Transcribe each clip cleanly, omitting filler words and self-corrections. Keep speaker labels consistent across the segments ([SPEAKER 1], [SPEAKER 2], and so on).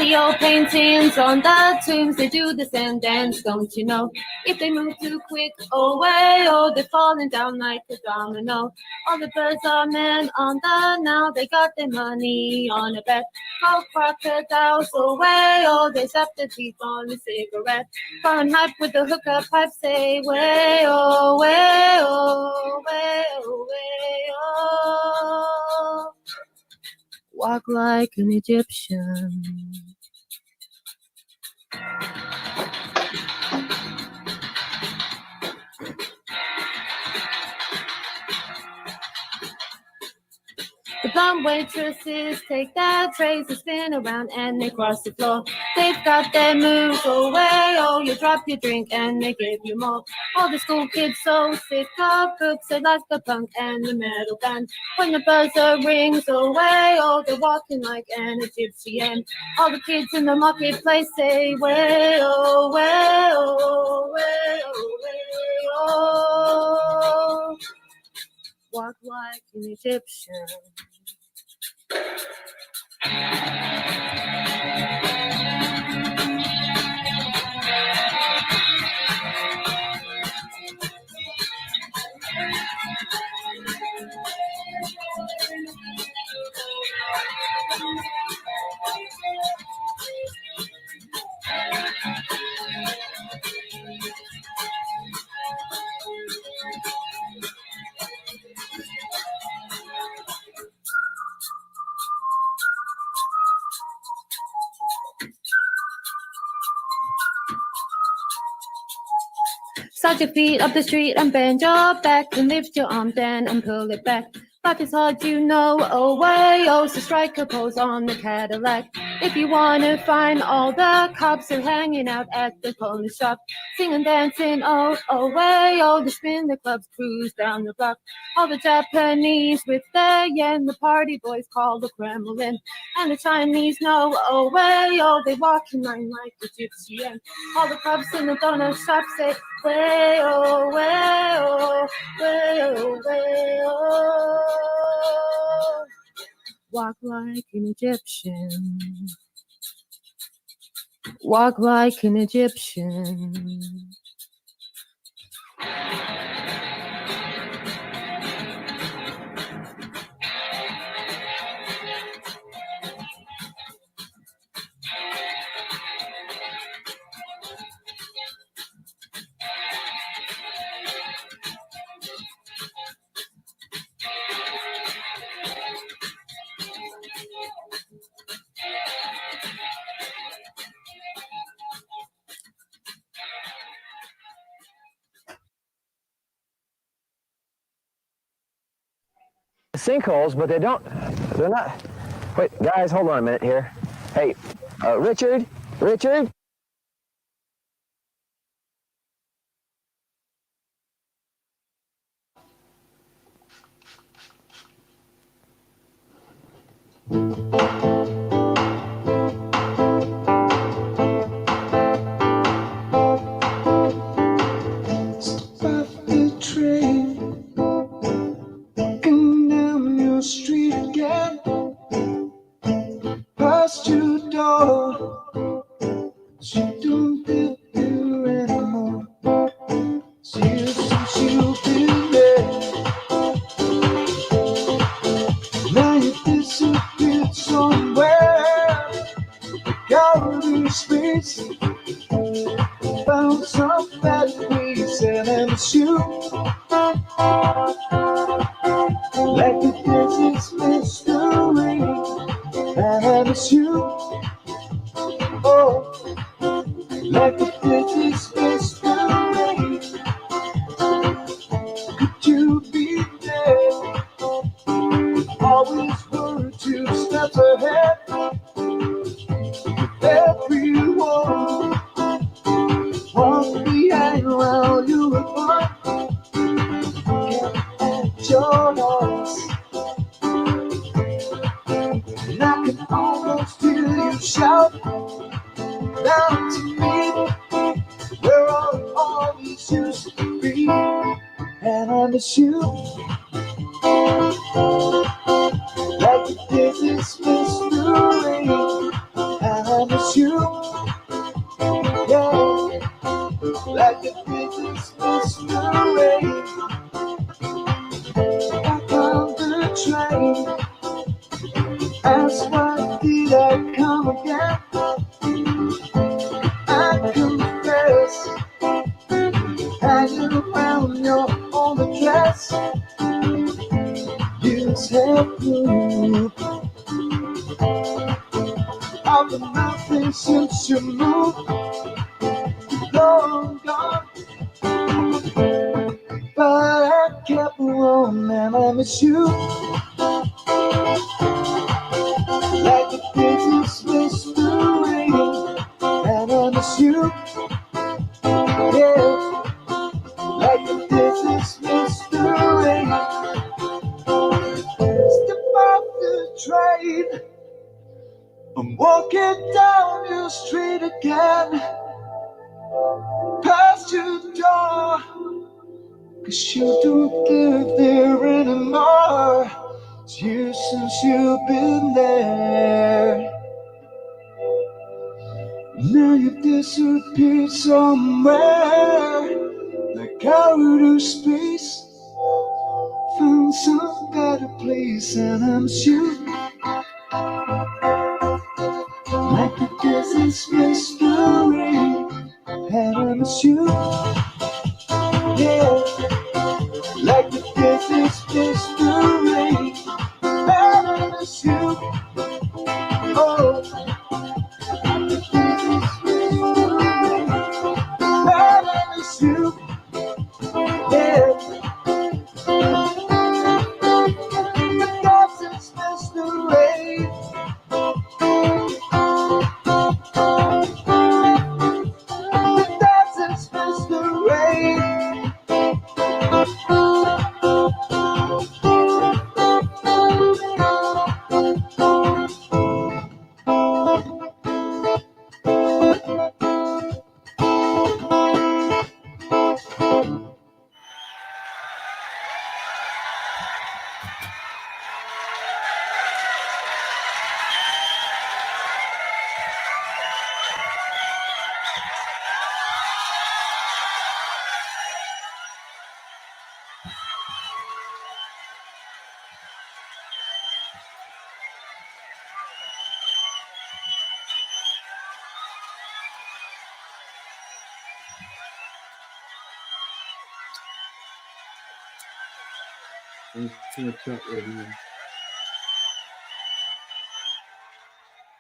[SPEAKER 1] the old paintings on the tombs, they do the sand dance, don't you know? If they move too quick, oh way, oh, they're falling down like a domino. All the birds are men on the now, they got their money on a bet. All crocodiles, oh way, oh, they zap the teeth on a cigarette. Falling hype with the hookup pipe, say way, oh, way, oh, way, oh, way, oh. Walk like an Egyptian. The blonde waitresses take their trays, they spin around and they cross the floor. They've got their moves, oh way, oh, you drop your drink and they give you more. All the school kids so sick of books, they like the punk and the metal band. When the buzzer rings, oh way, oh, they're walking like an Egyptian. All the kids in the marketplace say way, oh, way, oh, way, oh, way, oh. Walk like an Egyptian. Start your feet up the street and bend your back and lift your arm then and pull it back. Life is hard, you know, oh way, oh, so strike a pose on the Cadillac. If you want to find all the cops are hanging out at the corner shop, singing, dancing, oh, oh way, oh, the spin the clubs cruise down the block. All the Japanese with the yen, the party boys call the Kremlin. And the Chinese know, oh way, oh, they walk in line like the Gypsy. All the clubs in the donut shop say, way, oh, way, oh, way, oh, way, oh. Walk like an Egyptian. Walk like an Egyptian.
[SPEAKER 2] Sinkholes, but they're not. Wait, guys, hold on a minute here. Hey, Richard?
[SPEAKER 3] Like the business mystery, and I rain. Ask why did I come again? I confess, hanging around your old address. You said proof of the nothing since you moved. Long gone, but I kept on and I miss you. Like the business miss the rain, and I miss you. Yeah, like the business miss the rain. Step off the train, I'm walking down your street again, past your door, 'cause you don't live there anymore. It's years since you've been there. Now you've disappeared somewhere, like outer space. Found some better place, and I miss you. Like the deserts miss the rain, and I miss you. Yeah, like the deserts miss the rain, and I miss you. Oh, like the deserts miss the rain, and I miss you. Yeah, the deserts miss the rain. The deserts miss the rain.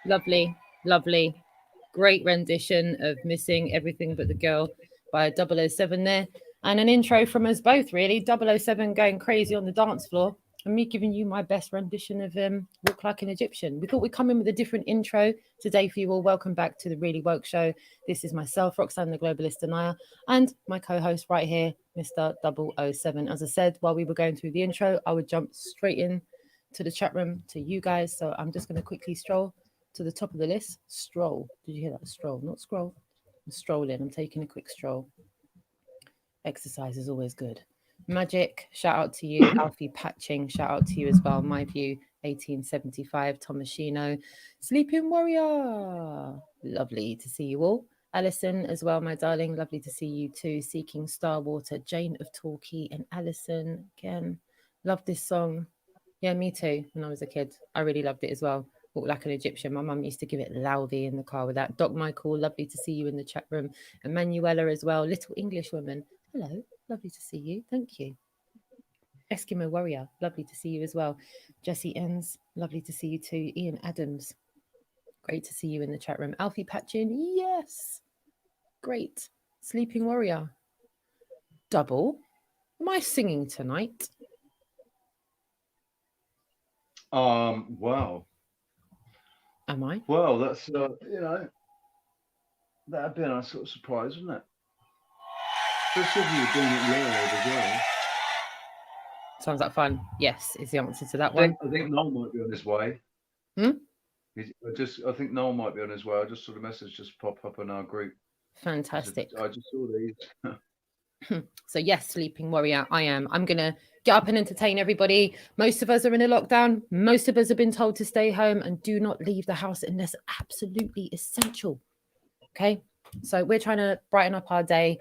[SPEAKER 1] Lovely, lovely. Great rendition of Missing Everything But the Girl by 007 there. And an intro from us both, really. 007 going crazy on the dance floor, and me giving you my best rendition of Walk Like an Egyptian. We thought we'd come in with a different intro today for you all. Welcome back to the Really Woke Show. This is myself, Roxanne, the Globalist Denier, and my co-host right here, Mr. 007. As I said, while we were going through the intro, I would jump straight in to the chat room to you guys. So I'm just going to quickly stroll to the top of the list. Stroll. Did you hear that? Stroll, not scroll. I'm strolling. I'm taking a quick stroll. Exercise is always good. Magic, shout out to you. Alfie Patching, shout out to you as well. My View, 1875. Tomashino, Sleeping Warrior. Lovely to see you all. Alison as well, my darling. Lovely to see you too. Seeking Starwater, Jane of Torquay, and Alison again. Love this song. Yeah, me too. When I was a kid, I really loved it as well. Walk Like an Egyptian. My mum used to give it loudly in the car with that. Doc Michael, lovely to see you in the chat room. Emanuela as well. Little English Woman. Hello, lovely to see you. Thank you. Eskimo Warrior, lovely to see you as well. Jessie Enns, lovely to see you too. Ian Adams, great to see you in the chat room. Alfie Patchin, yes, great. Sleeping Warrior. Double, am I singing tonight?
[SPEAKER 4] Wow.
[SPEAKER 1] Am I?
[SPEAKER 4] Well, that's that'd be a nice sort of surprise, wouldn't it? Especially if you were doing it live as well.
[SPEAKER 1] Sounds like fun. Yes, is the answer to that one.
[SPEAKER 4] I think Noel might be on his way. I think Noel might be on his way. I just saw the message just pop up on our group.
[SPEAKER 1] Fantastic.
[SPEAKER 4] I just saw these.
[SPEAKER 1] So yes, Sleeping Warrior, I am. I'm going to get up and entertain everybody. Most of us are in a lockdown. Most of us have been told to stay home and do not leave the house unless absolutely essential. Okay, so we're trying to brighten up our day,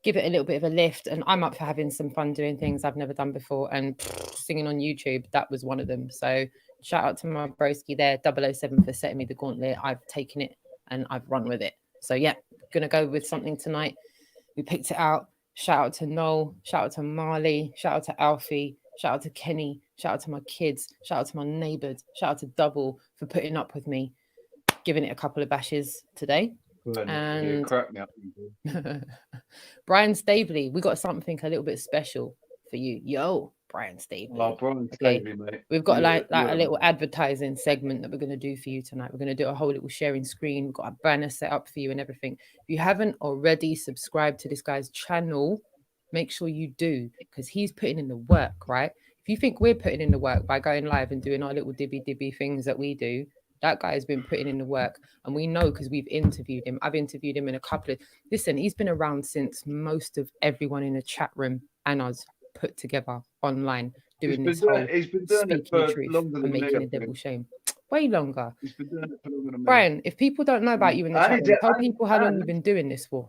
[SPEAKER 1] give it a little bit of a lift. And I'm up for having some fun doing things I've never done before. And singing on YouTube, that was one of them. So shout out to my broski there, 007, for setting me the gauntlet. I've taken it and I've run with it. So yeah, gonna go with something tonight. We picked it out. Shout out to Noel, shout out to Marley, shout out to Alfie, shout out to Kenny, shout out to my kids, shout out to my neighbours, shout out to Double for putting up with me, giving it a couple of bashes today. And
[SPEAKER 4] crack me up.
[SPEAKER 1] Brian Staveley, we got something a little bit special for you. Yo, Brian Staveley.
[SPEAKER 4] Oh, Brian Staveley, mate.
[SPEAKER 1] We've got like a little advertising segment that we're going to do for you tonight. We're going to do a whole little sharing screen. We've got a banner set up for you and everything. If you haven't already subscribed to this guy's channel, make sure you do, because he's putting in the work, right? If you think we're putting in the work by going live and doing our little dibby things that we do, that guy has been putting in the work, and we know because we've interviewed him. I've interviewed him in a couple of... Listen, he's been around since most of everyone in the chat room and us put together online doing this whole
[SPEAKER 4] he's been doing it for longer than
[SPEAKER 1] making a devil shame. Way longer.
[SPEAKER 4] He's been doing it for longer than me.
[SPEAKER 1] Brian, if people don't know about you in the chat room, tell people how long you've been doing this for.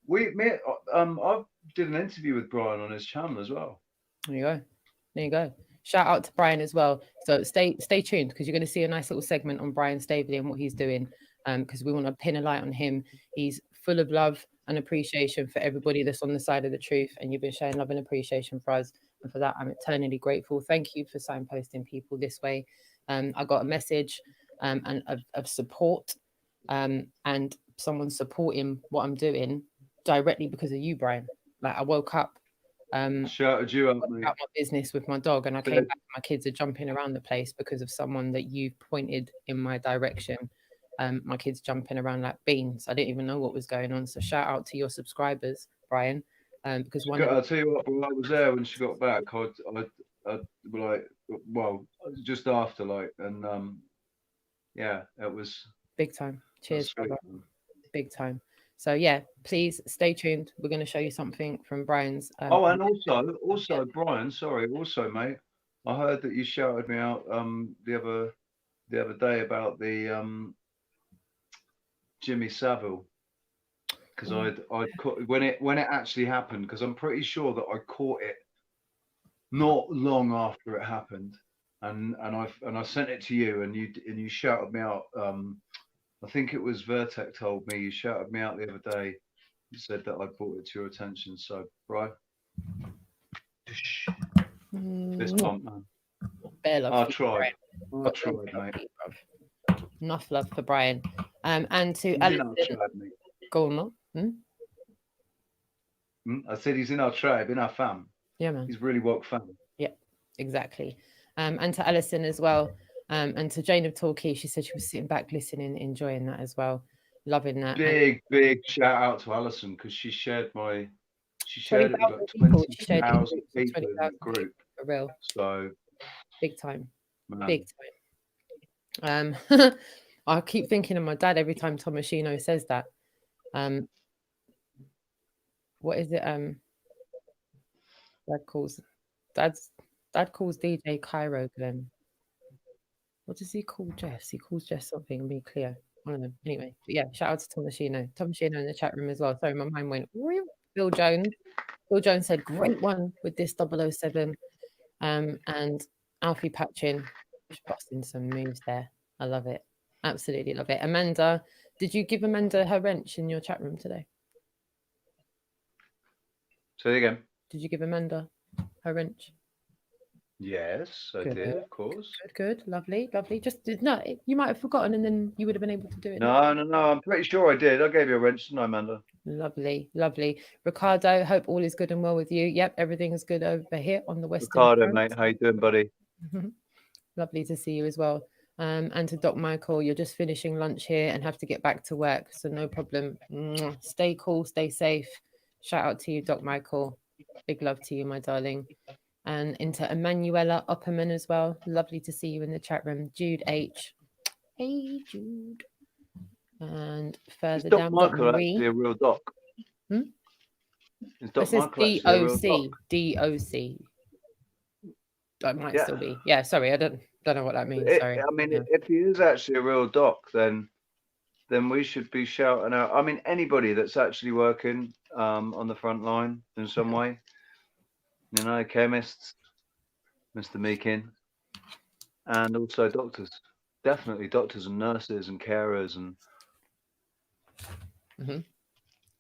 [SPEAKER 4] I did an interview with Brian on his channel as well.
[SPEAKER 1] There you go. There you go. Shout out to Brian as well. So stay tuned, because you're going to see a nice little segment on Brian Staveley and what he's doing, because we want to pin a light on him. He's full of love and appreciation for everybody that's on the side of the truth, and you've been showing love and appreciation for us, and for that I'm eternally grateful. Thank you for signposting people this way. I got a message and of support, and someone supporting what I'm doing directly because of you, Brian. Like, I woke up,
[SPEAKER 4] shouted you out,
[SPEAKER 1] my business with my dog, and I came back and my kids are jumping around the place because of someone that you pointed in my direction. My kids jumping around like beans. I didn't even know what was going on. So shout out to your subscribers, Brian. Because I'll
[SPEAKER 4] tell you what, I was there when she got back. I just after, and yeah, it was
[SPEAKER 1] big time. Cheers, brother. Big time. So yeah, please stay tuned. We're going to show you something from Brian's.
[SPEAKER 4] And also, Brian, sorry, also, mate, I heard that you shouted me out the other day about the Jimmy Savile, because I'd caught when it actually happened, because I'm pretty sure that I caught it not long after it happened, and I sent it to you, and you shouted me out. I think it was Vertex told me you shouted me out the other day. You said that I brought it to your attention. So, Brian, this one, man. I tried, mate.
[SPEAKER 1] Enough love for Brian. And to Alison. Go on,
[SPEAKER 4] I said he's in our tribe, in our fam.
[SPEAKER 1] Yeah, man.
[SPEAKER 4] He's really woke fam.
[SPEAKER 1] Yeah, exactly. And to Alison as well. And to Jane of Torquay, she said she was sitting back listening, enjoying that as well, loving that.
[SPEAKER 4] Big shout out to Alison, because she shared it with like 20,000 people in the group.
[SPEAKER 1] For real.
[SPEAKER 4] So
[SPEAKER 1] big time.
[SPEAKER 4] Man.
[SPEAKER 1] Big time. I keep thinking of my dad every time Tomashino says that. What is it? Dad calls DJ Cairo Glenn. What does he call Jess? He calls Jess something, and be clear. One of them. Anyway, but yeah, shout out to Tomashino. Tomashino in the chat room as well. Sorry, my mind went. Bill Jones. Bill Jones said, great one with this 007. And Alfie Patchin, just busting some moves there. I love it. Absolutely love it. Amanda, did you give Amanda her wrench in your chat room today?
[SPEAKER 4] Say it again.
[SPEAKER 1] Did you give Amanda her wrench?
[SPEAKER 4] Yes, I did, of course.
[SPEAKER 1] Good. Lovely. Just no, you might have forgotten, and then you would have been able to do it.
[SPEAKER 4] No. I'm pretty sure I did. I gave you a wrench, didn't I, Amanda?
[SPEAKER 1] Lovely. Ricardo, hope all is good and well with you. Yep, everything is good over here on the Western
[SPEAKER 4] Ricardo,
[SPEAKER 1] front.
[SPEAKER 4] mate, how you doing, buddy?
[SPEAKER 1] Lovely to see you as well. And to Doc Michael, you're just finishing lunch here and have to get back to work, so no problem. Stay cool, stay safe. Shout out to you, Doc Michael. Big love to you, my darling. And into Emanuela Opperman as well. Lovely to see you in the chat room. Jude H. Hey, Jude. And further down,
[SPEAKER 4] Doc Michael actually a real doc? Is Doc Michael
[SPEAKER 1] DOC. DOC. That might still be. Yeah, sorry, I don't know what that means. Sorry.
[SPEAKER 4] I mean, if he is actually a real doc, then then we should be shouting out. I mean, anybody that's actually working on the front line in some way, you know, chemists, Mr. Meakin, and also doctors. Definitely doctors and nurses and carers. And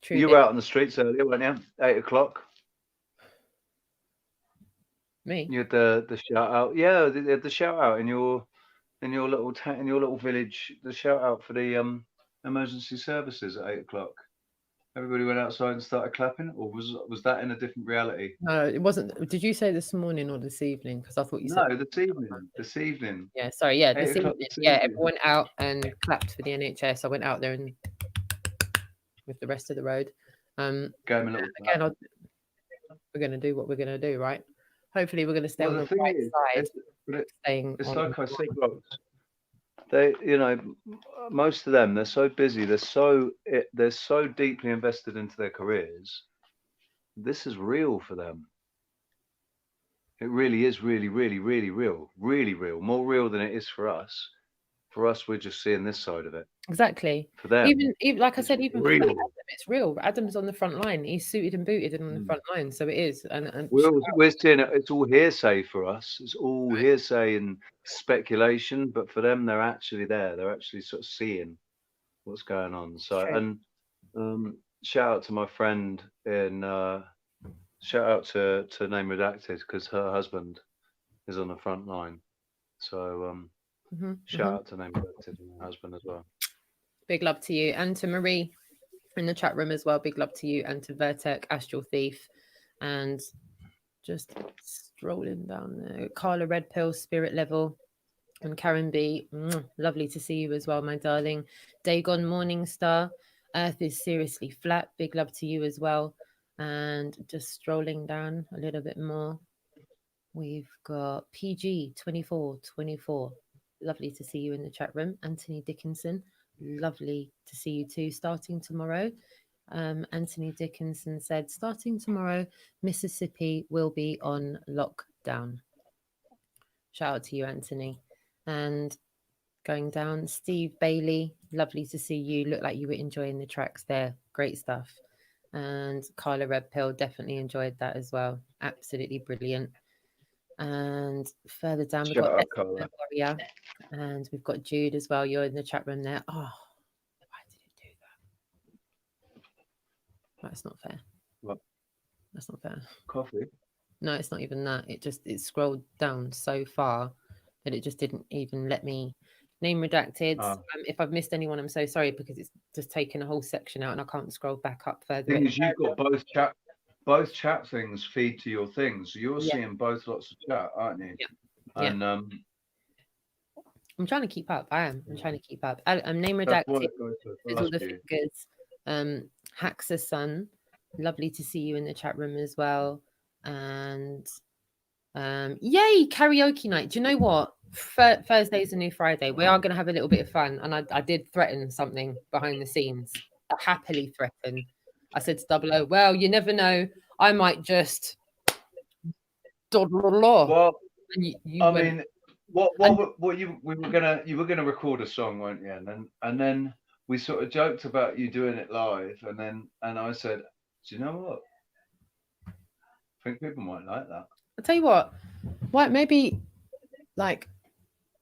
[SPEAKER 5] True.
[SPEAKER 4] you were out on the streets earlier, weren't you? 8 o'clock.
[SPEAKER 5] Me?
[SPEAKER 4] You had the shout out. Yeah, the shout out in your little village. The shout out for the emergency services at 8 o'clock. Everybody went outside and started clapping, or was that in a different reality?
[SPEAKER 5] No, it wasn't. Did you say this morning or this evening? Because I thought you
[SPEAKER 4] No,
[SPEAKER 5] said
[SPEAKER 4] this evening. This evening.
[SPEAKER 5] Yeah, sorry. Yeah,
[SPEAKER 4] 8
[SPEAKER 5] this
[SPEAKER 4] o'clock
[SPEAKER 5] evening.
[SPEAKER 4] this
[SPEAKER 5] Yeah,
[SPEAKER 4] evening.
[SPEAKER 5] everyone out and clapped for the NHS. I went out there and with the rest of the road.
[SPEAKER 4] Gave him a little
[SPEAKER 5] Again, we're going to do what we're going to do, right? Hopefully, we're going to stay on the
[SPEAKER 4] thing
[SPEAKER 5] right
[SPEAKER 4] is,
[SPEAKER 5] side.
[SPEAKER 4] it's like I said, Rox, they, you know, most of them, they're so busy, they're so deeply invested into their careers. This is real for them. It really is really, really, really real. Really real. More real than it is for us. For us, we're just seeing this side of it.
[SPEAKER 5] Exactly.
[SPEAKER 4] For them,
[SPEAKER 5] even like I said, even for
[SPEAKER 4] real.
[SPEAKER 5] Adam, it's real. Adam's on the front line. He's suited and booted and on the front line, so it is. And
[SPEAKER 4] we're seeing it. It's all hearsay for us. It's all hearsay and speculation. But for them, they're actually there. They're actually sort of seeing what's going on. So, and shout out to my friend in. Shout out to Name Redacted, because her husband is on the front line. So shout out to Name Redacted and her husband as well.
[SPEAKER 5] Big love to you, and to Marie in the chat room as well. Big love to you, and to Vertec, Astral Thief, and just strolling down there. Carla Red Pill, Spirit Level, and Karen B. Lovely to see you as well, my darling. Dagon Morning Star, Earth is seriously flat. Big love to you as well. And just strolling down a little bit more, we've got PG 2424. Lovely to see you in the chat room. Anthony Dickinson, lovely to see you too. Starting tomorrow, Anthony Dickinson said, starting tomorrow, Mississippi will be on lockdown. Shout out to you, Anthony. And going down, Steve Bailey, lovely to see you. Look like you were enjoying the tracks there. Great stuff. And Carla Red Pill, definitely enjoyed that as well. Absolutely brilliant. And further down, we've got Warrior, and we've got Jude as well. You're in the chat room there. Oh, why did it do that? That's not fair.
[SPEAKER 4] What?
[SPEAKER 5] That's not fair.
[SPEAKER 4] Coffee?
[SPEAKER 5] No, it's not even that. It scrolled down so far that it just didn't even let me. Name redacted. If I've missed anyone, I'm so sorry, because it's just taken a whole section out and I can't scroll back up further.
[SPEAKER 4] The thing is, you've got both chat things feed to your things, so you're seeing both lots of chat, aren't you?
[SPEAKER 5] Yeah.
[SPEAKER 4] And
[SPEAKER 5] I'm trying to keep up. I'm trying to keep up. I'm name redacted. There's all the fingers. Haxa Sun, lovely to see you in the chat room as well. And yay, karaoke night. Do you know what? Thursday is a new Friday. We are going to have a little bit of fun. And I did threaten something behind the scenes. I happily threatened. I said to Double O, well, you never know. I might just.
[SPEAKER 4] Well, you I mean, you were gonna record a song, weren't you? And then we sort of joked about you doing it live, and I said, do you know what? I think people might like that.
[SPEAKER 5] I'll tell you what, maybe like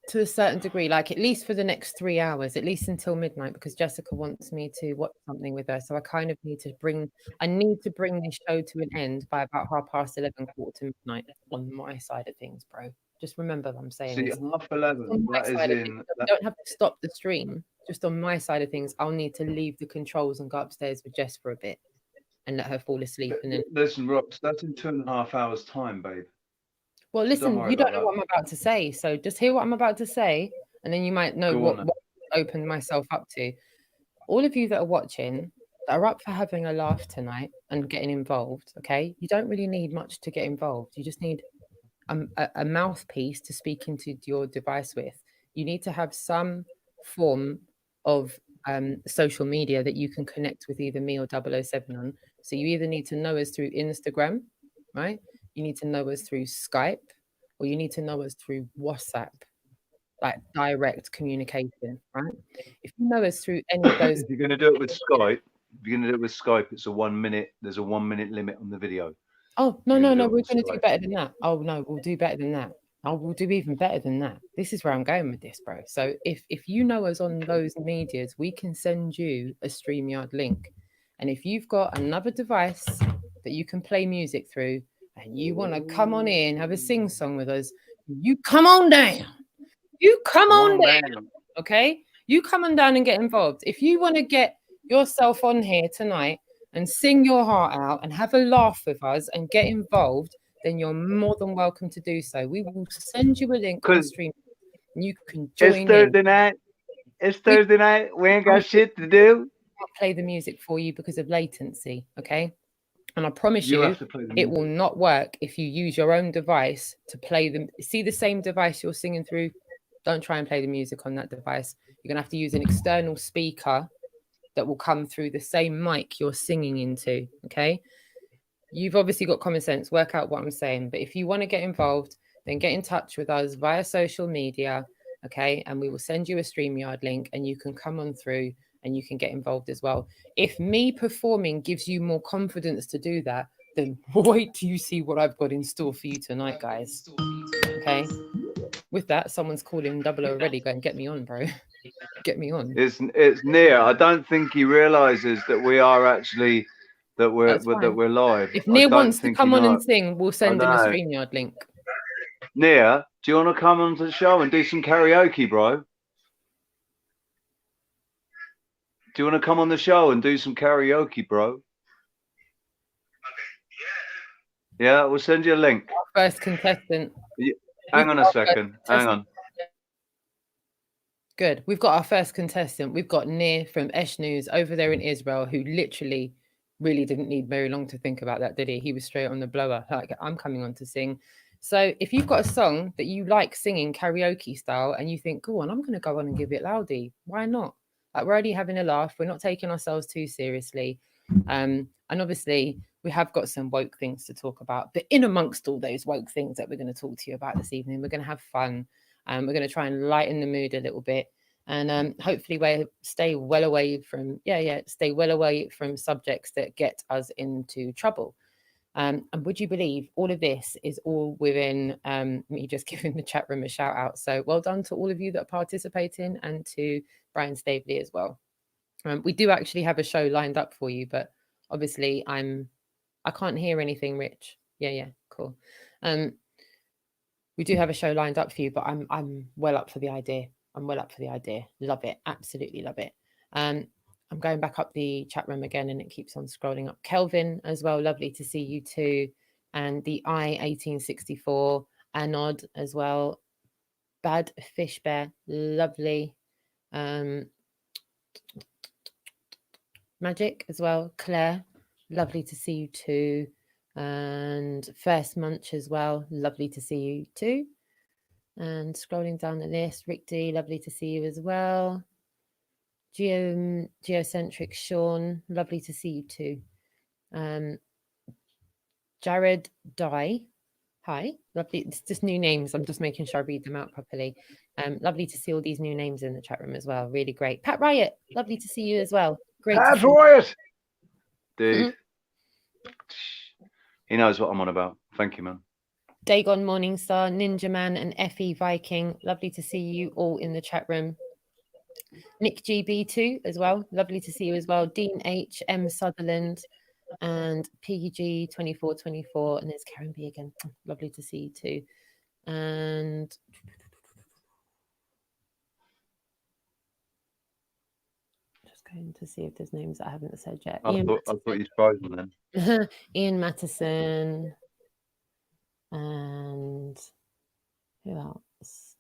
[SPEAKER 5] to a certain degree, like at least for the next 3 hours, at least until midnight, because Jessica wants me to watch something with her. So I kind of need to bring this show to an end by about 11:30, quarter to midnight on my side of things, bro. Just remember what I'm saying.
[SPEAKER 4] See, 11:30, that is in...
[SPEAKER 5] You don't have to stop the stream. Just on my side of things, I'll need to leave the controls and go upstairs with Jess for a bit and let her fall asleep. And then
[SPEAKER 4] listen, Rox, that's in 2.5 hours time, babe.
[SPEAKER 5] Well, listen, you don't know what I'm about to say, so just hear what I'm about to say, and then you might know what I opened myself up to. All of you that are watching, that are up for having a laugh tonight and getting involved, okay? You don't really need much to get involved. You just need a mouthpiece to speak into your device with. You need to have some form of social media that you can connect with either me or 007 on. So you either need to know us through Instagram, right? You need to know us through Skype, or you need to know us through WhatsApp. like direct communication, right? If you know us through any of those,
[SPEAKER 4] If you're going to do it with Skype, it's a 1 minute. There's a 1 minute limit on the video.
[SPEAKER 5] oh no,
[SPEAKER 4] You're
[SPEAKER 5] no,
[SPEAKER 4] gonna do
[SPEAKER 5] no,
[SPEAKER 4] it
[SPEAKER 5] we're
[SPEAKER 4] on
[SPEAKER 5] going to do
[SPEAKER 4] Skype.
[SPEAKER 5] better than that. Oh no, we'll do better than that. Oh, we'll do even better than that. This is where I'm going with this, bro. So if you know us on those medias, we can send you a StreamYard link. And if you've got another device that you can play music through and you want to come on in, have a sing song with us, you come on down. You come on down. Okay? You come on down and get involved. If you want to get yourself on here tonight and sing your heart out and have a laugh with us and get involved, then you're more than welcome to do so. We will send you a link on stream. And you can join
[SPEAKER 4] It's Thursday night. It's Thursday night. We ain't got shit to do.
[SPEAKER 5] I'll play the music for you because of latency, okay? And I promise you,
[SPEAKER 4] have to play the
[SPEAKER 5] it
[SPEAKER 4] music.
[SPEAKER 5] will not work if you use your own device to play them. See the same device you're singing through? Don't try and play the music on that device. You're going to have to use an external speaker that will come through the same mic you're singing into, okay? You've obviously got common sense. Work out what I'm saying. But if you want to get involved, then get in touch with us via social media, okay? And we will send you a StreamYard link and you can come on through and you can get involved as well. If me performing gives you more confidence to do that, then wait till you see what I've got in store for you tonight, guys. Okay? With that, someone's calling double already. Go and get me on, bro. Get me on.
[SPEAKER 4] It's near. I don't think he realizes that we are actually that we're live.
[SPEAKER 5] If Near wants to come on and sing, we'll send him a
[SPEAKER 4] know.
[SPEAKER 5] StreamYard link.
[SPEAKER 4] Near, do you want to come onto the show and do some karaoke, bro? Do you want to come on the show and do some karaoke, bro? Yeah, we'll send you a link.
[SPEAKER 5] Our first contestant.
[SPEAKER 4] Hang on a second. Hang on.
[SPEAKER 5] Good. We've got our first contestant. We've got Near from Esh News over there in Israel, who literally really didn't need very long to think about that, did he? He was straight on the blower. Like, I'm coming on to sing. So if you've got a song that you like singing karaoke style and you think, go on, I'm going to go on and give it loudly. Why not? Like, we're already having a laugh. We're not taking ourselves too seriously. And obviously, we have got some woke things to talk about. But in amongst all those woke things that we're going to talk to you about this evening, we're going to have fun. We're going to try and lighten the mood a little bit. And hopefully we'll stay well away from, stay well away from subjects that get us into trouble. And would you believe all of this is all within me just giving the chat room a shout out. So well done to all of you that are participating and to Brian Staveley as well. We do actually have a show lined up for you, but obviously I can't hear anything, Rich. Yeah, cool. We do have a show lined up for you, but I'm well up for the idea. I'm well up for the idea. Love it. Absolutely love it. I'm going back up the chat room again and it keeps on scrolling up. Kelvin as well. Lovely to see you too. And the I-1864, Anod as well. Bad Fish Bear. Lovely. Magic as well. Claire. Lovely to see you too. And First Munch as well. Lovely to see you too. And scrolling down the list, Rick D, lovely to see you as well. Geocentric Sean, lovely to see you too. Jared Dye, hi, lovely. It's just new names. I'm just making sure I read them out properly. Lovely to see all these new names in the chat room as well. Really great. Pat Riot, lovely to see you as well. Great.
[SPEAKER 4] Pat Riot, dude. He knows what I'm on about. Thank you, man.
[SPEAKER 5] Dagon Morningstar, Ninja Man, and Effie Viking. Lovely to see you all in the chat room. Nick GB2 as well. Lovely to see you as well. Dean H, M Sutherland, and PG2424. And there's Karen B again. Lovely to see you too. And just going to see if there's names that I haven't said yet.
[SPEAKER 4] I thought you surprised me then.
[SPEAKER 5] Ian Mattison. And who else?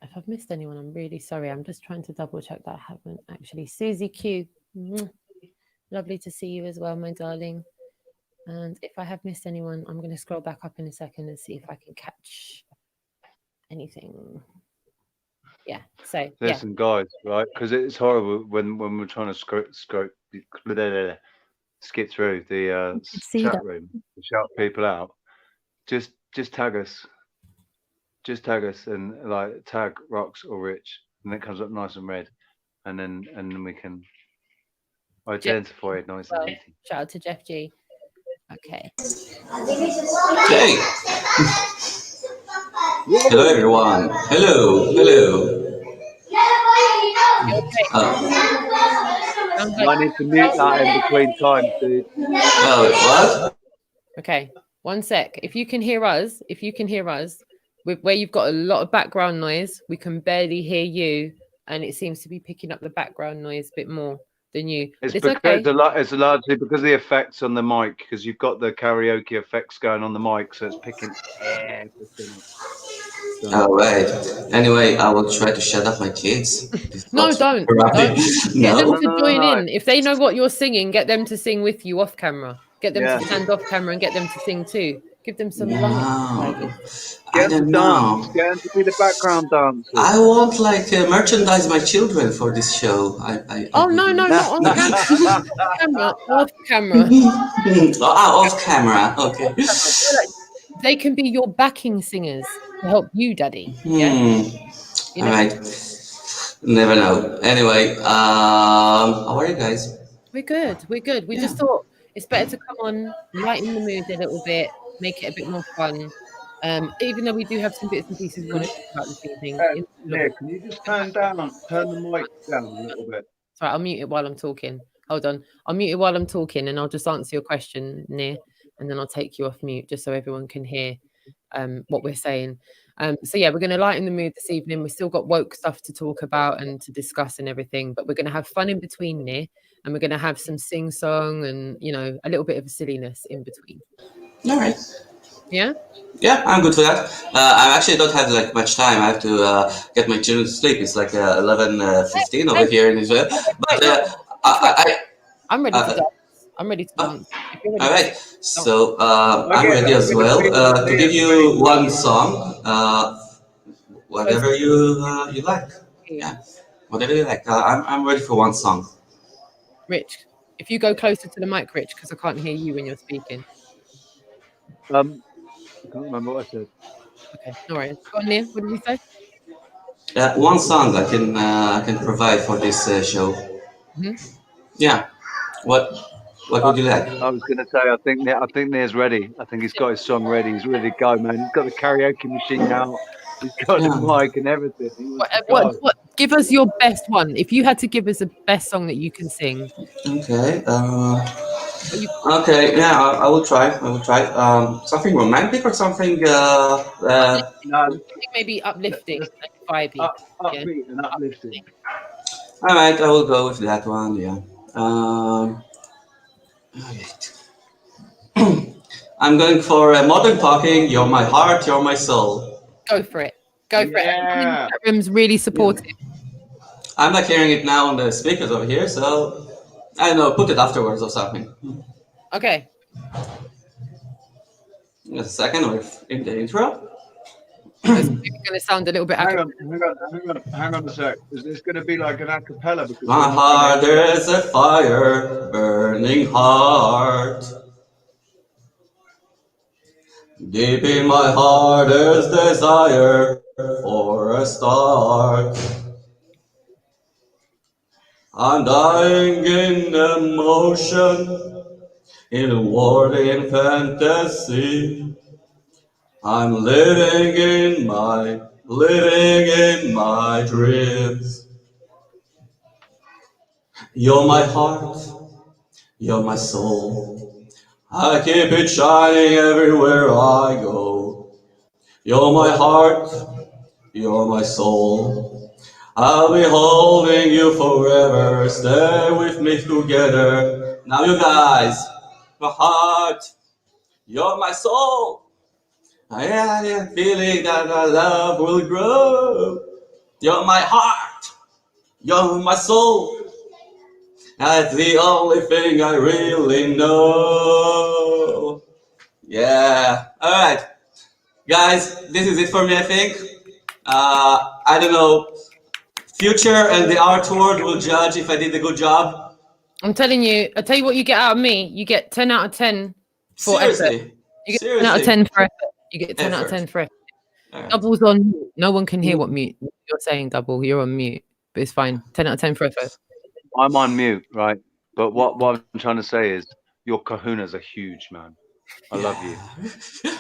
[SPEAKER 5] If I've missed anyone, I'm really sorry. I'm just trying to double check that I haven't actually. Susie Q. Lovely to see you as well, my darling. And if I have missed anyone, I'm going to scroll back up in a second and see if I can catch anything. Yeah, so
[SPEAKER 4] listen, guys, right? Because it's horrible when we're trying to skip through the chat room to shout people out. Just just tag us. Just tag us and like tag Rox or Rich, and it comes up nice and red, and then we can identify it nice and
[SPEAKER 5] Well,
[SPEAKER 4] easy.
[SPEAKER 5] shout out to Jeff G. Okay.
[SPEAKER 6] Hey. Hello, everyone. Hello.
[SPEAKER 5] Sounds
[SPEAKER 4] I
[SPEAKER 5] like-
[SPEAKER 4] need to mute that in between times, dude.
[SPEAKER 6] What?
[SPEAKER 5] Okay, 1 sec. If you can hear us, with where you've got a lot of background noise, we can barely hear you, and it seems to be picking up the background noise a bit more than you.
[SPEAKER 4] It's
[SPEAKER 5] But it's
[SPEAKER 4] because
[SPEAKER 5] okay.
[SPEAKER 4] it's largely because of the effects on the mic, because you've got the karaoke effects going on the mic, so it's picking everything up.
[SPEAKER 6] All right. Anyway, I will try to shut up my kids.
[SPEAKER 5] No, don't.
[SPEAKER 6] Right.
[SPEAKER 5] Get them
[SPEAKER 6] No.
[SPEAKER 5] to join
[SPEAKER 4] No.
[SPEAKER 5] in. If they know what you're singing, get them to sing with you off camera. Get them
[SPEAKER 4] Yeah.
[SPEAKER 5] to stand off camera and get them to sing too. Give them some
[SPEAKER 6] No.
[SPEAKER 5] lungs.
[SPEAKER 6] I
[SPEAKER 4] Get them to
[SPEAKER 6] don't
[SPEAKER 4] dance.
[SPEAKER 6] know.
[SPEAKER 4] Get them to be the background dancers.
[SPEAKER 6] I won't like merchandise my children for this show.
[SPEAKER 5] Oh no, not on camera. Off camera.
[SPEAKER 6] Off camera. Okay.
[SPEAKER 5] They can be your backing singers to help you, Daddy. Yeah. You
[SPEAKER 6] All
[SPEAKER 5] know?
[SPEAKER 6] right. Never know. Anyway, how are you guys?
[SPEAKER 5] We're good. We just thought it's better to come on, lighten the mood a little bit, make it a bit more fun. Even though we do have some bits and pieces we want to talk about this evening.
[SPEAKER 4] Nick, can you just turn the mic down a little bit?
[SPEAKER 5] Sorry, I'll mute it while I'm talking. Hold on. I'll mute it while I'm talking and I'll just answer your question, Nia, and then I'll take you off mute just so everyone can hear what we're saying. So yeah, we're going to lighten the mood this evening. We've still got woke stuff to talk about and to discuss and everything, but we're going to have fun in between, Nia, and we're going to have some sing-song and, you know, a little bit of silliness in between.
[SPEAKER 6] All right.
[SPEAKER 5] Yeah?
[SPEAKER 6] Yeah, I'm good for that. I actually don't have like much time. I have to get my children to sleep. It's like 11:15 over here in Israel. But
[SPEAKER 5] I'm ready to dance. I'm ready to dance. If you're ready
[SPEAKER 6] all
[SPEAKER 5] to
[SPEAKER 6] right. So I'm ready as well to give you one song, whatever you like. Yeah, whatever you like. I'm ready for one song.
[SPEAKER 5] Rich, if you go closer to the mic, Rich, because I can't hear you when you're speaking.
[SPEAKER 4] I can't remember what I said.
[SPEAKER 5] Okay, no worries. Go on, Nia. What did you say?
[SPEAKER 6] One song I can provide for this show.
[SPEAKER 5] Mm-hmm.
[SPEAKER 6] Yeah. What would you like?
[SPEAKER 4] I was going to say, I think Nia's ready. I think he's got his song ready. He's ready to go, man. He's got the karaoke machine out. He's got the mic and everything.
[SPEAKER 5] What? Give us your best one. If you had to give us a best song that you can sing.
[SPEAKER 6] Okay. Okay. Yeah, I will try. Something romantic or something.
[SPEAKER 4] No,
[SPEAKER 5] maybe uplifting, and vibey.
[SPEAKER 4] upbeat and uplifting.
[SPEAKER 6] All right, I will go with that one. Yeah. All right. I'm going for Modern Talking. You're my heart. You're my soul.
[SPEAKER 5] Go for it. Go for it. That room's really supportive.
[SPEAKER 6] I'm not hearing it now on the speakers over here, so I don't know. Put it afterwards or something.
[SPEAKER 5] Okay.
[SPEAKER 6] A second, or in the intro.
[SPEAKER 5] It's going to sound a little bit.
[SPEAKER 4] Hang on a sec. Is this going to be like an acapella? Because
[SPEAKER 6] My heart is a fire, burning heart. Deep in my heart is desire for a start. I'm dying in emotion, in a world in fantasy. I'm living in my dreams. You're my heart, you're my soul. I keep it shining everywhere I go. You're my heart, you're my soul. I'll be holding you forever. Stay with me together. Now you guys, my heart, you're my soul. I am feeling that our love will grow. You're my heart, you're my soul. That's the only thing I really know. Yeah. All right, guys, this is it for me. I think. I don't know. Future and the art world will judge if I did a good job.
[SPEAKER 5] I'm telling you. I'll tell you what you get out of me. You get 10 out of 10 for
[SPEAKER 6] Seriously.
[SPEAKER 5] effort. You get 10 out of 10 for effort. You get 10 out of 10
[SPEAKER 6] Effort.
[SPEAKER 5] for it.
[SPEAKER 6] All right.
[SPEAKER 5] Double's on mute. No one can hear what you're saying, Double. You're on mute, but it's fine. 10 out of 10 for effort.
[SPEAKER 4] I'm on mute, right? But what I'm trying to say is your kahunas are huge, man. I love you.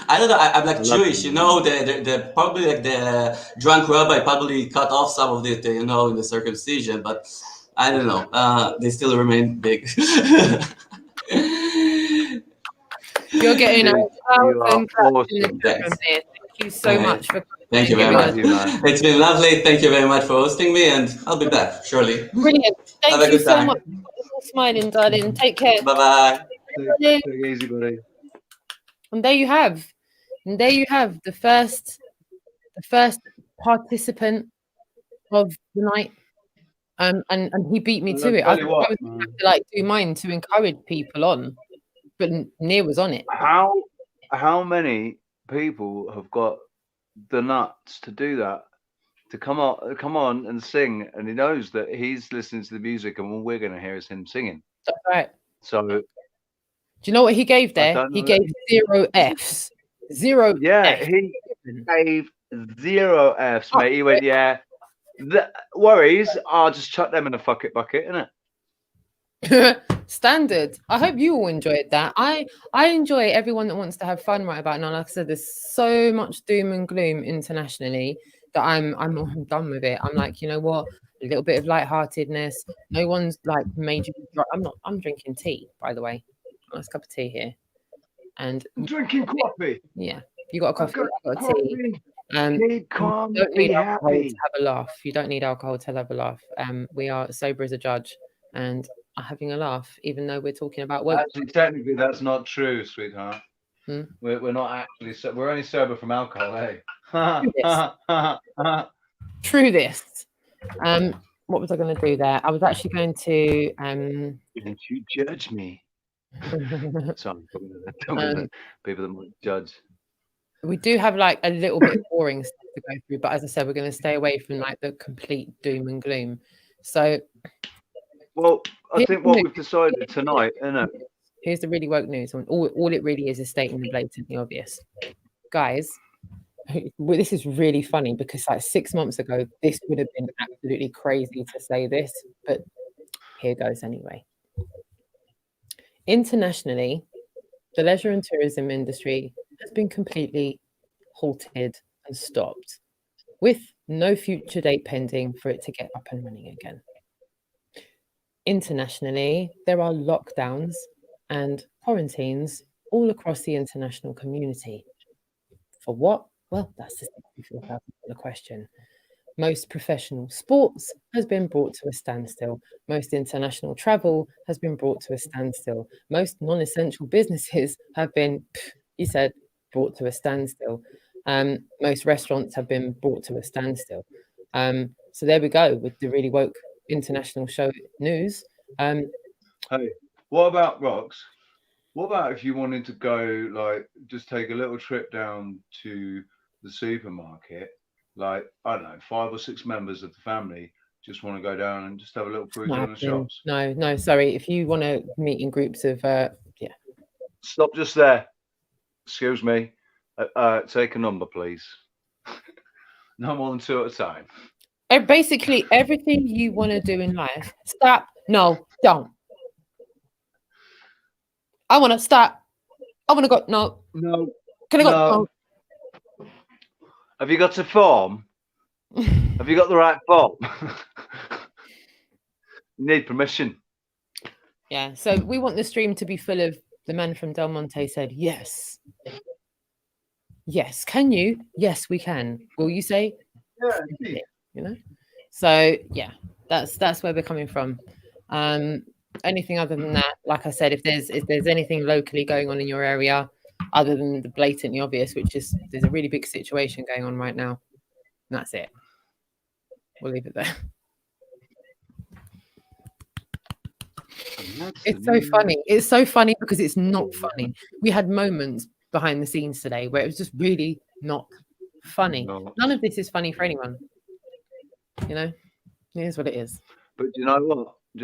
[SPEAKER 6] I don't know. I'm like
[SPEAKER 4] I love
[SPEAKER 6] Jewish,
[SPEAKER 4] you,
[SPEAKER 6] you know.
[SPEAKER 4] man.
[SPEAKER 6] The probably like the drunk rabbi probably cut off some of it, you know, in the circumcision, but I don't know. They still remain big.
[SPEAKER 5] You're getting
[SPEAKER 4] Dude, you are
[SPEAKER 5] 1,000 claps in the
[SPEAKER 4] awesome.
[SPEAKER 5] chat room
[SPEAKER 6] Thanks.
[SPEAKER 5] here. Thank you so
[SPEAKER 6] All right.
[SPEAKER 5] much for
[SPEAKER 6] Thank you
[SPEAKER 5] giving
[SPEAKER 6] very
[SPEAKER 5] us
[SPEAKER 6] much.
[SPEAKER 4] Love you, man.
[SPEAKER 6] It's been lovely. Thank you very much for hosting me, and I'll be back shortly.
[SPEAKER 5] brilliant.
[SPEAKER 6] Have
[SPEAKER 5] Thank
[SPEAKER 6] a
[SPEAKER 5] you
[SPEAKER 6] good
[SPEAKER 5] so
[SPEAKER 6] time.
[SPEAKER 5] much. You're smiling, darling. Take care.
[SPEAKER 6] Bye bye.
[SPEAKER 4] Take it easy, buddy.
[SPEAKER 5] And there you have. And there you have the first participant of the night. And he beat me
[SPEAKER 4] And
[SPEAKER 5] to
[SPEAKER 4] I'll
[SPEAKER 5] it.
[SPEAKER 4] tell
[SPEAKER 5] I
[SPEAKER 4] you
[SPEAKER 5] thought
[SPEAKER 4] what,
[SPEAKER 5] I was gonna
[SPEAKER 4] man.
[SPEAKER 5] have to like do mine to encourage people on, but Near was on it.
[SPEAKER 4] How many people have got the nuts to do that? To come on and sing, and he knows that he's listening to the music, and all we're going to hear is him singing.
[SPEAKER 5] That's right.
[SPEAKER 4] So
[SPEAKER 5] Do you know what he gave there?
[SPEAKER 4] don't
[SPEAKER 5] He
[SPEAKER 4] know.
[SPEAKER 5] gave 0 Fs. 0
[SPEAKER 4] Yeah,
[SPEAKER 5] Fs.
[SPEAKER 4] he gave 0 Fs,
[SPEAKER 5] Oh,
[SPEAKER 4] mate. He went, yeah, the worries, I'll just chuck them in a bucket, innit?
[SPEAKER 5] Standard. I hope you all enjoyed that. I enjoy everyone that wants to have fun right about now. Like I said, there's so much doom and gloom internationally that I'm done with it. I'm like, you know what? A little bit of lightheartedness. No one's like major. I'm drinking tea, by the way. Nice cup of tea here. And
[SPEAKER 4] I'm drinking coffee.
[SPEAKER 5] yeah, you got a coffee,
[SPEAKER 4] I've
[SPEAKER 5] I got a tea.
[SPEAKER 4] Keep calm,
[SPEAKER 5] You don't
[SPEAKER 4] be
[SPEAKER 5] need alcohol
[SPEAKER 4] happy.
[SPEAKER 5] to have a laugh. You don't need alcohol to have a laugh. We are sober as a judge and are having a laugh, even though we're talking about woke.
[SPEAKER 4] Actually, technically, that's not true, sweetheart.
[SPEAKER 5] Hmm?
[SPEAKER 4] We're not actually. We're only sober from alcohol, hey.
[SPEAKER 5] True this. What was I going to do there? I was actually going to.
[SPEAKER 4] Don't you judge me. Sorry, people that might judge.
[SPEAKER 5] We do have like a little bit of boring stuff to go through, but as I said, we're going to stay away from like the complete doom and gloom. So,
[SPEAKER 4] well, I think what we've decided tonight, isn't it?
[SPEAKER 5] Here's the really woke news. All it really is stating the blatantly obvious, guys. This is really funny because like 6 months ago, this would have been absolutely crazy to say this, but here goes anyway. Internationally, the leisure and tourism industry has been completely halted and stopped, with no future date pending for it to get up and running again. Internationally, there are lockdowns and quarantines all across the international community. For what? Well, that's the $64,000 question. Most professional sports has been brought to a standstill. Most international travel has been brought to a standstill. Most non-essential businesses have been, you said, brought to a standstill. Most restaurants have been brought to a standstill. So there we go with the really woke international show news.
[SPEAKER 4] Hey, what about Rox? What about if you wanted to go, like, just take a little trip down to the supermarket? Like, I don't know, 5 or 6 members of the family just want to go down and just have a little cruise in the shops.
[SPEAKER 5] No, sorry. If you want to meet in groups of, yeah.
[SPEAKER 4] Stop just there. Excuse me. Take a number, please. No more than 2 at a time.
[SPEAKER 5] Basically, everything you want to do in life, stop. No, don't. I want to stop. I want to go. No.
[SPEAKER 4] No.
[SPEAKER 5] Can I go? No.
[SPEAKER 4] Have you got a form? Have you got the right form? You need permission.
[SPEAKER 5] Yeah, so we want the stream to be full of the man from Del Monte said, yes. Yes, can you? Yes, we can. Will you say?
[SPEAKER 4] Yeah,
[SPEAKER 5] you know? So yeah, that's where we're coming from. Anything other than that, like I said, if there's anything locally going on in your area, other than the blatantly obvious, which is there's a really big situation going on right now. And that's it. We'll leave it there. It's so funny. It's so funny because it's not funny. We had moments behind the scenes today where it was just really not funny.
[SPEAKER 4] No.
[SPEAKER 5] None of this is funny for anyone. You know, it is what it is.
[SPEAKER 4] But do you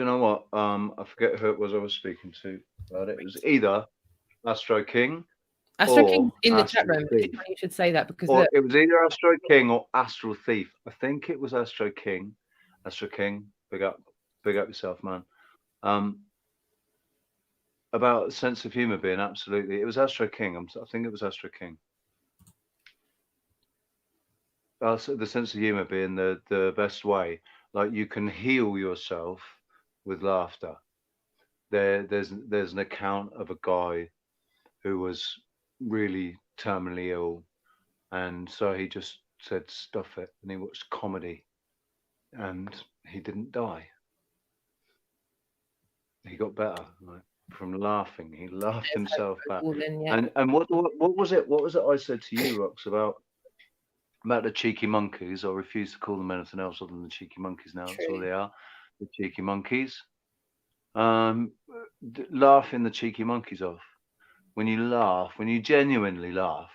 [SPEAKER 4] know what? I forget who it was I was speaking to about it. It was either Astro King
[SPEAKER 5] Astro
[SPEAKER 4] or
[SPEAKER 5] King in the chat
[SPEAKER 4] Astral
[SPEAKER 5] room.
[SPEAKER 4] Thief.
[SPEAKER 5] You should say that because
[SPEAKER 4] Or
[SPEAKER 5] look,
[SPEAKER 4] it was either Astro King or Astral Thief. I think it was Astro King. Astro King, big up yourself, man. About sense of humor being absolutely. It was Astro King. I think it was Astro King. So the sense of humor being the best way. Like you can heal yourself with laughter. There's an account of a guy who was really terminally ill, and so he just said stuff it, and he watched comedy, and he didn't die. He got better, like, from laughing. He laughed
[SPEAKER 5] there's
[SPEAKER 4] himself
[SPEAKER 5] hope
[SPEAKER 4] back.
[SPEAKER 5] for all in, yeah.
[SPEAKER 4] And what was it? What was it I said to you, Rox, about the cheeky monkeys? I refuse to call them anything else other than the cheeky monkeys now. That's all
[SPEAKER 5] True.
[SPEAKER 4] they are. The cheeky monkeys. Laughing the cheeky monkeys off. When you laugh, when you genuinely laugh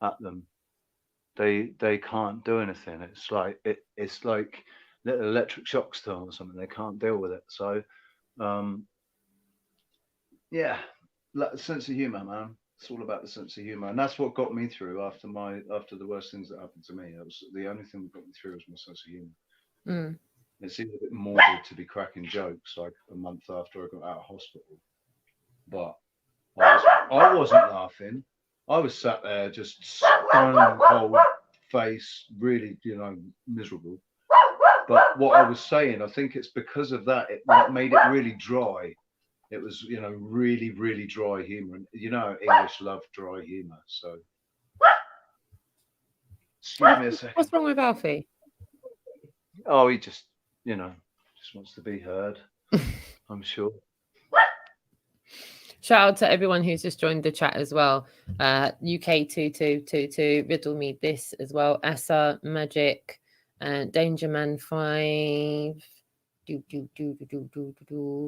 [SPEAKER 4] at them, they can't do anything. It's like little electric shocks to them or something. They can't deal with it. So, yeah, sense of humor, man. It's all about the sense of humor, and that's what got me through after the worst things that happened to me. That was the only thing that got me through was my sense of humor.
[SPEAKER 5] Mm.
[SPEAKER 4] It seemed a bit morbid to be cracking jokes like a month after I got out of hospital, but I wasn't laughing. I was sat there just stone cold face, really, miserable. But what I was saying, I think it's because of that, it made it really dry. It was, really, really dry humor. And English love dry humor. So, excuse me a second.
[SPEAKER 5] What's wrong with Alfie?
[SPEAKER 4] Oh, he just wants to be heard. I'm sure.
[SPEAKER 5] Shout out to everyone who's just joined the chat as well. UK2222, Riddle Me This as well. Asa, Magic, Danger Man 5.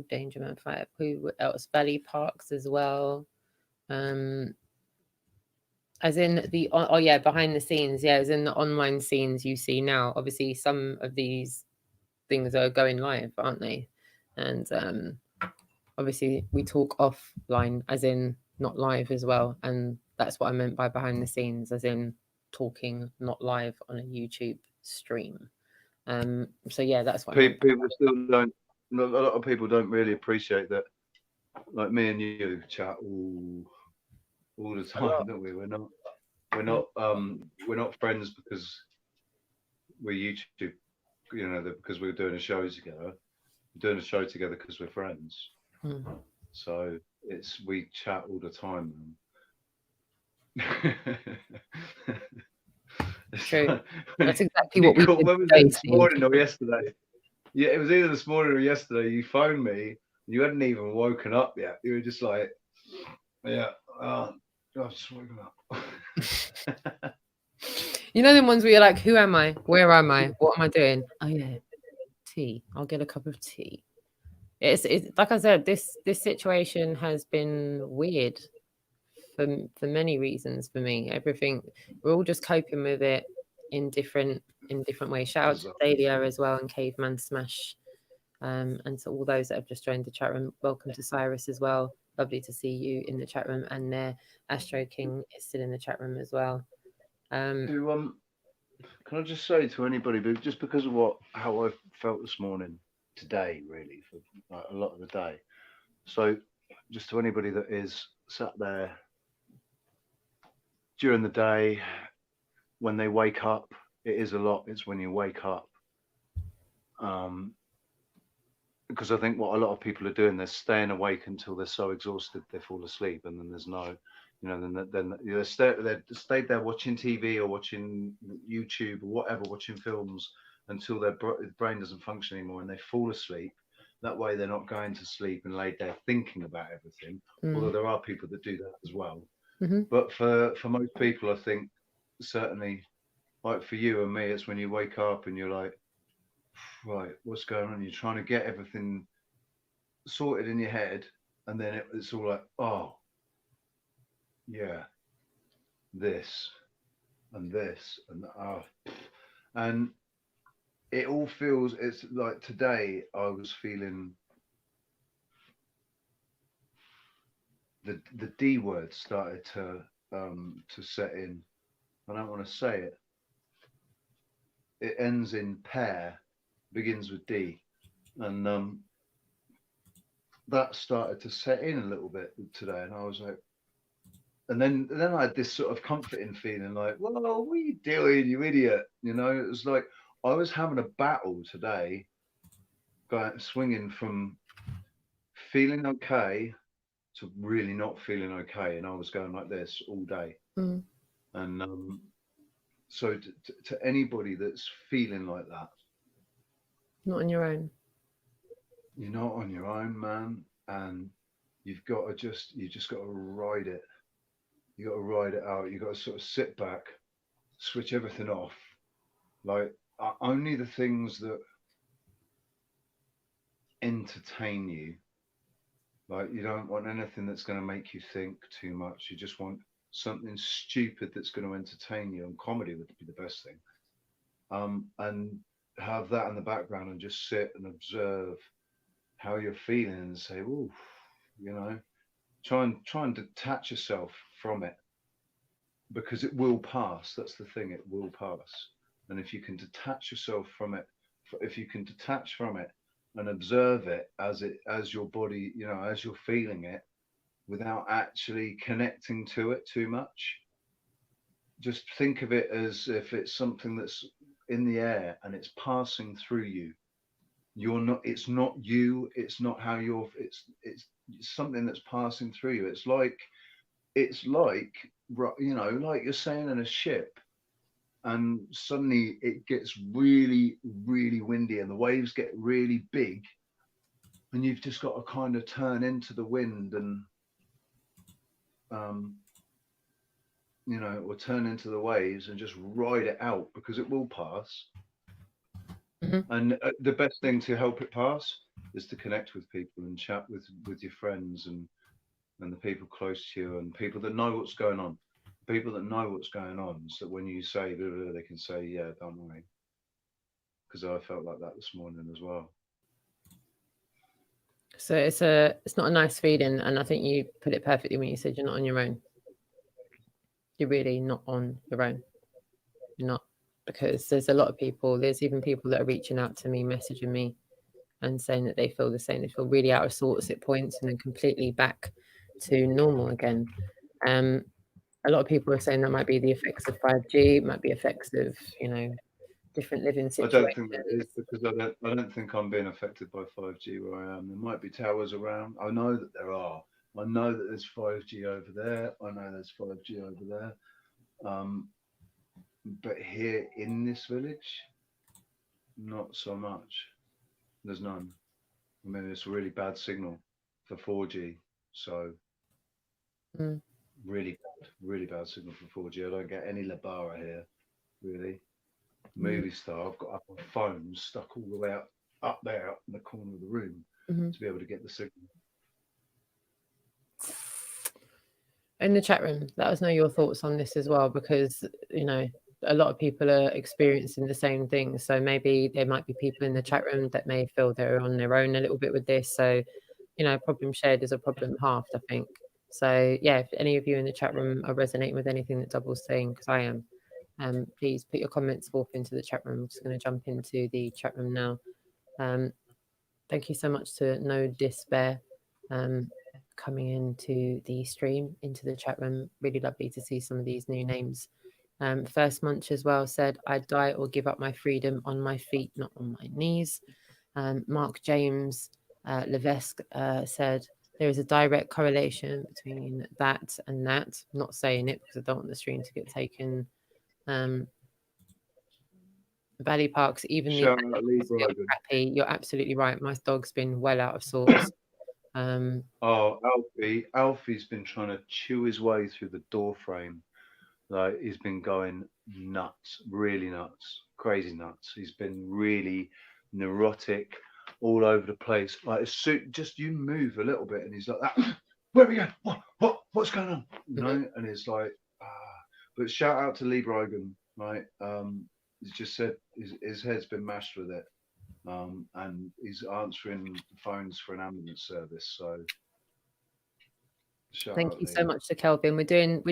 [SPEAKER 5] Danger Man 5. Who else? Valley Parks as well. As in the behind the scenes, as in the online scenes you see now. Obviously, some of these things are going live, aren't they? And obviously we talk offline, as in not live as well, and that's what I meant by behind the scenes, as in talking not live on a YouTube stream. So yeah, that's what
[SPEAKER 4] people still don't. A lot of people don't really appreciate that. Like me and you chat all the time, don't we? We're not friends because we're YouTube, because we're doing a show together. We're doing a show together because we're friends. So we chat all the time.
[SPEAKER 5] True. That's exactly what we did
[SPEAKER 4] today, this morning or yesterday. Yeah, it was either this morning or yesterday. You phoned me. You hadn't even woken up yet. You were just like, yeah, I've just woken up.
[SPEAKER 5] You know, the ones where you're like, who am I? Where am I? What am I doing? Oh yeah, tea. I'll get a cup of tea. It's like I said, this situation has been weird for many reasons for me. Everything, we're all just coping with it in different ways. Shout out to Dahlia as well and Caveman Smash, and to all those that have just joined the chat room. Welcome to Cyrus as well. Lovely to see you in the chat room, and Astro King is still in the chat room as well.
[SPEAKER 4] Can I just say to anybody, just because of how I felt this morning, today, really, for a lot of the day. So, just to anybody that is sat there during the day, when they wake up, it is a lot. It's when you wake up, because I think what a lot of people are doing, they're staying awake until they're so exhausted they fall asleep, and then there's no. Then they stayed there watching TV or watching YouTube or whatever, watching films until their brain doesn't function anymore, and they fall asleep. That way, they're not going to sleep and laid there thinking about everything. Although there are people that do that as well. But for most people, I think certainly, like for you and me, it's when you wake up and you're like, right, what's going on? You're trying to get everything sorted in your head, and then it's all like, oh. Yeah, this and this and it all feels, it's like today I was feeling the D word started to to set in. I don't want to say it. It ends in pair, begins with D, and that started to set in a little bit today, and I was like, and then I had this sort of comforting feeling, like, well, what are you doing, you idiot? You know, it was like I was having a battle today, swinging from feeling okay to really not feeling okay, and I was going like this all day. And so to anybody that's feeling like that,
[SPEAKER 5] Not on your own.
[SPEAKER 4] you're not on your own, man, and you've got to you just got to ride it. You got to ride it out. You got to sort of sit back, switch everything off, like only the things that entertain you. Like, you don't want anything that's going to make you think too much. You just want something stupid that's going to entertain you, and comedy would be the best thing. And have that in the background and just sit and observe how you're feeling and say, "Ooh," you know, try and detach yourself from it, because it will pass. That's the thing; it will pass. And if you can detach yourself from it, if you can detach from it and observe it as your body, you know, as you're feeling it, without actually connecting to it too much, just think of it as if it's something that's in the air and it's passing through you. You're not, it's not you, it's not how you're, it's something that's passing through you. It's like, you know, like you're sailing in a ship and suddenly it gets really, really windy and the waves get really big, and you've just got to kind of turn into the wind and you know, or turn into the waves and just ride it out, because it will pass. And the best thing to help it pass is to connect with people and chat with your friends and the people close to you, and people that know what's going on. People that know what's going on, so that when you say blah, blah, blah, they can say, yeah, don't worry. Because I felt like that this morning as well.
[SPEAKER 5] So it's not a nice feeling, and I think you put it perfectly when you said you're not on your own. You're really not on your own. You're not, because there's a lot of people. There's even people that are reaching out to me, messaging me, and saying that they feel the same. They feel really out of sorts at points, and then completely back to normal again. A lot of people are saying that might be the effects of 5G, it might be effects of, you know, different living situations.
[SPEAKER 4] I don't think that is, because I don't think I'm being affected by 5G where I am. There might be towers around. I know that there are. I know that there's 5G over there. I know there's 5G over there. But here in this village, not so much. There's none. I mean, it's a really bad signal for 4G. So really bad signal for 4G. I don't get any Labara here, really. Movie star, I've got my phone stuck all the way up there, up in the corner of the room, to be able to get the signal.
[SPEAKER 5] In the chat room, let us know your thoughts on this as well, because, you know, a lot of people are experiencing the same thing. So maybe there might be people in the chat room that may feel they're on their own a little bit with this. So, you know, problem shared is a problem halved, I think. So yeah, if any of you in the chat room are resonating with anything that Double's saying, because I am, please put your comments forth into the chat room. I'm just going to jump into the chat room now. Thank you so much to No Despair coming into the stream, into the chat room. Really lovely to see some of these new names. First Munch as well said, I'd die or give up my freedom on my feet, not on my knees. Mark James Levesque said, there is a direct correlation between that and that. I'm not saying it because I don't want the stream to get taken. Valley Parks, even the crappy. You're absolutely right. My dog's been well out of sorts.
[SPEAKER 4] Alfie's been trying to chew his way through the door frame. Like, he's been going nuts, really nuts, crazy nuts. He's been really neurotic, all over the place. Like, just you move a little bit, and he's like, "Where are we going? What's going on?" You know? And it's like, But shout out to Lee Brogan, right? He's just said his head's been mashed with it, and he's answering the phones for an ambulance service. So
[SPEAKER 5] Thank you so much to Kelvin. We're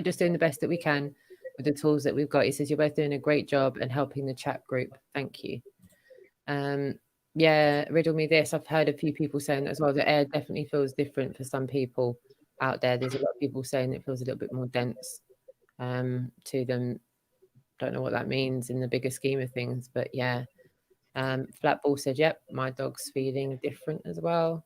[SPEAKER 5] just doing the best that we can with the tools that we've got. He says you're both doing a great job and helping the chat group. Thank you. Yeah, riddle me this. I've heard a few people saying that as well. The air definitely feels different for some people out there. There's a lot of people saying it feels a little bit more dense to them. Don't know what that means in the bigger scheme of things, but yeah. Flatball said, yep, my dog's feeling different as well.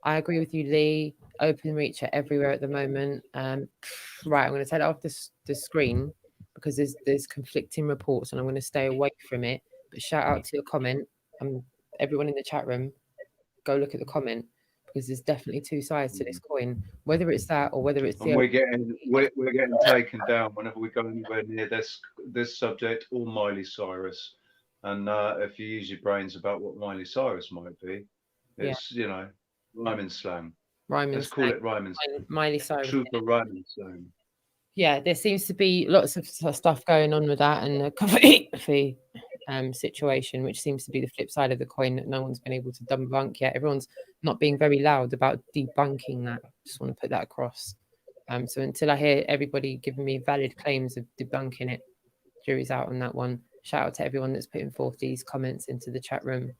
[SPEAKER 5] I agree with you, Lee. Open reach are everywhere at the moment. Right, I'm going to take it off the screen because there's conflicting reports and I'm going to stay away from it. But shout out to your comment. Everyone in the chat room, go look at the comment because there's definitely two sides to this coin. Whether it's that or whether it's
[SPEAKER 4] we're getting taken down whenever we go anywhere near this subject or Miley Cyrus. And if you use your brains about what Miley Cyrus might be, it's rhyming slang. Let's call it rhyming slang.
[SPEAKER 5] Miley Cyrus.
[SPEAKER 4] Super rhyming slang.
[SPEAKER 5] Yeah, there seems to be lots of stuff going on with that and the coffee situation, which seems to be the flip side of the coin that no one's been able to debunk yet. Everyone's not being very loud about debunking that. Just want to put that across. So until I hear everybody giving me valid claims of debunking it, jury's out on that one. Shout out to everyone that's putting forth these comments into the chat room.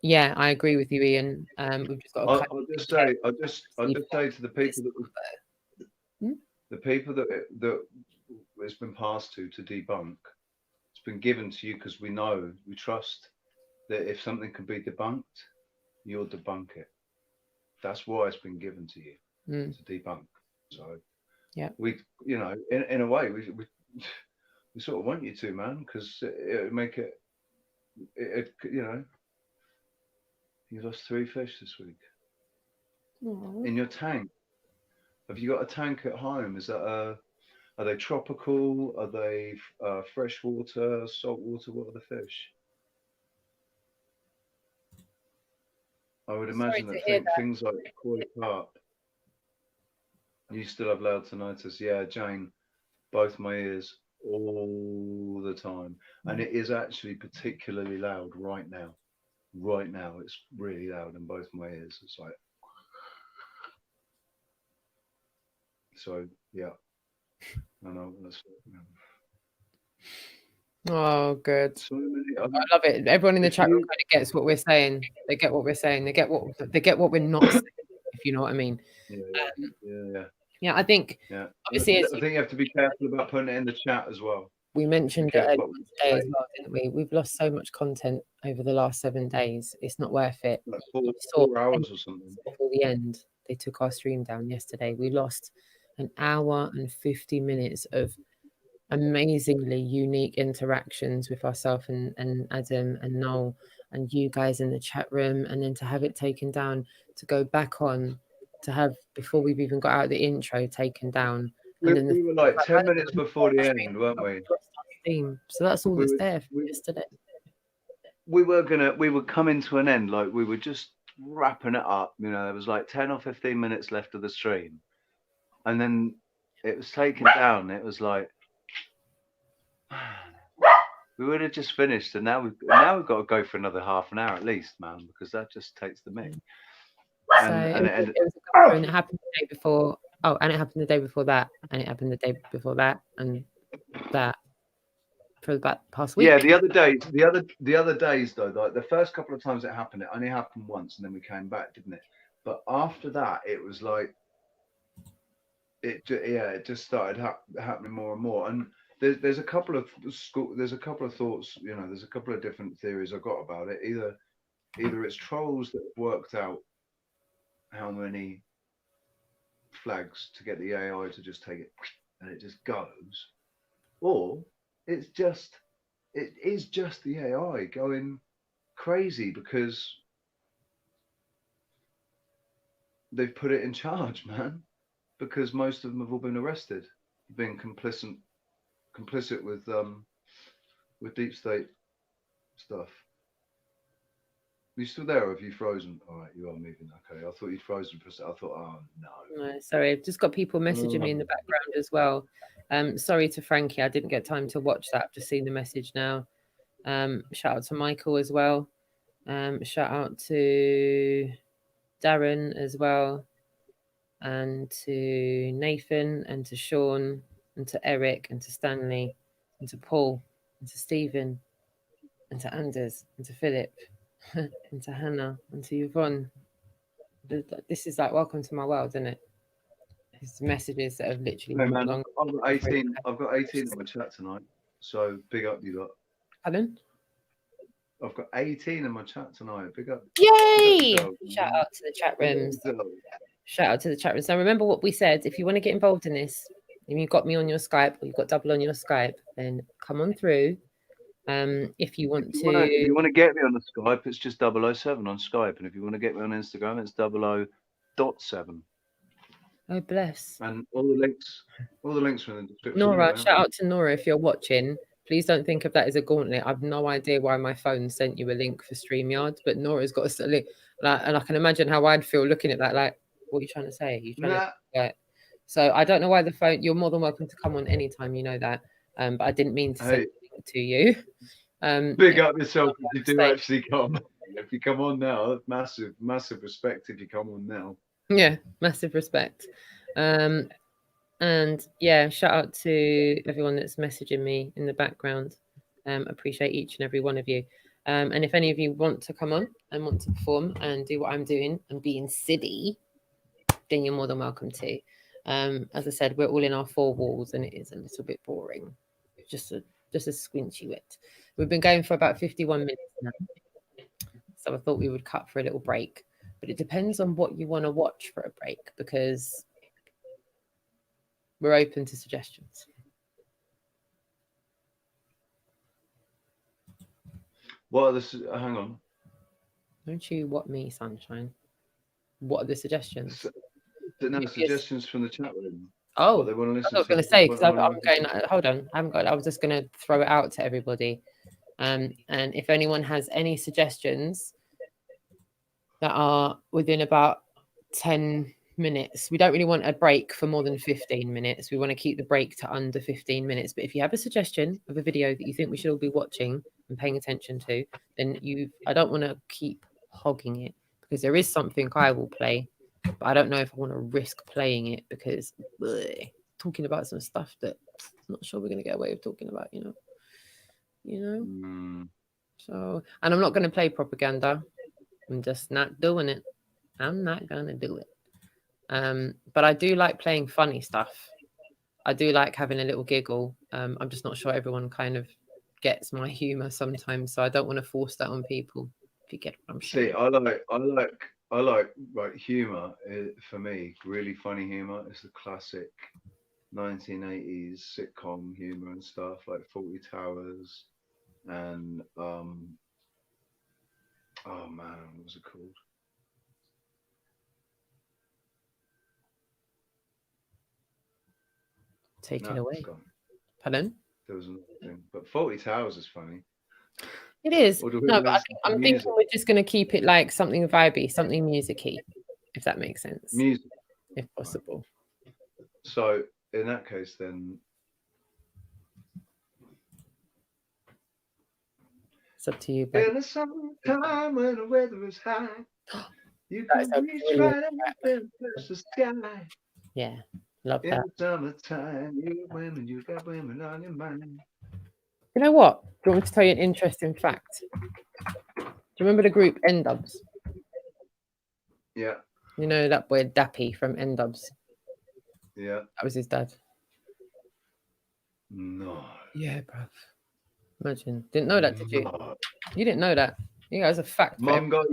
[SPEAKER 5] Yeah, I agree with you, Ian. We've just got.
[SPEAKER 4] I'll just say to the people that it's been passed to debunk. It's been given to you because we trust that if something can be debunked, you'll debunk it. That's why it's been given to you to debunk. So
[SPEAKER 5] yeah,
[SPEAKER 4] we, in a way, we sort of want you to, man, because it would make it, you lost 3 fish this week. Aww. In your tank. Have you got a tank at home? Is that are they tropical? Are they freshwater, saltwater? What are the fish? I would imagine that things like koi carp. You still have loud tinnitus. Yeah, Jane, both my ears all the time. And it is actually particularly loud right now. Right now, it's really loud in both my ears. It's like... So, yeah. I know.
[SPEAKER 5] Oh, good. I love it. Everyone in the chat room kind of gets what we're saying. They get what we're saying. They get what we're not saying, if you know what I mean. Yeah, I think.
[SPEAKER 4] Yeah. Obviously, I think you have to be careful about putting it in the chat as well.
[SPEAKER 5] We mentioned it today as well, didn't we? We've lost so much content over the last 7 days. It's not worth it.
[SPEAKER 4] Like 4 hours or something.
[SPEAKER 5] Before the end, they took our stream down yesterday. We lost an hour and 50 minutes of amazingly unique interactions with ourselves and Adam and Noel and you guys in the chat room, and then to have it taken down, to go back on, to have, before we've even got out of the intro, taken down. And then
[SPEAKER 4] we were like 10 minutes before the end, weren't we?
[SPEAKER 5] So that's all that's there for yesterday.
[SPEAKER 4] We were coming to an end, like we were just wrapping it up. There was like 10 or 15 minutes left of the stream. And then it was taken down. It was like, we would have just finished, and now we've got to go for another half an hour at least, man, because that just takes the mic.
[SPEAKER 5] And it happened the day before. Oh, and it happened the day before that, and it happened the day before that, and that for the past week.
[SPEAKER 4] Yeah, the other days though, like the first couple of times it happened, it only happened once, and then we came back, didn't it? But after that, it was like it just started happening more and more. And there's a couple of thoughts, there's a couple of different theories I've got about it. Either it's trolls that have worked out how many flags to get the AI to just take it and it just goes, or it is just the AI going crazy because they've put it in charge, man, because most of them have all been arrested, been complicit with deep state stuff. Are you still there, or have you frozen? All right, you are moving. Okay, I thought you'd frozen for a second. I thought, oh no.
[SPEAKER 5] Sorry, I've just got people messaging me in the background as well. Sorry to Frankie, I didn't get time to watch that. I've just seen the message now. Shout out to Michael as well. Shout out to Darren as well. and to Nathan, and to Sean, and to Eric, and to Stanley, and to Paul, and to Stephen, and to Anders, and to Philip, and to Hannah, and to Yvonne. This is like welcome to my world, isn't it? It's messages that have literally
[SPEAKER 4] Hey
[SPEAKER 5] been
[SPEAKER 4] man,
[SPEAKER 5] long.
[SPEAKER 4] I've got 18. I've got 18 in my chat tonight. So big up you lot.
[SPEAKER 5] Pardon?
[SPEAKER 4] I've got 18 in my chat tonight. Big up.
[SPEAKER 5] Yay!
[SPEAKER 4] Big up
[SPEAKER 5] Shout out to the chat rooms.
[SPEAKER 4] Big up.
[SPEAKER 5] Shout out to the chat rooms. Now remember what we said. If you want to get involved in this, if you've got me on your Skype or you've got Double on your Skype, then come on through. If you want
[SPEAKER 4] If
[SPEAKER 5] to,
[SPEAKER 4] you want to get me on the Skype, it's just 007 on Skype, and if you want to get me on Instagram, it's 00.7.
[SPEAKER 5] oh bless.
[SPEAKER 4] And all the links are in the description.
[SPEAKER 5] Nora,
[SPEAKER 4] anyway,
[SPEAKER 5] shout out to Nora if you're watching. Please don't think of that as a gauntlet. I've no idea why my phone sent you a link for StreamYard, but Nora's got a link. Like, and I can imagine how I'd feel looking at that. Like, what are you trying to say? Are you trying to, like, so I don't know why the phone. You're more than welcome to come on anytime. You know that. But I didn't mean to send it to you.
[SPEAKER 4] Big up yourself if you do actually come. If you come on now, massive respect if you come on now.
[SPEAKER 5] Yeah, massive respect. And yeah, shout out to everyone that's messaging me in the background. Appreciate each and every one of you. And if any of you want to come on and want to perform and do what I'm doing and being silly, then you're more than welcome to. As I said, we're all in our four walls and it is a little bit boring. Just a squinchy wit. We've been going for about 51 minutes now. So I thought we would cut for a little break. But it depends on what you want to watch for a break, because we're open to suggestions.
[SPEAKER 4] What are the hang on?
[SPEAKER 5] Don't you what me, sunshine? What are the suggestions?
[SPEAKER 4] Suggestions from the chat room.
[SPEAKER 5] Oh,
[SPEAKER 4] they want to listen
[SPEAKER 5] I was going to say, because I'm going, hold on, I haven't got, I was just going to throw it out to everybody. And if anyone has any suggestions that are within about 10 minutes, we don't really want a break for more than 15 minutes. We want to keep the break to under 15 minutes. But if you have a suggestion of a video that you think we should all be watching and paying attention to, then I don't want to keep hogging it, because there is something I will play, but I don't know if I want to risk playing it, because talking about some stuff that I'm not sure we're going to get away with talking about, you know. So, and I'm not going to play propaganda. I'm just not doing it. I'm not going to do it. But I do like playing funny stuff. I do like having a little giggle. I'm just not sure everyone kind of gets my humor sometimes, so I don't want to force that on people. If you get what I'm saying.
[SPEAKER 4] See, I like humor. For me, really funny humor is the classic 1980s sitcom humor and stuff like 40 Towers and oh man, what was it called?
[SPEAKER 5] Take it away. Pardon?
[SPEAKER 4] There was another thing, but 40 Towers is funny.
[SPEAKER 5] It is. No, but I'm thinking we're just going to keep it like something vibey, something music-y, if that makes sense.
[SPEAKER 4] Music,
[SPEAKER 5] if possible.
[SPEAKER 4] So in that case, then
[SPEAKER 5] it's up to you. Babe.
[SPEAKER 4] In the summertime when the weather is high, you can reach right up and touch the sky.
[SPEAKER 5] Yeah, love that.
[SPEAKER 4] In the summertime, you got women on your mind.
[SPEAKER 5] You know what? Do you want me to tell you an interesting fact? Do you remember the group N-Dubs?
[SPEAKER 4] Yeah.
[SPEAKER 5] You know that boy Dappy from N-Dubs?
[SPEAKER 4] Yeah.
[SPEAKER 5] That was his dad.
[SPEAKER 4] No.
[SPEAKER 5] Yeah, bruv. Imagine. Didn't know that, did you? No. You didn't know that. You guys are fact.
[SPEAKER 4] Mungo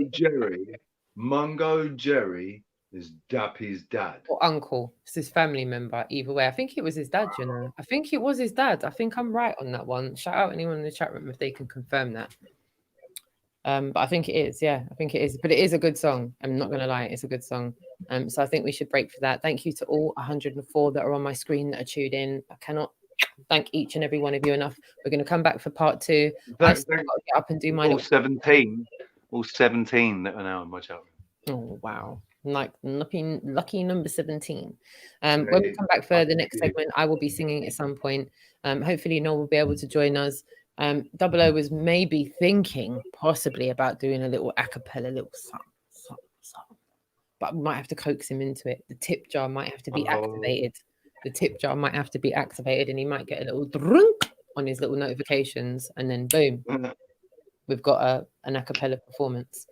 [SPEAKER 4] Jerry is Dappy's dad.
[SPEAKER 5] Or uncle. It's his family member. Either way. I think it was his dad, you know. I think it was his dad. I think I'm right on that one. Shout out anyone in the chat room if they can confirm that. But I think it is. Yeah, I think it is. But it is a good song. I'm not going to lie. It's a good song. So I think we should break for that. Thank you to all 104 that are on my screen that are tuned in. I cannot thank each and every one of you enough. We're going to come back for part 2. I still got to get up and do my
[SPEAKER 4] all 17 that are now in my chat room.
[SPEAKER 5] Oh wow, like lucky number 17. When we come back for the next segment, I will be singing at some point. Hopefully Noel will be able to join us. 00 was maybe thinking possibly about doing a little a cappella little song. but we might have to coax him into it. The tip jar might have to be
[SPEAKER 4] Oh.
[SPEAKER 5] activated. The tip jar might have to be activated, and he might get a little drunk on his little notifications, and then boom, we've got an a cappella performance.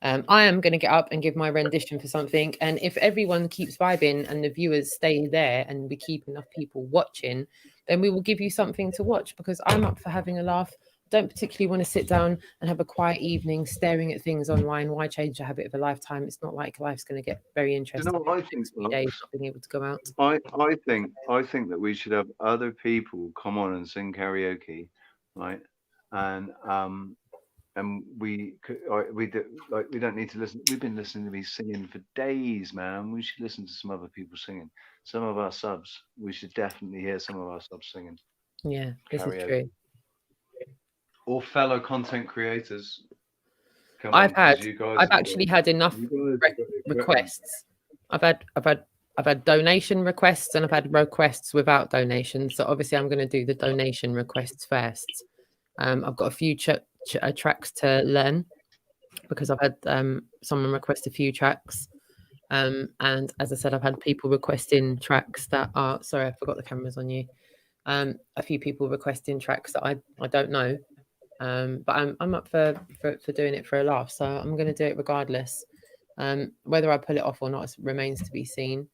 [SPEAKER 5] I am going to get up and give my rendition for something, and if everyone keeps vibing and the viewers stay there and we keep enough people watching, then we will give you something to watch, because I'm up for having a laugh. Don't particularly want to sit down and have a quiet evening staring at things online. Why change a habit of a lifetime? It's not like life's going to get very interesting.
[SPEAKER 4] You know what I think?
[SPEAKER 5] Days being able to go out.
[SPEAKER 4] I think that we should have other people come on and sing karaoke, right? And we don't need to listen. We've been listening to me singing for days, man. We should listen to some other people singing. Some of our subs. We should definitely hear some of our subs singing.
[SPEAKER 5] Yeah, this
[SPEAKER 4] karaoke.
[SPEAKER 5] is true.
[SPEAKER 4] Or fellow content creators.
[SPEAKER 5] I've actually had enough requests. I've had donation requests, and I've had requests without donations. So obviously I'm going to do the donation requests first. I've got a few tracks to learn, because I've had someone request a few tracks. And as I said, I've had people requesting tracks that are, sorry, I forgot the camera's on you. A few people requesting tracks that I don't know. But I'm up for doing it for a laugh, so I'm going to do it regardless. Whether I pull it off or not remains to be seen.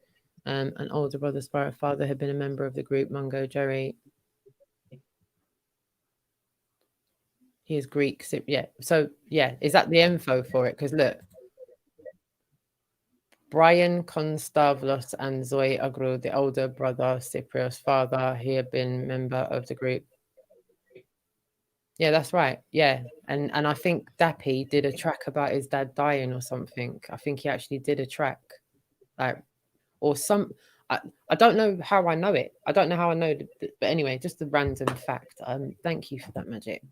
[SPEAKER 5] An older brother's father had been a member of the group Mungo Jerry. He is Greek, so yeah. So yeah, is that the info for it? Because look, Brian Konstavlos and Zoe Agro, the older brother, Cyprios' father, he had been member of the group. Yeah, that's right. Yeah, and I think Dappy did a track about his dad dying or something. I think he actually did a track, like, or some. I don't know how I know it. I don't know how I know, but anyway, just a random fact. Thank you for that, Magic.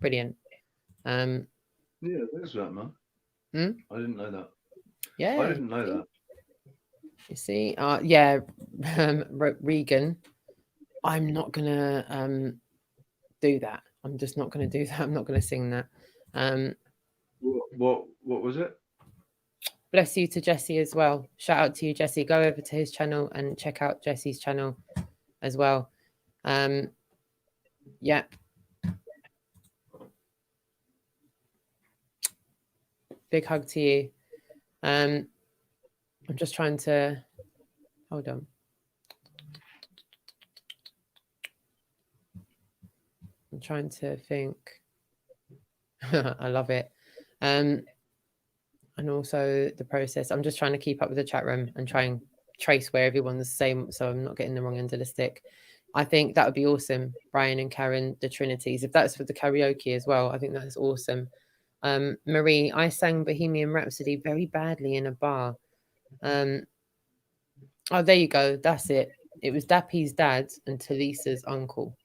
[SPEAKER 5] Brilliant.
[SPEAKER 4] Yeah, there's that, man. I didn't know that.
[SPEAKER 5] Yeah,
[SPEAKER 4] I didn't know that.
[SPEAKER 5] You see, yeah, Regan. I'm not gonna do that. I'm just not going to do that. I'm not going to sing that.
[SPEAKER 4] What was it?
[SPEAKER 5] Bless you to Jesse as well. Shout out to you, Jesse. Go over to his channel and check out Jesse's channel as well. Yeah. Big hug to you. I'm just trying to hold on. I'm trying to think. I love it. And also the process. I'm just trying to keep up with the chat room and try and trace where everyone's the same, so I'm not getting the wrong end of the stick. I think that would be awesome. Brian and Karen, the Trinities. If that's for the karaoke as well, I think that's awesome. Marie, I sang Bohemian Rhapsody very badly in a bar. Oh, there you go. That's it. It was Dappy's dad and Talisa's uncle.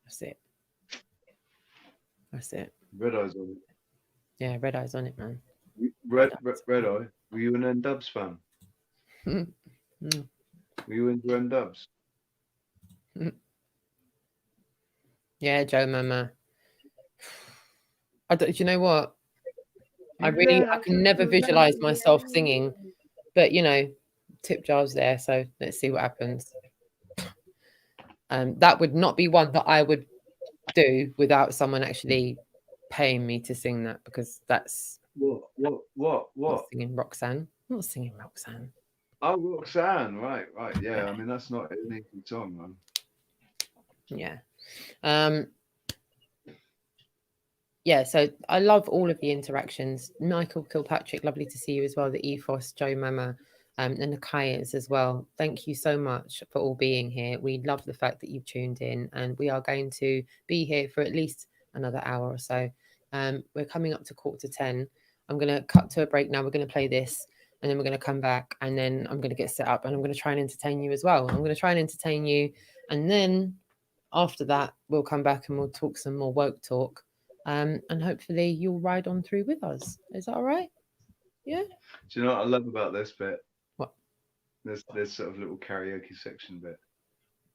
[SPEAKER 5] That's it. That's it.
[SPEAKER 4] Red Eyes on it.
[SPEAKER 5] Yeah, Red Eyes on it, man.
[SPEAKER 4] Red Eye. Were you an N-Dubs fan? Were you into N-Dubs?
[SPEAKER 5] Yeah, Joe Mama. Do you know what? I can never visualize myself singing, but you know, tip jar's there, so let's see what happens. That would not be one that I would do without someone actually paying me to sing that, because that's
[SPEAKER 4] what?
[SPEAKER 5] Not singing Roxanne. I'm not singing Roxanne.
[SPEAKER 4] Oh, Roxanne, right. Yeah, I mean that's not an easy song, man.
[SPEAKER 5] Yeah. Yeah, so I love all of the interactions. Michael Kilpatrick, lovely to see you as well. The Ethos, Joe Mama, and the Kayas as well. Thank you so much for all being here. We love the fact that you've tuned in, and we are going to be here for at least another hour or so. We're coming up to 9:45. I'm going to cut to a break now. We're going to play this, and then we're going to come back, and then I'm going to get set up, and I'm going to try and entertain you as well. I'm going to try and entertain you, and then after that, we'll come back and we'll talk some more woke talk. And hopefully you'll ride on through with us. Is that all right? Yeah.
[SPEAKER 4] Do you know what I love about this bit?
[SPEAKER 5] What?
[SPEAKER 4] This sort of little karaoke section bit.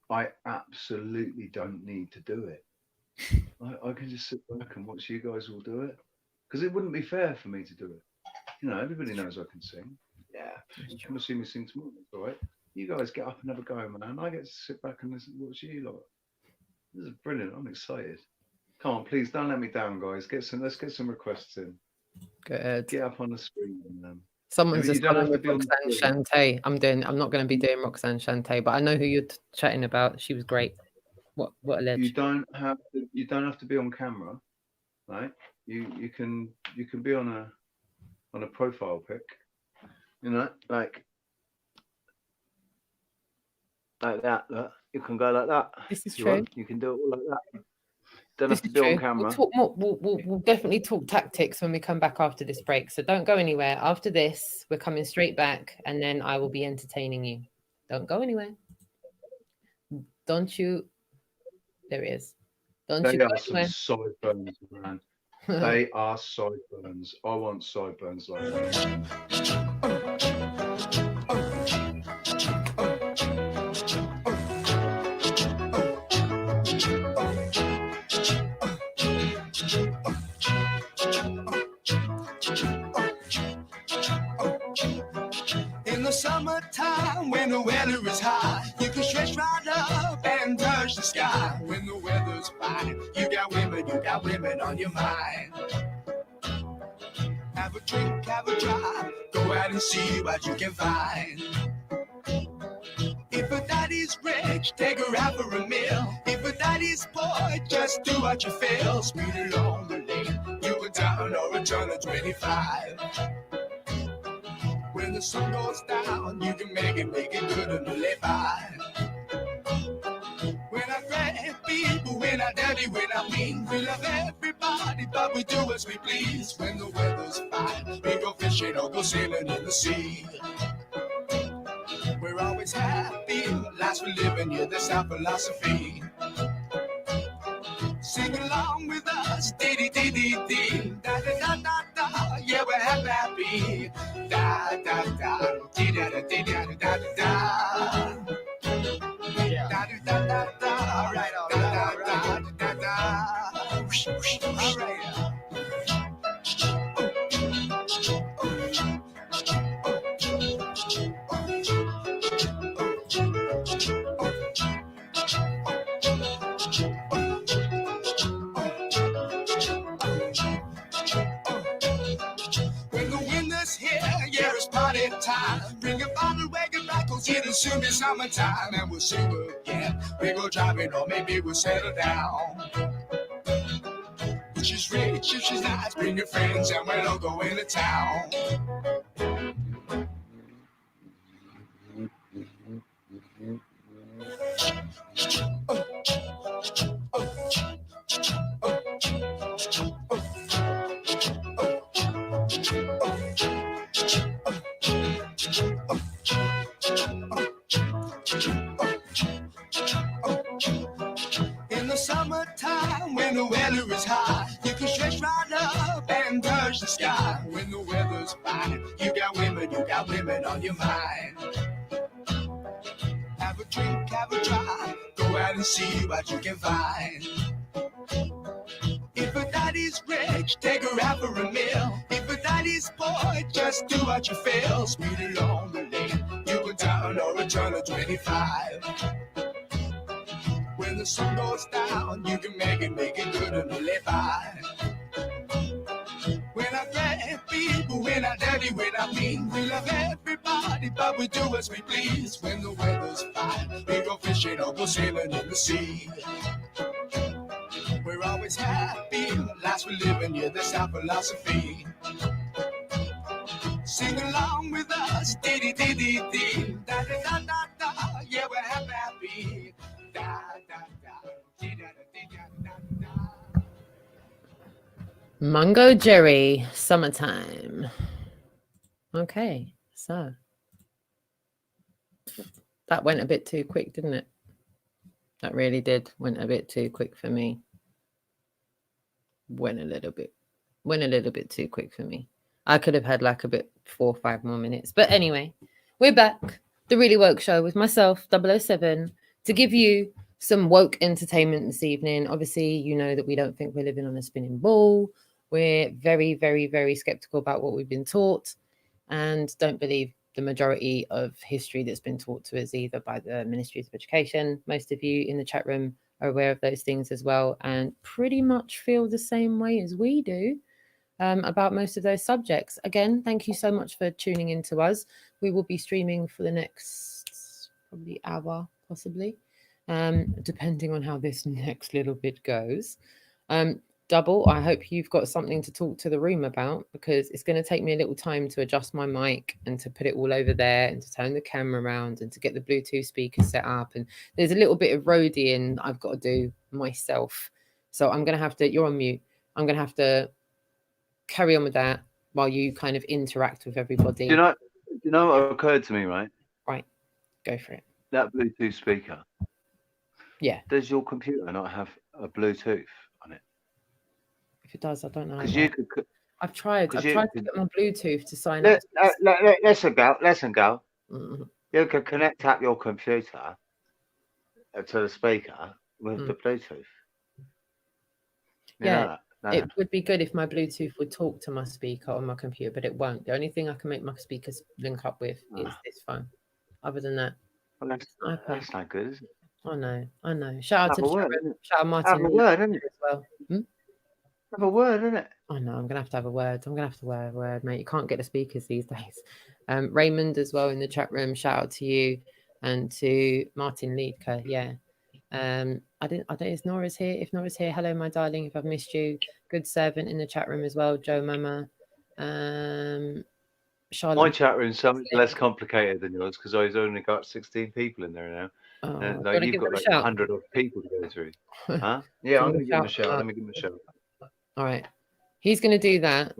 [SPEAKER 4] I absolutely don't need to do it. I can just sit back and watch you guys all do it, because it wouldn't be fair for me to do it. You know, everybody knows I can sing. Yeah, you come and see me sing tomorrow, all right? You guys get up and have a go, man. I get to sit back and listen to watch you lot. This is brilliant. I'm excited. Come on, please don't let me down, guys. Let's get some requests in.
[SPEAKER 5] Good.
[SPEAKER 4] Get up on the screen.
[SPEAKER 5] Someone's
[SPEAKER 4] You
[SPEAKER 5] just
[SPEAKER 4] don't
[SPEAKER 5] coming
[SPEAKER 4] have to
[SPEAKER 5] with
[SPEAKER 4] be on the
[SPEAKER 5] Roxanne
[SPEAKER 4] screen.
[SPEAKER 5] Shante. I'm not going to be doing Roxanne Shante, but I know who you're chatting about. She was great. What a ledge.
[SPEAKER 4] You don't have to be on camera, right? You can be on a profile pic, you know, like that. Look. You can go like that.
[SPEAKER 5] This is true.
[SPEAKER 4] You can do it all like that. Don't
[SPEAKER 5] This
[SPEAKER 4] have to
[SPEAKER 5] is
[SPEAKER 4] be
[SPEAKER 5] true.
[SPEAKER 4] on camera.
[SPEAKER 5] We'll talk more. We'll definitely talk tactics when we come back after this break. So don't go anywhere. After this, we're coming straight back, and then I will be entertaining you. Don't go anywhere. Don't you? There it is. Don't you
[SPEAKER 4] They
[SPEAKER 5] go
[SPEAKER 4] are some
[SPEAKER 5] anywhere.
[SPEAKER 4] sideburns, man. They are sideburns. I want sideburns like that.
[SPEAKER 3] In the summertime, when the weather is high, you can stretch right up and touch the sky. When the weather's fine, you got women on your mind. Have a drink, have a drive, go out and see what you can find. If a daddy's rich, take her out for a meal. If a daddy's poor, just do what you feel. Speed along the lane, you go down or a turn of 25. When the sun goes down, you can make it good and live by. When I grab people, when I daddy, when I mean, we love everybody, but we do as we please. When the weather's fine, we go fishing or go sailing in the sea. We're always happy, lives we live in, yeah, that's our philosophy. Sing along with us, dee dee dee dee dee, da da da da da, yeah, we're happy, da da da, dee da da dee da da da da, da da da da da, all right, da da da da da, all right. Time. Bring a bottle, wagon back, cause it'll soon be summertime, and we'll sing again. We go driving, or maybe we'll settle down. If she's rich, if she's nice, bring your friends, and we'll all go into town. In the summertime, when the weather is high, you can stretch right up and touch the sky. When the weather's fine, you got women on your mind. Have a drink, have a drive, go out and see what you can find. If a daddy's rich, take her out for a meal. If a daddy's poor, just do what you feel. Speed along the lane, you go down or a turn of 25. When the sun goes down, you can make it good and live by. When I grab people, when I daddy, when I mean, we love everybody, but we do as we please. When the weather's fine, we go fishing or go sailing in the sea. We're always happy, lives we live in, yeah, that's our philosophy. Sing along with us, dee dee dee dee dee, da da da da da, yeah, we're happy, da da da, dee da da dee da da da.
[SPEAKER 5] Mungo Jerry, Summertime. Okay, so that went a bit too quick, didn't it? That really did. Went a bit too quick for me. Went a little bit too quick for me. I could have had like a bit 4 or 5 more minutes. But anyway, we're back. The Really Woke Show with myself, 007, to give you some woke entertainment this evening. Obviously, you know that we don't think we're living on a spinning ball. We're very, very, very skeptical about what we've been taught and don't believe the majority of history that's been taught to us either by the Ministries of Education. Most of you in the chat room are aware of those things as well and pretty much feel the same way as we do about most of those subjects. Again, thank you so much for tuning in to us. We will be streaming for the next probably hour, possibly, depending on how this next little bit goes. Double, I hope you've got something to talk to the room about, because it's going to take me a little time to adjust my mic and to put it all over there and to turn the camera around and to get the Bluetooth speaker set up. And there's a little bit of roadieing I've got to do myself. So I'm going to have to, you're on mute. I'm going to have to carry on with that while you kind of interact with everybody.
[SPEAKER 4] Do you know what occurred to me, right?
[SPEAKER 5] Right. Go for it.
[SPEAKER 4] That Bluetooth speaker.
[SPEAKER 5] Yeah.
[SPEAKER 4] Does your computer not have a Bluetooth on it?
[SPEAKER 5] If it does, I don't know.
[SPEAKER 4] Because you could.
[SPEAKER 5] I've tried to get my Bluetooth to sign
[SPEAKER 4] up.
[SPEAKER 5] Listen,
[SPEAKER 4] go.
[SPEAKER 5] Mm-hmm.
[SPEAKER 4] You can connect up your computer to the speaker with the Bluetooth.
[SPEAKER 5] Yeah, it would be good if my Bluetooth would talk to my speaker on my computer, but it won't. The only thing I can make my speakers link up with is this phone. Other than that,
[SPEAKER 4] well, that's not good, is it?
[SPEAKER 5] I know. Shout out to Martin
[SPEAKER 4] have a word, isn't it?
[SPEAKER 5] as well.
[SPEAKER 4] Have a word, isn't it?
[SPEAKER 5] I know. I'm gonna have to have a word. I'm gonna have to wear a word, mate. You can't get the speakers these days. Raymond as well in the chat room. Shout out to you and to Martin Leedker. Yeah. I don't. Is Nora's here? If Nora's here, hello, my darling. If I've missed you, good servant in the chat room as well. Joe Mama. Charlotte.
[SPEAKER 4] My chat room's so much less complicated than yours because I've only got 16 people in there now. Like you've got like 100 of people to go through. Huh? Yeah, I'm gonna give him a shout. Let me give him a shout.
[SPEAKER 5] All right. He's going to do that.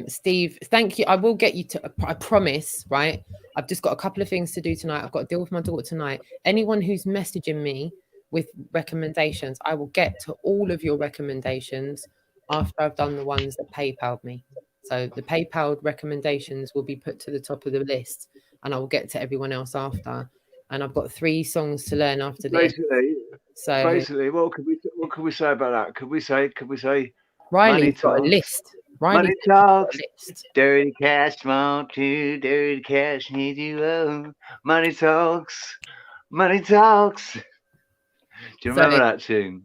[SPEAKER 5] Steve, thank you. I will get you to, I promise, right? I've just got a couple of things to do tonight. I've got to deal with my daughter tonight. Anyone who's messaging me with recommendations, I will get to all of your recommendations after I've done the ones that PayPal'd me. So the PayPal recommendations will be put to the top of the list and I will get to everyone else after. And I've got 3 songs to learn after this.
[SPEAKER 4] Basically, what could we say about that? Could we say
[SPEAKER 5] Riley's got a list.
[SPEAKER 4] Money talks, dirty cash want you, dirty cash need you. Oh, money talks, money talks. Do you remember that tune?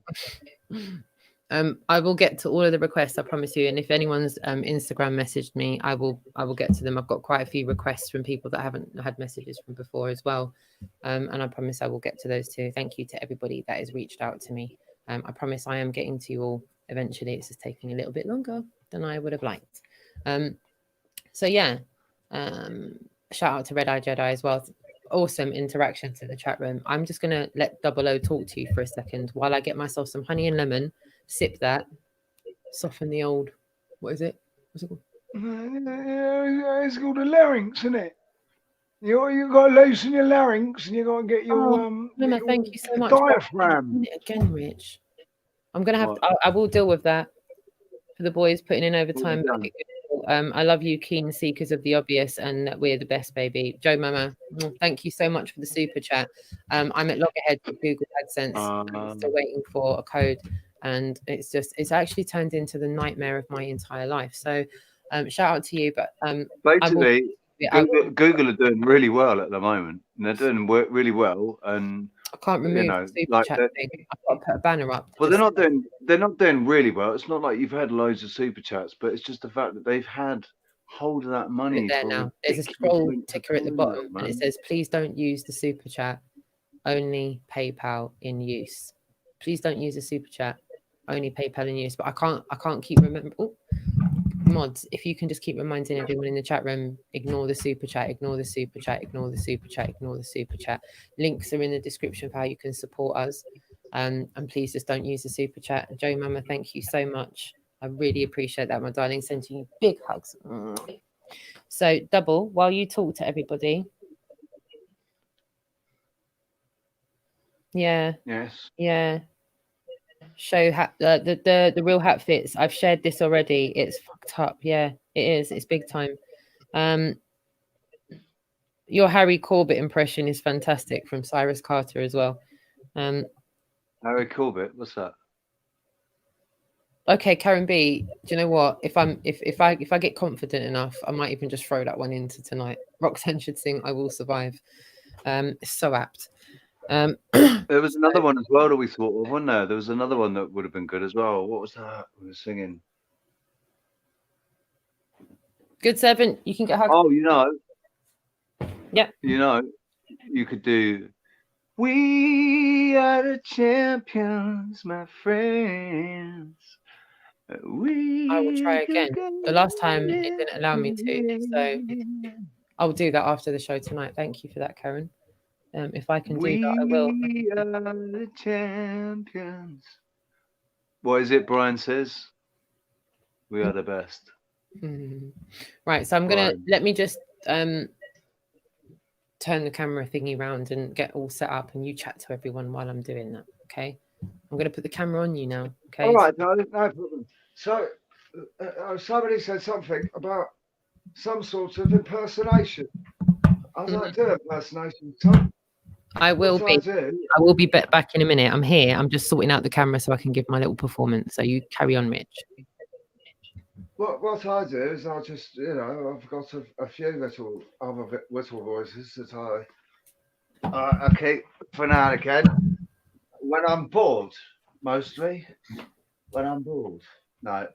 [SPEAKER 5] I will get to all of the requests, I promise you. And if anyone's Instagram messaged me, I will get to them. I've got quite a few requests from people that I haven't had messages from before as well. And I promise I will get to those too. Thank you to everybody that has reached out to me. I promise I am getting to you all eventually. It's just taking a little bit longer than I would have liked. So yeah, shout out to Red Eye Jedi as well. Awesome interactions in the chat room. I'm just gonna let 00 talk to you for a second while I get myself some honey and lemon, sip that, soften the old, what's it called?
[SPEAKER 7] It's called a larynx, isn't it? You got to loosen your larynx and you got to get your
[SPEAKER 5] Emma, thank you so much.
[SPEAKER 7] Diaphragm.
[SPEAKER 5] Again, Rich. I'm gonna have to, I will deal with that for the boys putting in overtime. I love you, keen seekers of the obvious, and we're the best, baby. Joe Mama, thank you so much for the super chat. I'm at loggerhead with Google AdSense, still waiting for a code, and it's actually turned into the nightmare of my entire life. So shout out to you, but
[SPEAKER 4] basically Google are doing really well at the moment, and they're doing really well, and
[SPEAKER 5] I can't remove the super chat thing. I've got to put a banner up.
[SPEAKER 4] Well, they're not doing really well. It's not like you've had loads of super chats, but it's just the fact that they've had hold of that money.
[SPEAKER 5] There now. There's a scroll ticker at the bottom, and it says, "Please don't use the super chat. Only PayPal in use. Please don't use the super chat. Only PayPal in use." But I can't keep remembering. Oh, mods, if you can just keep reminding everyone in the chat room, ignore the super chat, ignore the super chat, ignore the super chat, ignore the super chat. Links are in the description for how you can support us. And please just don't use the super chat. Joe Mama, thank you so much. I really appreciate that, my darling. Sending you big hugs. So double, while you talk to everybody. Yeah.
[SPEAKER 4] Yes.
[SPEAKER 5] Yeah. Show the real hat fits. I've shared this already. It's fucked up. Yeah, it is. It's big time. Your Harry Corbett impression is fantastic from Cyrus Carter as well.
[SPEAKER 4] Harry Corbett, what's that?
[SPEAKER 5] Okay, Karen B. Do you know what? If I get confident enough, I might even just throw that one into tonight. Roxanne should sing "I Will Survive." It's so apt.
[SPEAKER 4] There was another one as well that we thought of, wasn't there? There was another one that would have been good as well. What was that we were singing?
[SPEAKER 5] Good servant, you can get hugged.
[SPEAKER 4] Oh, you know.
[SPEAKER 5] Yeah.
[SPEAKER 4] You know, you could do. We are the champions, my friends. We
[SPEAKER 5] I will try again. The last time it didn't allow me to, so I'll do that after the show tonight. Thank you for that, Karen. If I can do that, I will.
[SPEAKER 4] We are the champions. What is it Brian says? We are the best.
[SPEAKER 5] Right, so I'm gonna
[SPEAKER 4] Brian.
[SPEAKER 5] let me just turn the camera thingy round and get all set up, and you chat to everyone while I'm doing that. Okay, I'm gonna put the camera on you now. Okay.
[SPEAKER 7] All right, darling, no problem. So, somebody said something about some sort of impersonation. I don't do impersonations, Tom.
[SPEAKER 5] I will
[SPEAKER 7] What
[SPEAKER 5] be.
[SPEAKER 7] I do,
[SPEAKER 5] I will be back in a minute. I'm here. I'm just sorting out the camera so I can give my little performance. So you carry on, Mitch.
[SPEAKER 7] what I do is I just, I've got a few little other little voices that I keep for now and again when I'm bored, mostly. When I'm bored. No,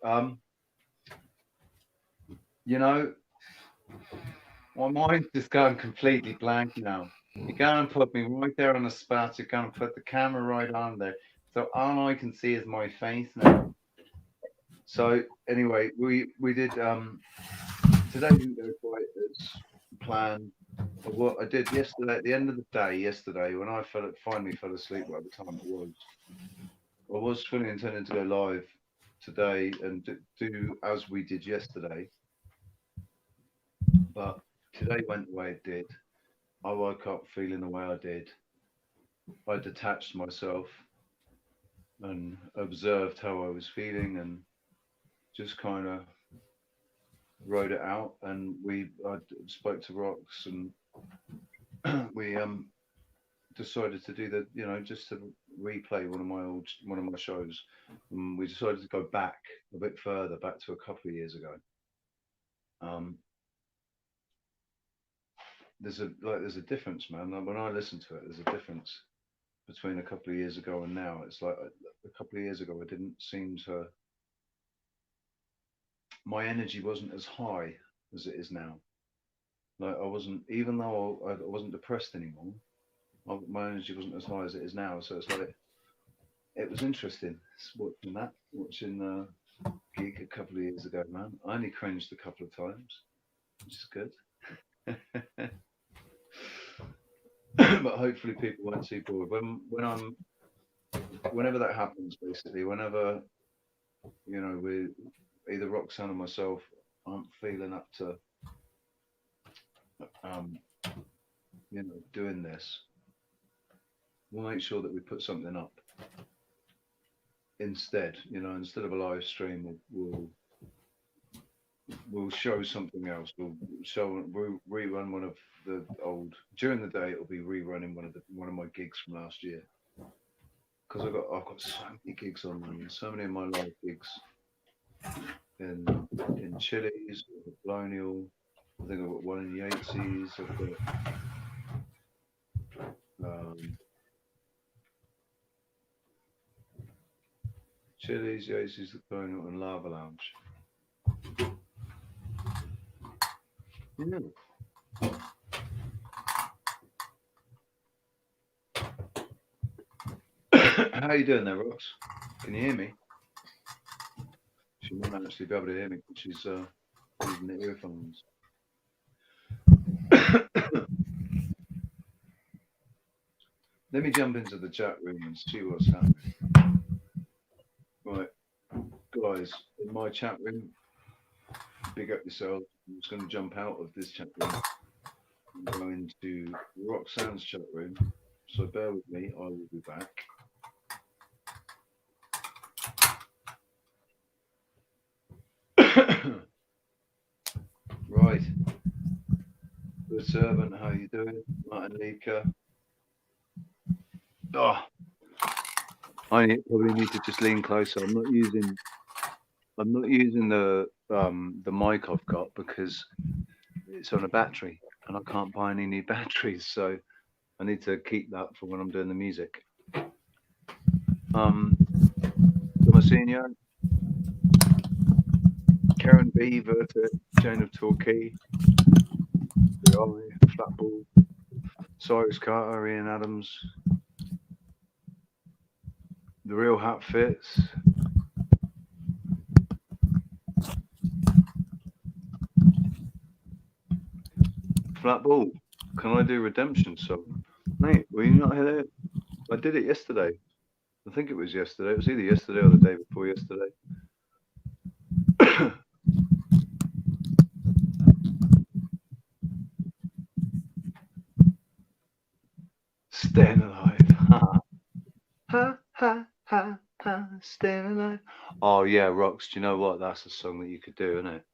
[SPEAKER 7] my mind's just going completely blank now. You're going to put me right there on the spot. You're going to put the camera right on there. So all I can see is my face now. So anyway, we did today didn't go quite as planned. What I did yesterday, at the end of the day yesterday, when I finally fell asleep by the time I was fully intending to go live today and do as we did yesterday. But today went the way it did. I woke up feeling the way I did. I detached myself and observed how I was feeling and just kind of wrote it out. And I spoke to Rox and we decided to do just to replay one of my shows. And we decided to go back a bit further, back to a couple of years ago. There's a difference, man. When I listen to it, there's a difference between a couple of years ago and now. It's like a couple of years ago, I didn't seem to. My energy wasn't as high as it is now. Like I wasn't, even though I wasn't depressed anymore. My energy wasn't as high as it is now. So it's like it was interesting watching the gig a couple of years ago, man. I only cringed a couple of times, which is good. But hopefully people won't see bored whenever that happens. Basically, whenever we either Roxanne or myself aren't feeling up to doing this, we'll make sure that we put something up instead. Instead of a live stream, we'll show something else. We'll rerun one of the old. During the day, it'll be rerunning one of my gigs from last year. Because I've got so many gigs on them, so many of my live gigs in Chili's, Colonial. I think I've got one in Yates's. I've got Chili's, Yates's, the Colonial, and Lava Lounge. Yeah. How you doing there, Rox? Can you hear me? She might actually be able to hear me. She's using the earphones. Let me jump into the chat room and see what's happening. Right, guys, in my chat room, big up yourself. I'm just going to jump out of this chat room and go into Roxanne's chat room. So bear with me, I will be back. Right. Good servant, how you doing? Martin. Oh, I probably need to just lean closer. I'm not using
[SPEAKER 4] I'm not using the mic I've got because it's on a battery and I can't buy any new batteries, so I need to keep that for when I'm doing the music. Tomasino, Karen B, Verta, Jane of Torquay, Flatball, Cyrus Carter, Ian Adams, The Real Hat Fits. Flatball, can I do Redemption song? Mate, were you not here? I did it yesterday. I think it was yesterday. It was either yesterday or the day before yesterday. Staying alive. Ha ha ha ha ha. Staying alive. Oh yeah, Rox. Do you know what? That's a song that you could do, isn't it?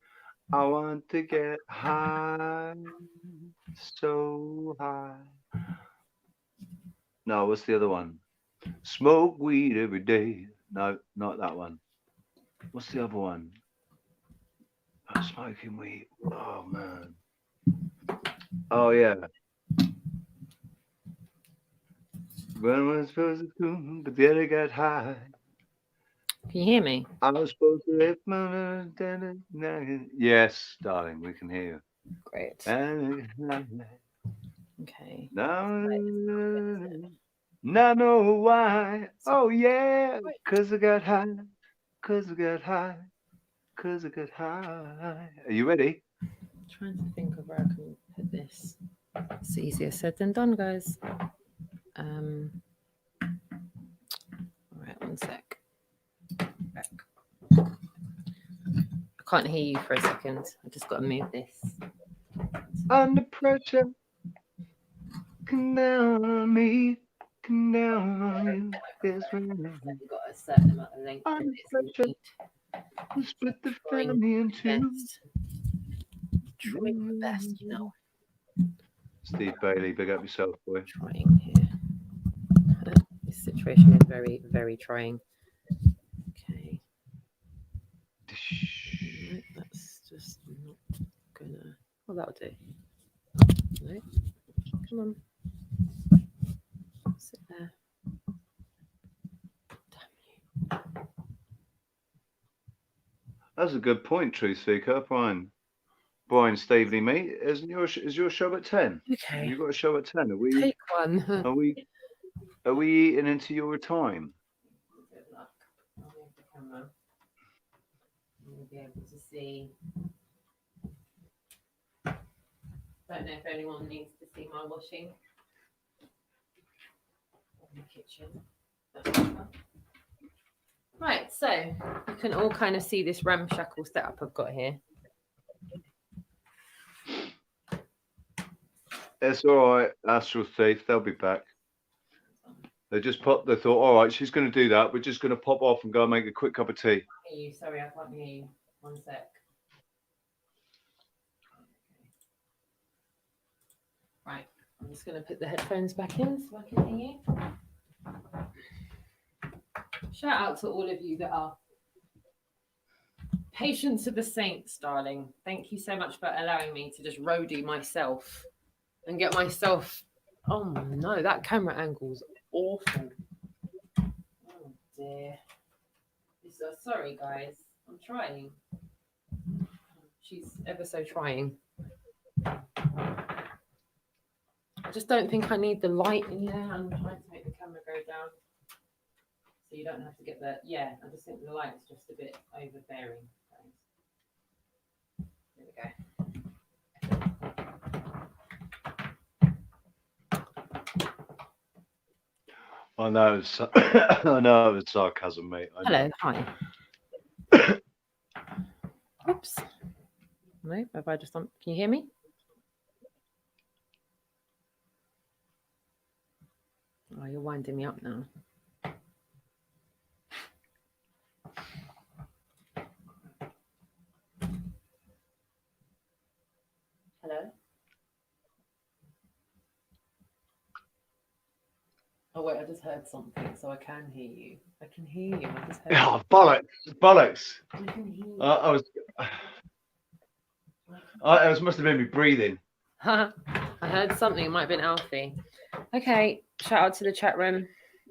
[SPEAKER 4] I want to get high, so high. No, what's the other one? Smoke weed every day. No, not that one. What's the other one? Smoking weed. Oh man. Oh yeah. When I was supposed to do, but then I got high.
[SPEAKER 5] Can you hear me?
[SPEAKER 4] I was supposed to lift my. Yes, darling, we can hear you.
[SPEAKER 5] Great.
[SPEAKER 4] Okay.
[SPEAKER 5] Now,
[SPEAKER 4] Now I know why. Oh yeah, 'cause I got high. 'Cause I got high. 'Cause I got high. Are you ready?
[SPEAKER 5] I'm trying to think of where I can put this. It's easier said than done, guys. All right, one sec. Back. I can't hear you for a second. I just got to move this.
[SPEAKER 4] Under pressure. Come down on me. Come down on you. It's
[SPEAKER 5] You've got a certain amount of length.
[SPEAKER 4] under pressure. We split the family in two.
[SPEAKER 5] Trying my best, you know.
[SPEAKER 4] Steve Bailey, big up yourself, boy.
[SPEAKER 5] Trying here. This situation is very, very trying. Okay. No, that's just not gonna. Well, that'll do. No. Come on. Sit there. Damn you.
[SPEAKER 4] That's a good point, Truth Seeker. Brian Staveley, mate. Is your show at 10?
[SPEAKER 5] Okay.
[SPEAKER 4] You got a show at 10.
[SPEAKER 5] Take one.
[SPEAKER 4] Are we eating into your time?
[SPEAKER 5] Good luck. I'll move the camera. You'll be able to see. Don't know if anyone needs to see my washing in the kitchen. Right, so you can all kind of see this ramshackle setup I've got here.
[SPEAKER 4] It's all right, Astral Thief. They'll be back. They thought, all right, she's going to do that. We're just going to pop off and go and make a quick cup of tea.
[SPEAKER 5] Hear you. Sorry, I can't hear you. One sec. Right, I'm just going to put the headphones back in so I can hear you. Shout out to all of you that are patients of the saints, darling. Thank you so much for allowing me to just roadie myself and get myself. Oh no, that camera angle's awful. Oh dear. Sorry, guys. I'm trying. She's ever so trying. I just don't think I need the light in there. I'm trying to make the camera go down. So you don't have to get the, yeah, I just think the light's just a bit overbearing. There we go.
[SPEAKER 4] I know it was sarcasm, mate.
[SPEAKER 5] Hello, hi. Oops. No, have I just, can you hear me? Oh, you're winding me up now. Hello? Oh wait, I just heard something, so I can hear you. I can hear you. I just heard.
[SPEAKER 4] Oh, bollocks!
[SPEAKER 5] I can hear you.
[SPEAKER 4] I was. It must have been me breathing.
[SPEAKER 5] I heard something. It might have been Alfie. Okay. Shout out to the chat room.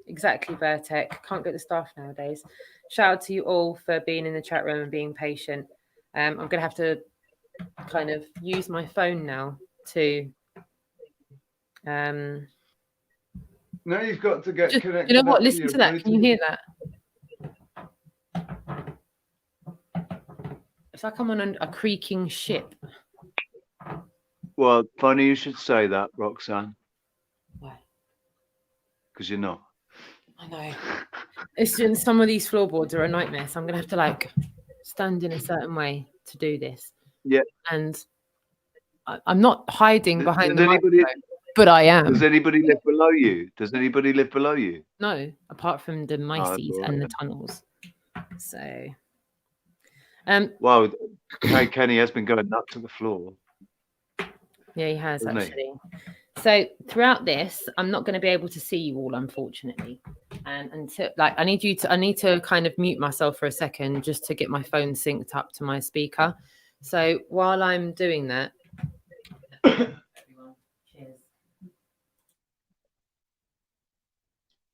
[SPEAKER 5] Exactly, Vertec. Can't get the staff nowadays. Shout out to you all for being in the chat room and being patient. I'm going to have to kind of use my phone now to.
[SPEAKER 4] Now you've got to get
[SPEAKER 5] Just,
[SPEAKER 4] connected.
[SPEAKER 5] you know what?
[SPEAKER 4] up to
[SPEAKER 5] Listen
[SPEAKER 4] your
[SPEAKER 5] to that. Can you
[SPEAKER 4] Bluetooth.
[SPEAKER 5] hear that? It's like I'm on a creaking ship.
[SPEAKER 4] Well, funny you should say that, Roxanne,
[SPEAKER 5] Why?
[SPEAKER 4] because you're not.
[SPEAKER 5] I know. It's just some of these floorboards are a nightmare, so I'm gonna have to like stand in a certain way to do this.
[SPEAKER 4] Yeah.
[SPEAKER 5] And I'm not hiding behind
[SPEAKER 4] Does
[SPEAKER 5] the
[SPEAKER 4] anybody-
[SPEAKER 5] microphone, but I am.
[SPEAKER 4] Does anybody live below you? Does anybody live below you?
[SPEAKER 5] No, apart from the mices
[SPEAKER 4] all
[SPEAKER 5] and the
[SPEAKER 4] right
[SPEAKER 5] tunnels. So,
[SPEAKER 4] Well, Kenny has been going up to the floor.
[SPEAKER 5] yeah, he has
[SPEAKER 4] Doesn't he?
[SPEAKER 5] actually. So throughout this, I'm not going to be able to see you all, unfortunately. And until like, I need to kind of mute myself for a second just to get my phone synced up to my speaker. So while I'm doing that, everyone, cheers.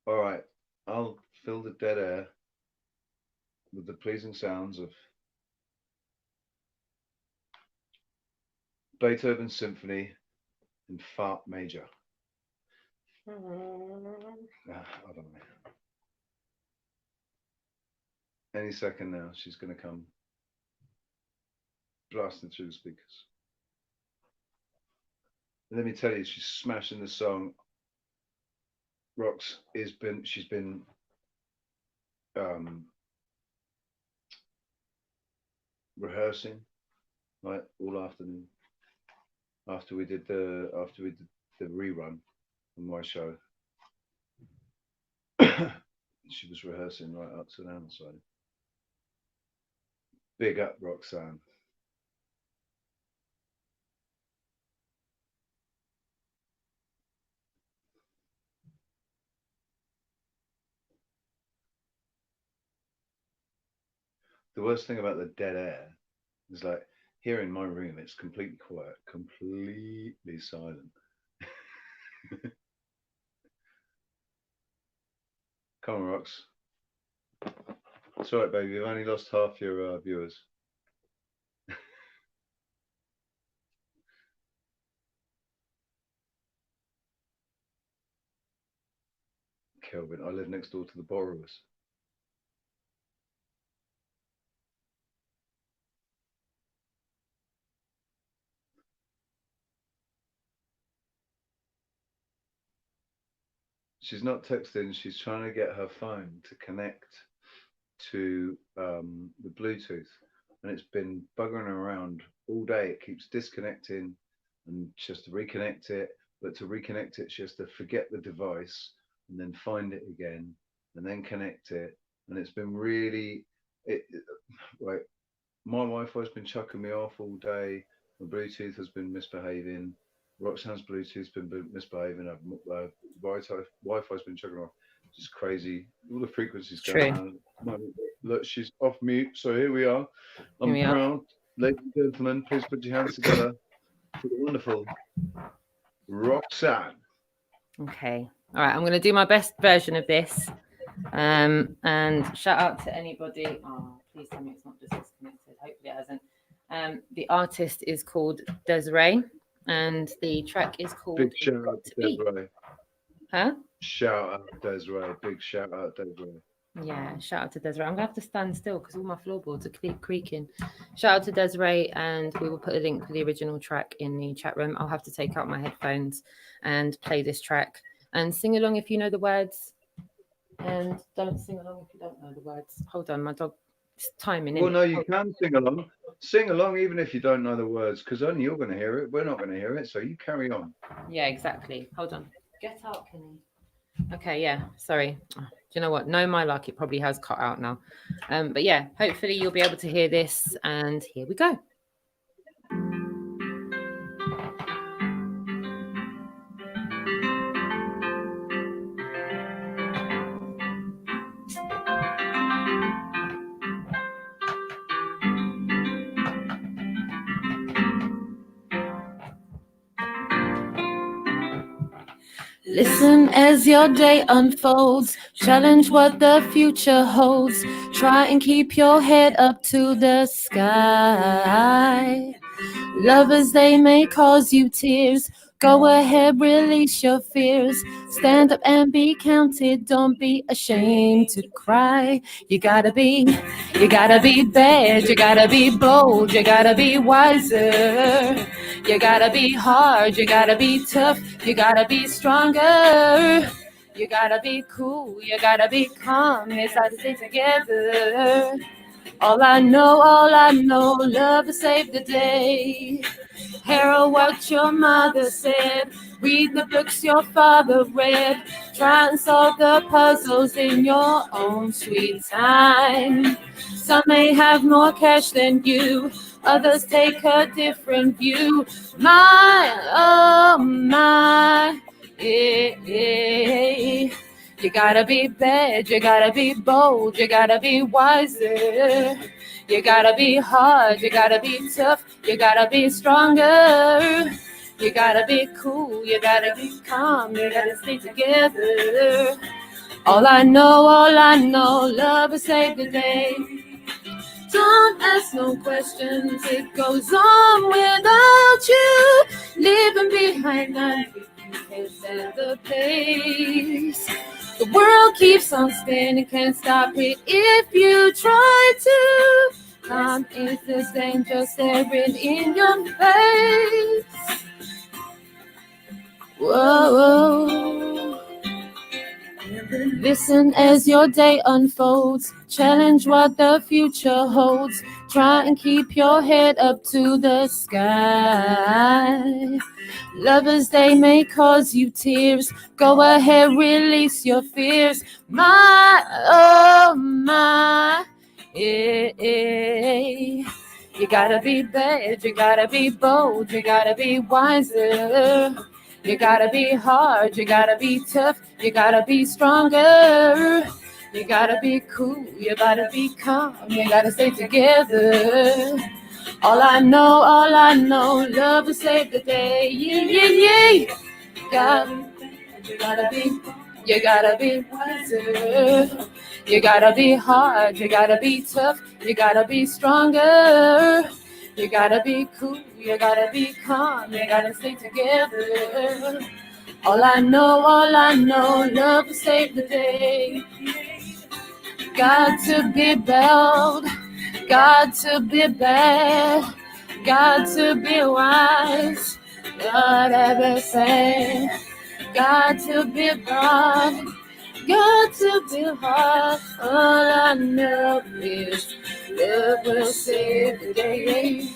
[SPEAKER 4] All right, I'll fill the dead air with the pleasing sounds of Beethoven's Symphony in Fa major. I don't know. Any second now, she's going to come blasting through the speakers. And let me tell you, she's smashing the song. She's been rehearsing like all afternoon after we did the rerun on my show. She was rehearsing right up to now, so big up Roxanne. The worst thing about the dead air is like here in my room, it's completely quiet, completely silent. Come on, Rox. It's all right, baby. You've only lost half your viewers. Kelvin, I live next door to the borrowers. She's not texting. She's trying to get her phone to connect to the Bluetooth, and it's been buggering around all day. It keeps disconnecting, and she has to reconnect it. But to reconnect it, she has to forget the device and then find it again, and then connect it. And it's been really, like my Wi-Fi's been chucking me off all day. My Bluetooth has been misbehaving. Roxanne's Bluetooth's been misbehaving. Wi-Fi's been chucking off. Just crazy. All the frequencies going on. Look, she's off mute. So here we are. I'm proud. Ladies and gentlemen, please put your hands together for the wonderful Roxanne.
[SPEAKER 5] Okay. All right. I'm going to do my best version of this. And shout out to anybody. Oh, please tell me it's not just disconnected. Hopefully it hasn't. The artist is called Desiree, and the track is called
[SPEAKER 4] Big shout out to Desiree.
[SPEAKER 5] Huh?
[SPEAKER 4] Shout out Desiree. Big shout out Desiree.
[SPEAKER 5] Yeah, shout out to Desiree. I'm gonna have to stand still because all my floorboards are creaking. Shout out to Desiree, and we will put a link for the original track in the chat room. I'll have to take out my headphones and play this track and sing along if you know the words, and don't sing along if you don't know the words. Hold on, my dog is timing in.
[SPEAKER 4] Well, no, you can sing along. Sing along even if you don't know the words, because only you're going to hear it. We're not going to hear it, so you carry on.
[SPEAKER 5] Yeah, exactly. Hold on. Get out, Kenny. Okay, yeah. Sorry. Do you know what? No, my luck, it probably has cut out now. But yeah, hopefully you'll be able to hear this. And here we go.
[SPEAKER 1] Listen as your day unfolds. Challenge what the future holds. Try and keep your head up to the sky. Lovers, they may cause you tears. Go ahead, release your fears. Stand up and be counted. Don't be ashamed to cry. You gotta be bad. You gotta be bold. You gotta be wiser. You gotta be hard. You gotta be tough. You gotta be stronger. You gotta be cool. You gotta be calm. It's hard to stay together. All I know, love will save the day. Hear what your mother said. Read the books your father read. Try and solve the puzzles in your own sweet time. Some may have more cash than you. Others take a different view. My, oh my, yeah. You gotta be bad, you gotta be bold, you gotta be wiser. You gotta be hard, you gotta be tough, you gotta be stronger. You gotta be cool, you gotta be calm, you gotta stay together. All I know, love will save the day. Don't ask no questions, it goes on without you. Leaving behind that you can't stand the pace. The world keeps on spinning, can't stop it if you try to. Time is this danger staring in your face. Whoa. Listen as your day unfolds. Challenge what the future holds. Try and keep your head up to the sky. Lovers, they may cause you tears. Go ahead, release your fears. My, oh my, yeah. You gotta be bad, you gotta be bold, you gotta be wiser. You gotta be hard, you gotta be tough, you gotta be stronger. You gotta be cool, you gotta be calm, you gotta stay together. All I know, love will save the day. Yeah. You gotta be wiser. You gotta be hard, you gotta be tough, you gotta be stronger. You gotta be cool, you gotta be calm, you gotta stay together. All I know, love will save the day. Got to be bold, got to be bad, got to be wise, whatever say. Got to be broad, got to be hard. All I know is love will save the day.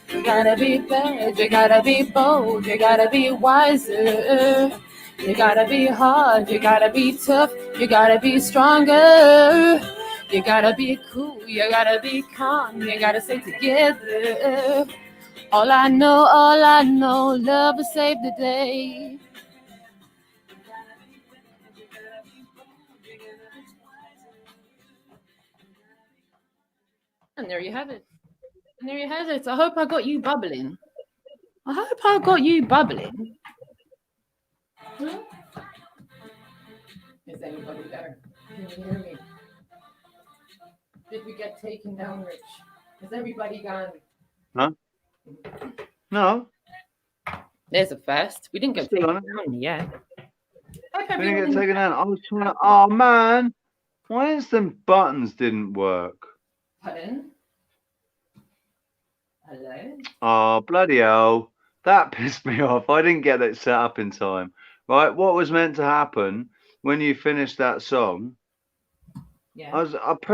[SPEAKER 1] You gotta be bad, you gotta be bold, you gotta be wiser. You gotta be hard, you gotta be tough, you gotta be stronger. You gotta be cool, you gotta be calm, you gotta stay together. All I know, love will save the day. And there you have it. And there you have it. I hope I got you bubbling. Is anybody there? Can you hear me? Did we get taken down, Rich? Is everybody gone?
[SPEAKER 4] Huh? No.
[SPEAKER 5] There's a first. We didn't get
[SPEAKER 4] Still
[SPEAKER 5] taken
[SPEAKER 4] on it.
[SPEAKER 5] down yet.
[SPEAKER 4] We didn't get taken down. I was trying to. Oh man, why is them buttons didn't work?
[SPEAKER 5] Pardon? Hello?
[SPEAKER 4] Oh bloody hell! That pissed me off. I didn't get it set up in time. Right, what was meant to happen when you finished that song?
[SPEAKER 5] Yeah.
[SPEAKER 4] I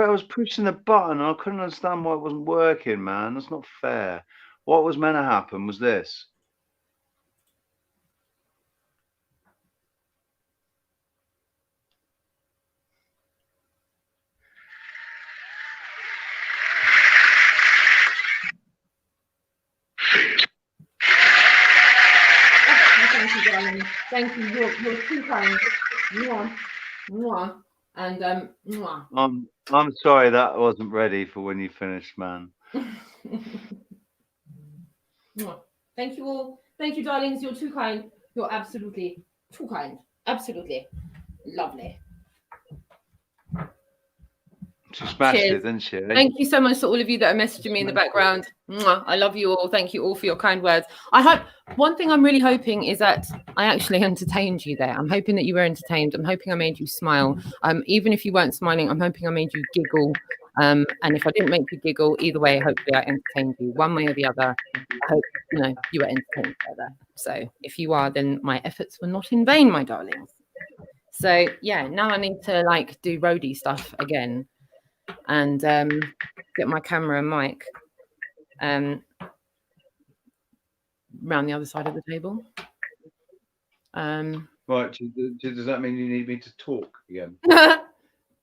[SPEAKER 4] was pushing the button and I couldn't understand why it wasn't working, man. That's not fair. What was meant to happen was this.
[SPEAKER 5] Thank you, darling. Thank you. You're too kind. Mwah. And mwah.
[SPEAKER 4] I'm sorry that wasn't ready for when you finished, man.
[SPEAKER 5] Thank you all. Thank you, darlings. You're too kind. You're absolutely too kind. Absolutely. Lovely.
[SPEAKER 7] She smashed
[SPEAKER 5] Cheers.
[SPEAKER 7] it, didn't she? eh?
[SPEAKER 5] Thank you so much to all of you that are messaging me in the background. Mwah. I love you all. Thank you all for your kind words. I hope one thing I'm really hoping is that I actually entertained you there. I'm hoping that you were entertained. I'm hoping I made you smile. Even if you weren't smiling, I'm hoping I made you giggle. And if I didn't make you giggle, either way, hopefully I entertained you one way or the other. I hope you were entertained further. So if you are, then my efforts were not in vain, my darlings. So yeah, now I need to like do roadie stuff again. And get my camera and mic round the other side of the table.
[SPEAKER 7] Right. Does that mean you need me to talk again?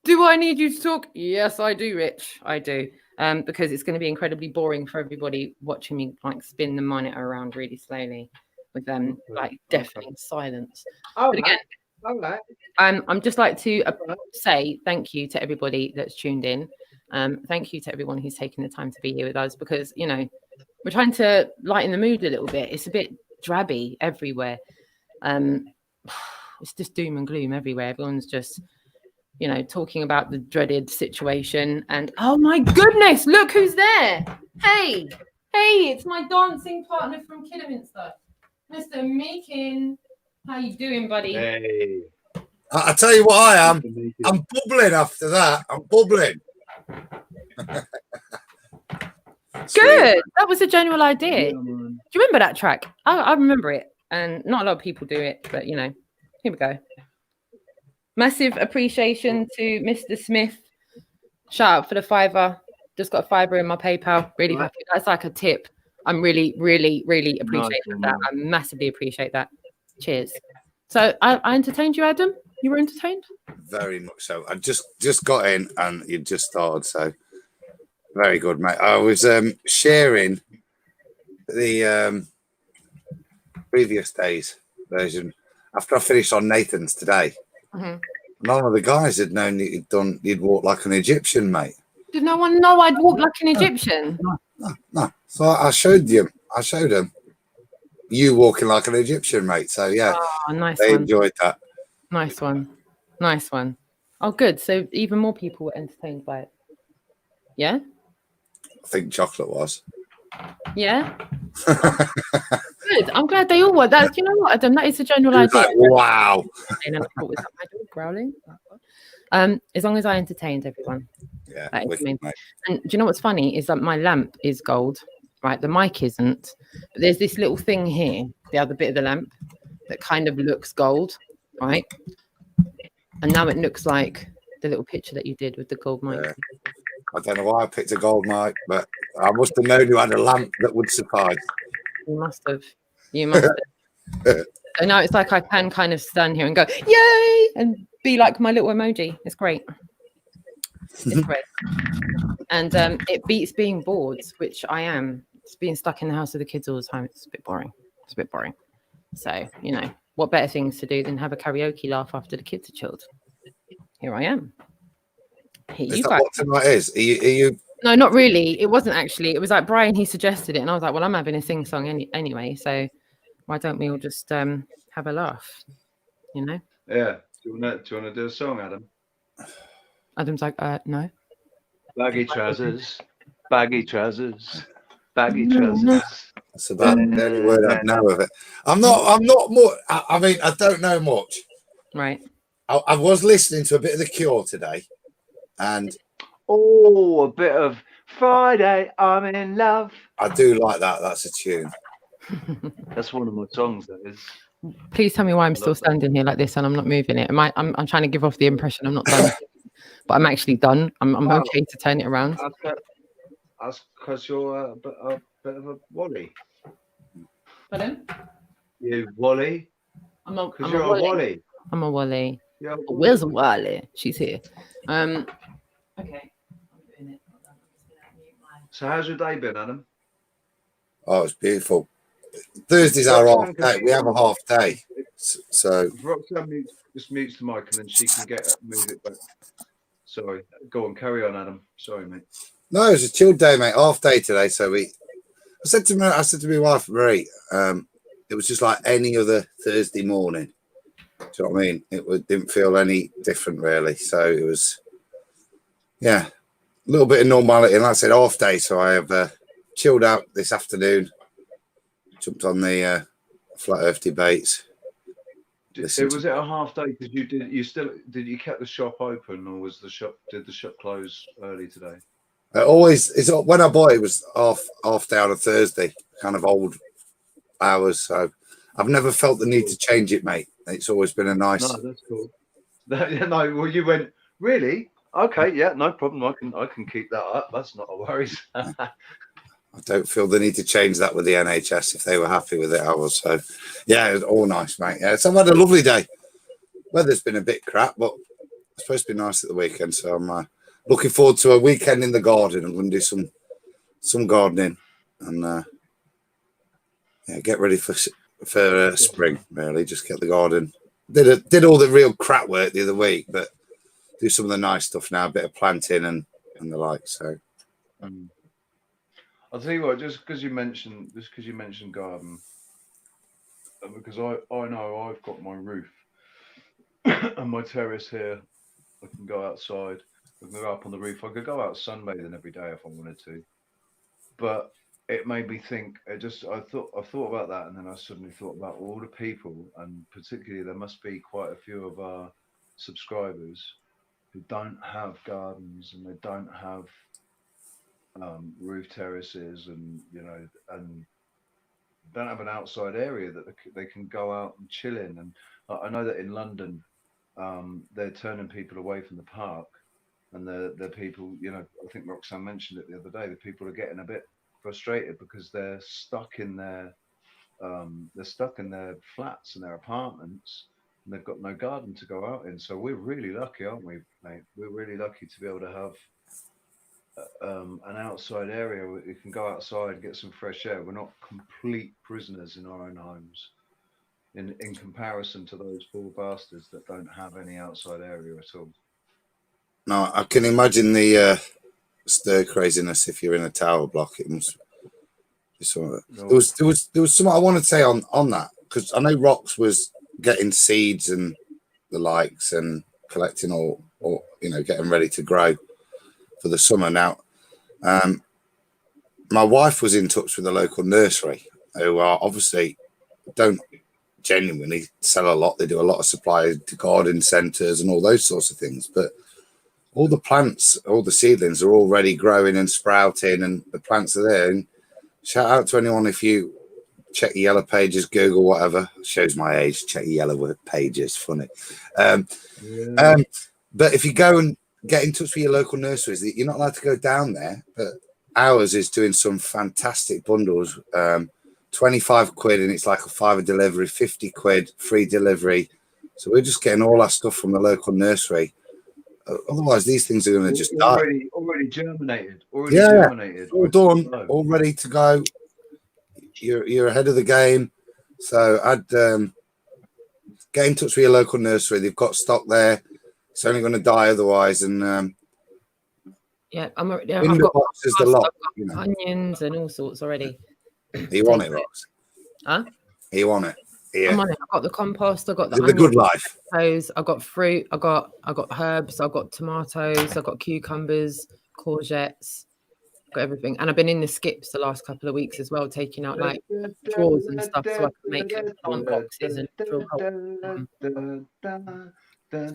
[SPEAKER 5] Do I need you to talk? Yes, I do, Rich. I do. Because it's going to be incredibly boring for everybody watching me like spin the monitor around really slowly with like deafening silence. But again, I'm just like to say thank you to everybody that's tuned in. Thank you to everyone who's taken the time to be here with us because, we're trying to lighten the mood a little bit. It's a bit drabby everywhere. It's just doom and gloom everywhere. Everyone's just, talking about the dreaded situation. And oh my goodness, look who's there. Hey, it's my dancing partner from Kidderminster, Mr. Meakin. How you doing, buddy?
[SPEAKER 7] Hey.
[SPEAKER 8] I tell you what I am. I'm bubbling after that. I'm bubbling.
[SPEAKER 5] Good. That was a general idea. Do you remember that track? I remember it. And not a lot of people do it, but here we go. Massive appreciation to Mr. Smith. Shout out for the $5. Just got a $5 in my PayPal. Really happy. That's like a tip. I'm really, really, really appreciative of that. I massively appreciate that. Cheers. So I entertained you, Adam? You were entertained?
[SPEAKER 8] Very much so. I just got in and you just started, so very good, mate. I was sharing the previous day's version after I finished on Nathan's today.
[SPEAKER 5] Mm-hmm.
[SPEAKER 8] None of the guys had known you'd walk like an Egyptian, mate.
[SPEAKER 5] Did no one know I'd walk like an Egyptian?
[SPEAKER 8] No. So I showed them you walking like an Egyptian, mate. So yeah,
[SPEAKER 5] nice
[SPEAKER 8] they
[SPEAKER 5] one.
[SPEAKER 8] enjoyed that.
[SPEAKER 5] Nice one. Oh, good. So even more people were entertained by it. Yeah?
[SPEAKER 8] I think chocolate was.
[SPEAKER 5] Yeah? Good. I'm glad they all were. That, you know what, Adam? That is a general idea.
[SPEAKER 8] Like, wow.
[SPEAKER 5] And I thought, was that my dog growling? As long as I entertained everyone.
[SPEAKER 8] Yeah.
[SPEAKER 5] That is
[SPEAKER 8] Wicked,
[SPEAKER 5] amazing.
[SPEAKER 8] mate.
[SPEAKER 5] And do you know what's funny is that my lamp is gold, right? The mic isn't. But there's this little thing here, the other bit of the lamp, that kind of looks gold, right? And now it looks like the little picture that you did with the gold mic.
[SPEAKER 8] Yeah. I don't know why I picked a gold mic, but I must have known you had a lamp that would suffice.
[SPEAKER 5] You must have. So now it's like I can kind of stand here and go, yay, and be like my little emoji. It's great. It's great. And it beats being bored, which I am. It's being stuck in the house with the kids all the time. It's a bit boring. So, what better things to do than have a karaoke laugh after the kids are chilled? Here I am.
[SPEAKER 8] Is that what tonight is? Are you?
[SPEAKER 5] No, not really. It wasn't actually. It was like Brian, he suggested it. And I was like, well, I'm having a sing song anyway. So why don't we all just have a laugh?
[SPEAKER 4] Yeah. Do you want to do a song, Adam?
[SPEAKER 5] Adam's like, no.
[SPEAKER 4] Baggy trousers. Baggy trousers. Baggy trousers.
[SPEAKER 8] That's about the only word I know of it. I'm not more. I mean, I don't know much.
[SPEAKER 5] Right.
[SPEAKER 8] I was listening to a bit of The Cure today, and
[SPEAKER 4] a bit of Friday, I'm in love.
[SPEAKER 8] I do like that. That's a tune.
[SPEAKER 4] That's one of my songs, that is.
[SPEAKER 5] Please tell me why I'm still standing here like this and I'm not moving it. I'm trying to give off the impression I'm not done, but I'm actually done. I'm okay to turn it around.
[SPEAKER 4] That's because you're a bit of a Wally.
[SPEAKER 5] Pardon?
[SPEAKER 4] You Wally? Because you're a Wally.
[SPEAKER 5] I'm a Wally.
[SPEAKER 4] Yeah.
[SPEAKER 5] Where's Wally? She's here. Okay.
[SPEAKER 4] So how's your day been, Adam?
[SPEAKER 8] Oh, it's beautiful. Thursday's our half day. We have a half day. So
[SPEAKER 4] Roxanne just mutes the mic and then she can move it back. Sorry. Go on, carry on, Adam. Sorry, mate.
[SPEAKER 8] no, it was a chill day, mate. Half day today. So I said to my wife Marie, it was just like any other Thursday morning. Do you know what I mean? Didn't feel any different really. So it was, yeah, a little bit of normality. And like I said, off day. So I have chilled out this afternoon, jumped on the flat earth debates.
[SPEAKER 4] Was it a half day? Because did you keep the shop open, or did the shop close early today?
[SPEAKER 8] When I bought it was half day on a Thursday, kind of old hours. So I've never felt the need to change it, mate. It's always been a nice.
[SPEAKER 4] No, that's cool. No, well, you went really? Okay, yeah, no problem. I can keep that up. That's not a worries.
[SPEAKER 8] I don't feel the need to change that with the NHS. If they were happy with it, I was. So, yeah, it was all nice, mate. Yeah, so I've had a lovely day. Weather's been a bit crap, but it's supposed to be nice at the weekend. So I'm looking forward to a weekend in the garden. I'm going to do some gardening and get ready for spring. Really, just get the garden. Did all the real crap work the other week, but do some of the nice stuff now. A bit of planting and the like. So.
[SPEAKER 4] I'll tell you what, just because you mentioned garden, because I know I've got my roof and my terrace here. I can go outside. I can go up on the roof. I could go out sunbathing every day if I wanted to. But it made me think. I thought about that, and then I suddenly thought about all the people, and particularly there must be quite a few of our subscribers who don't have gardens and they don't have roof terraces, and and don't have an outside area that they can go out and chill in. And I know that in London, they're turning people away from the park, and the people, I think Roxanne mentioned it the other day. The people are getting a bit frustrated because they're stuck in their flats and their apartments, and they've got no garden to go out in. So we're really lucky, aren't we, mate? We're really lucky to be able to have an outside area where you can go outside and get some fresh air. We're not complete prisoners in our own homes in comparison to those poor bastards that don't have any outside area at all.
[SPEAKER 8] No, I can imagine the stir craziness if you're in a tower block. It must be something. No. There was something I wanted to say on that, because I know Rox was getting seeds and the likes and collecting or getting ready to grow for the summer. Now, my wife was in touch with the local nursery, who are obviously don't genuinely sell a lot. They do a lot of supply to garden centres and all those sorts of things. But all the plants, all the seedlings are already growing and sprouting, and the plants are there. And shout out to anyone if you check your Yellow Pages, Google, whatever. Shows my age. Check your Yellow Pages. Funny. But if you go and get in touch with your local nurseries, you're not allowed to go down there, but ours is doing some fantastic bundles. 25 quid, and it's like a £5 delivery, 50 quid free delivery. So we're just getting all our stuff from the local nursery. Otherwise, these things are going to just die.
[SPEAKER 4] Already germinated.
[SPEAKER 8] Germinated. All done, all ready to go. You're ahead of the game. So I'd get in touch with your local nursery. They've got stock there. It's only going to die otherwise. And
[SPEAKER 5] I've got
[SPEAKER 8] boxes, the lot,
[SPEAKER 5] onions and all sorts already.
[SPEAKER 8] Are you on it, Rox?
[SPEAKER 5] Huh?
[SPEAKER 8] Are you on it? Yeah.
[SPEAKER 5] I'm on it. I've got the compost. I've got
[SPEAKER 8] the good life.
[SPEAKER 5] I've got fruit. I got herbs. I've got tomatoes. I've got cucumbers, courgettes. Got everything. And I've been in the skips the last couple of weeks as well, taking out like drawers and stuff so I can make plant boxes and drill holes. What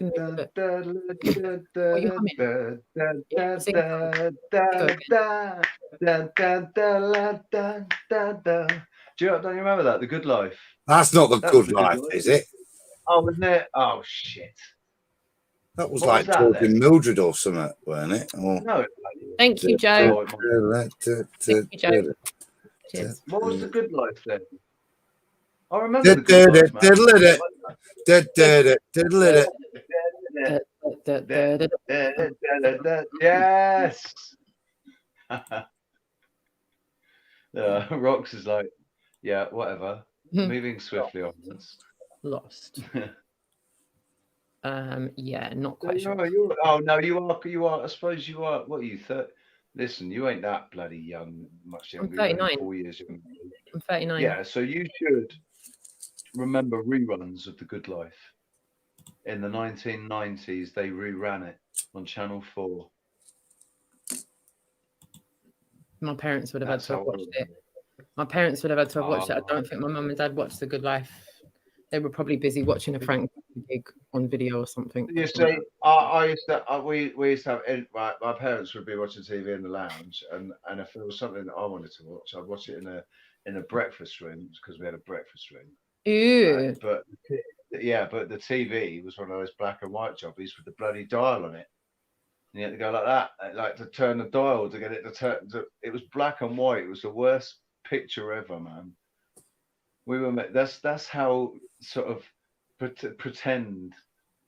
[SPEAKER 5] are you humming?
[SPEAKER 4] Don't you remember that? The Good Life.
[SPEAKER 8] That's not the Good Life, is it?
[SPEAKER 4] Oh, wasn't it? Oh shit.
[SPEAKER 8] That was like talking Mildred or something, weren't it? Or...
[SPEAKER 4] No.
[SPEAKER 5] Thank you, Joe.
[SPEAKER 8] Thank you, Joe.
[SPEAKER 5] Cheers.
[SPEAKER 4] What was the Good Life then? I remember the Good Life, yes. Rox is like, yeah, whatever. Moving swiftly onwards.
[SPEAKER 5] Lost. Yeah, not quite sure.
[SPEAKER 4] You are. I suppose you are. What are you? Listen, you ain't that bloody young. Much younger.
[SPEAKER 5] I'm 39.
[SPEAKER 4] 4 years younger.
[SPEAKER 5] I'm 39.
[SPEAKER 4] Yeah, so you should remember reruns of The Good Life. in the 1990s, they reran it on Channel 4.
[SPEAKER 5] My parents would have had
[SPEAKER 4] That's
[SPEAKER 5] to have
[SPEAKER 4] how
[SPEAKER 5] watched
[SPEAKER 4] old
[SPEAKER 5] it. My parents would have had to have watched it. I
[SPEAKER 4] Oh.
[SPEAKER 5] don't think my mum and dad watched The Good Life. They were probably busy watching a Frank gig on video or something.
[SPEAKER 4] You see, I used to, we used to have, my parents would be watching TV in the lounge, and if there was something that I wanted to watch, I'd watch it in a breakfast room, because we had a breakfast room.
[SPEAKER 5] Ooh.
[SPEAKER 4] But the TV was one of those black and white jobbies with the bloody dial on it. And you had to go like that, like to turn the dial to get it to turn. It was black and white. It was the worst picture ever, man. We were. That's how sort of pretend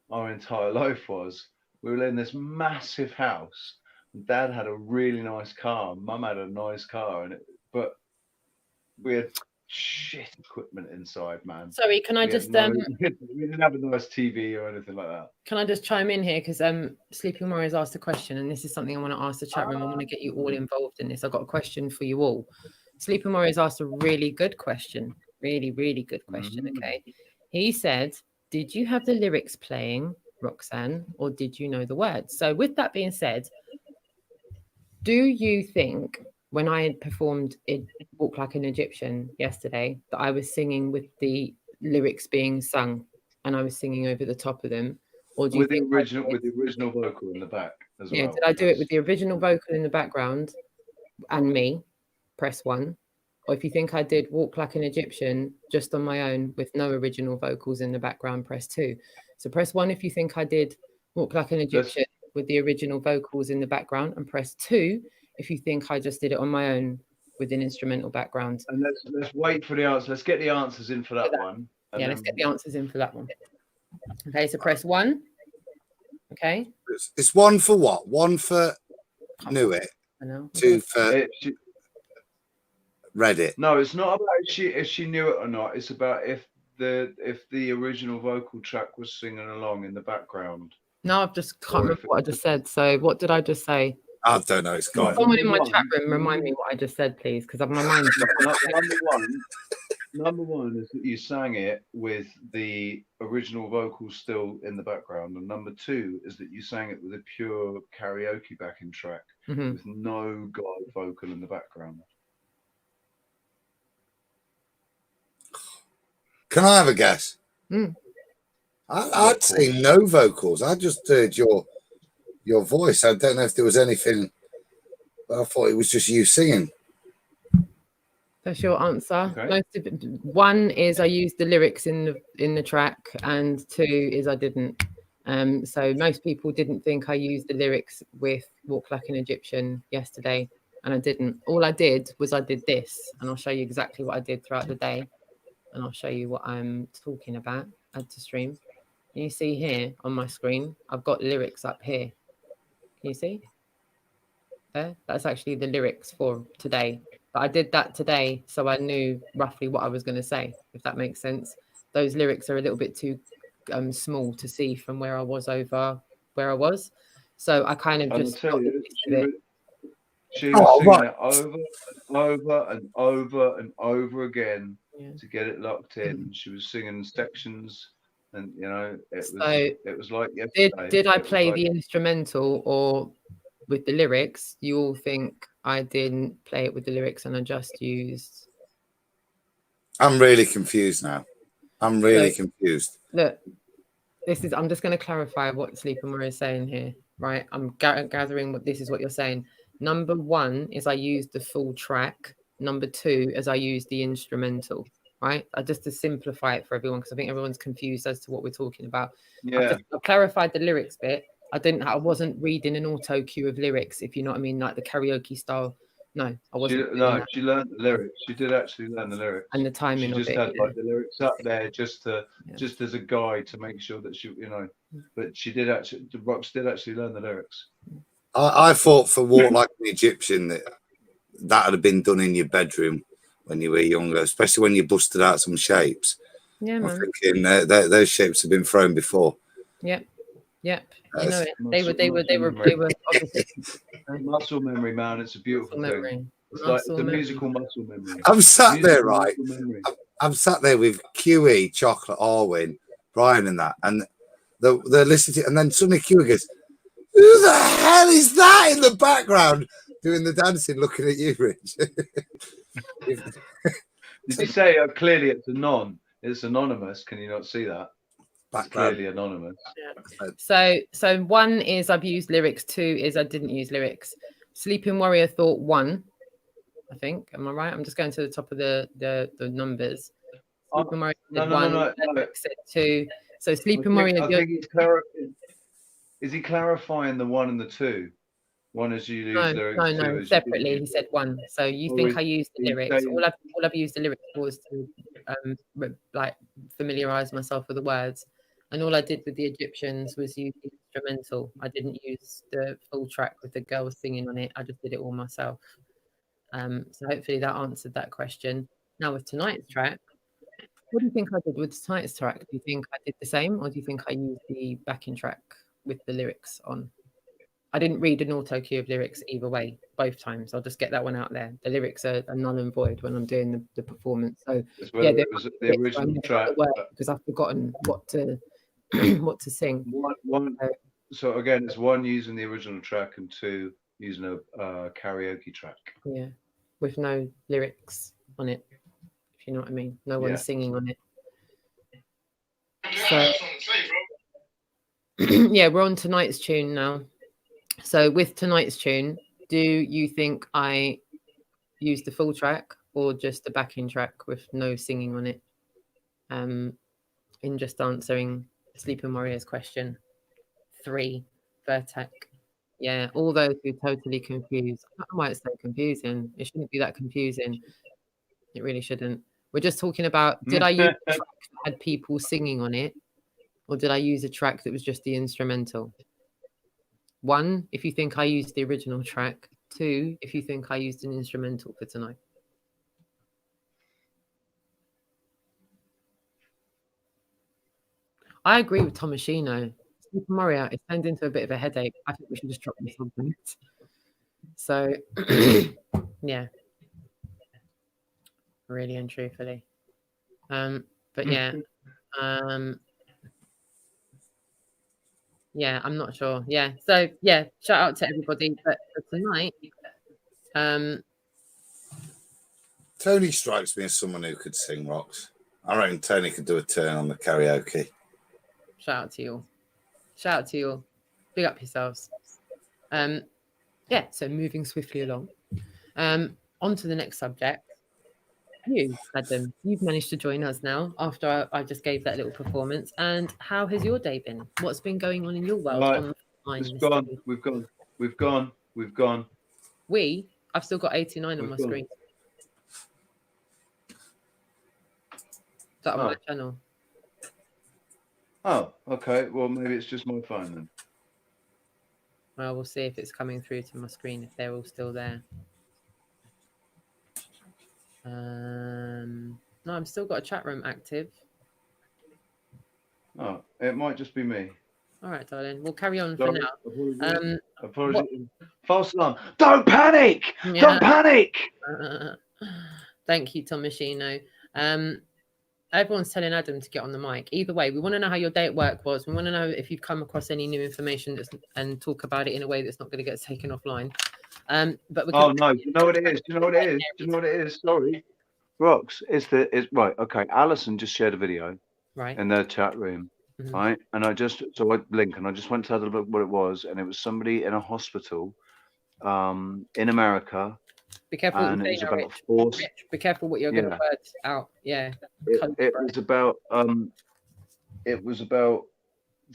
[SPEAKER 4] our entire life was. We were in this massive house. And Dad had a really nice car. Mum had a nice car, but we had shit equipment inside, man.
[SPEAKER 5] Sorry, can I just
[SPEAKER 4] we didn't have a nice TV or anything like that.
[SPEAKER 5] Can I just chime in here, because Sleeping Warriors asked a question, and this is something I want to ask the chat room. I want to get you all involved in this. I've got a question for you all. Sleeping Warriors asked a really good question, really good question. Okay, he said, did you have the lyrics playing, Roxanne, or did you know the words? So with that being said, do you think when I performed in Walk Like an Egyptian yesterday that I was singing with the lyrics being sung and I was singing over the top of them? Or do you
[SPEAKER 4] with the
[SPEAKER 5] think
[SPEAKER 4] original vocal in the back as well?
[SPEAKER 5] Yeah, did I do it with the original vocal in the background and me? Press 1. Or if you think I did Walk Like an Egyptian just on my own with no original vocals in the background, press 2. So press 1 if you think I did Walk Like an Egyptian with the original vocals in the background, and press 2 if you think I just did it on my own with an instrumental background.
[SPEAKER 4] And let's wait for the answer. Let's get the answers in for that one.
[SPEAKER 5] Yeah, let's get the answers in for that one. Okay, so press 1. Okay.
[SPEAKER 8] It's 1 for what? 1 for knew it.
[SPEAKER 5] I know.
[SPEAKER 8] 2 for read it.
[SPEAKER 4] No, it's not about if she knew it or not. It's about if the original vocal track was singing along in the background.
[SPEAKER 5] No, I've just can't remember what I just said. So what did I just say?
[SPEAKER 8] I don't know. It's gone.
[SPEAKER 5] Someone in my chat room remind me what I just said, please, because my mind's
[SPEAKER 4] Number one is that you sang it with the original vocals still in the background, and number 2 is that you sang it with a pure karaoke backing track with no guide vocal in the background.
[SPEAKER 8] Can I have a guess? I'd seen no vocals. I just heard your voice. I don't know if there was anything. I thought it was just you singing.
[SPEAKER 5] That's your answer.
[SPEAKER 4] Okay.
[SPEAKER 5] 1 is I used the lyrics in the track, and 2 is I didn't. So most people didn't think I used the lyrics with Walk Like an Egyptian yesterday, and I didn't. All I did was I did this, and I'll show you exactly what I did throughout the day, and I'll show you what I'm talking about. Add to stream. Can you see here on my screen? I've got lyrics up here. Can you see? There? That's actually the lyrics for today. But I did that today, so I knew roughly what I was going to say, if that makes sense. Those lyrics are a little bit too small to see from where I was over where I was. So I kind of just...
[SPEAKER 4] She was singing it over and over and over again to get it locked in. She was singing sections, and it was like yesterday.
[SPEAKER 5] Did I play the instrumental or with the lyrics? You all think I didn't play it with the lyrics and I just used...
[SPEAKER 8] I'm really confused now. I'm really confused.
[SPEAKER 5] Look, I'm just going to clarify what Sleeping Warrior is saying here, right? I'm gathering what this is what you're saying. Number 1 is I used the full track. Number 2 is I used the instrumental, right? Just to simplify it for everyone, because I think everyone's confused as to what we're talking about.
[SPEAKER 4] Yeah.
[SPEAKER 5] I've clarified the lyrics bit. I wasn't reading an auto cue of lyrics, if you know what I mean, like the karaoke style. No, I wasn't.
[SPEAKER 4] She learned the lyrics. She did actually learn the lyrics.
[SPEAKER 5] And the timing
[SPEAKER 4] she just
[SPEAKER 5] of it.
[SPEAKER 4] had like the lyrics up there just as a guide to make sure that she, but she did actually, Rox did actually learn the lyrics.
[SPEAKER 8] I thought for Walk Like an Egyptian that would have been done in your bedroom when you were younger, especially when you busted out some shapes.
[SPEAKER 5] Yeah, man.
[SPEAKER 8] I'm thinking those shapes have been thrown before.
[SPEAKER 5] Yep. You know it. They were obviously
[SPEAKER 4] muscle memory, man. It's a beautiful thing. It's like the musical muscle memory.
[SPEAKER 8] I'm sat there, right? I'm sat there with QE, Chocolate, Arwin, Brian, and that, and they're listening to it, and then suddenly Q goes, "Who the hell is that in the background doing the dancing, looking at you, Rich?"
[SPEAKER 4] Did you say clearly it's it's anonymous? Can you not see that? It's
[SPEAKER 8] Background.
[SPEAKER 4] clearly anonymous.
[SPEAKER 5] So one is I've used lyrics. Two is I didn't use lyrics. Sleeping Warrior thought 1. I think. Am I right? I'm just going to the top of the numbers. Sleeping Warrior said 1.
[SPEAKER 4] No.
[SPEAKER 5] Said 2. So Sleeping Warrior.
[SPEAKER 4] I think is he clarifying the 1 and the 2? One is you use lyrics.
[SPEAKER 5] No. Separately, he said 1. So you think I used the lyrics? All I've used the lyrics was to like familiarize myself with the words, and all I did with the Egyptians was use the instrumental. I didn't use the full track with the girls singing on it. I just did it all myself. So hopefully that answered that question. Now with tonight's track, what do you think I did with tonight's track? Do you think I did the same, or do you think I used the backing track with the lyrics on? I didn't read an auto cue of lyrics either way, both times. I'll just get that one out there. The lyrics are null and void when I'm doing the performance. So yeah,
[SPEAKER 4] it was the original track
[SPEAKER 5] because I've forgotten what to what to sing.
[SPEAKER 4] So again, it's 1 using the original track and 2 using a karaoke track.
[SPEAKER 5] Yeah, with no lyrics on it, if you know what I mean. No one's singing on it. So yeah, we're on tonight's tune now. So with tonight's tune, do you think I used the full track or just the backing track with no singing on it? In just answering Sleeping Warrior's question 3, Vertec. Yeah, all those who are totally confused. I don't know why it's so confusing. It shouldn't be that confusing. It really shouldn't. We're just talking about, did I use a track that had people singing on it, or did I use a track that was just the instrumental? 1, if you think I used the original track. 2, if you think I used an instrumental for tonight. I agree with Tomashino. Sleeping Warrior, it turned into a bit of a headache. I think we should just drop this on. So, yeah. Really and truthfully. But yeah. Yeah, I'm not sure. Yeah. So yeah, shout out to everybody. But for tonight,
[SPEAKER 8] Tony strikes me as someone who could sing, Rox. I reckon Tony could do a turn on the karaoke.
[SPEAKER 5] Shout out to you all. Shout out to you all. Big up yourselves. Yeah, so moving swiftly along. On to the next subject. You, Adam, you've managed to join us now after I just gave that little performance. And how has your day been? What's been going on in your world?
[SPEAKER 4] Right. We've gone.
[SPEAKER 5] I've still got 89 on my screen. Is that on my channel?
[SPEAKER 4] Oh, okay. Well, maybe it's just my phone then.
[SPEAKER 5] Well, we'll see if it's coming through to my screen, if they're all still there. No, I've still got a chat room active.
[SPEAKER 4] Oh, it might just be me.
[SPEAKER 5] All right, darling. We'll carry on for now.
[SPEAKER 4] Apologies. False alarm. Don't panic!
[SPEAKER 5] Yeah.
[SPEAKER 4] Don't panic!
[SPEAKER 5] Thank you, Tomashino. Everyone's telling Adam to get on the mic. Either way, we want to know how your day at work was. We want to know if you've come across any new information and talk about it in a way that's not going to get taken offline. But
[SPEAKER 4] no, do you know what it is? Do you know what it is? Sorry. Rox, it's right, okay. Alison just shared a video in their chat room.
[SPEAKER 5] Mm-hmm.
[SPEAKER 4] Right. And I just went to have a look at what it was, and it was somebody in a hospital in America.
[SPEAKER 5] Be careful what you say now, Rich. Be careful what you're going to word out. Yeah.
[SPEAKER 4] It was about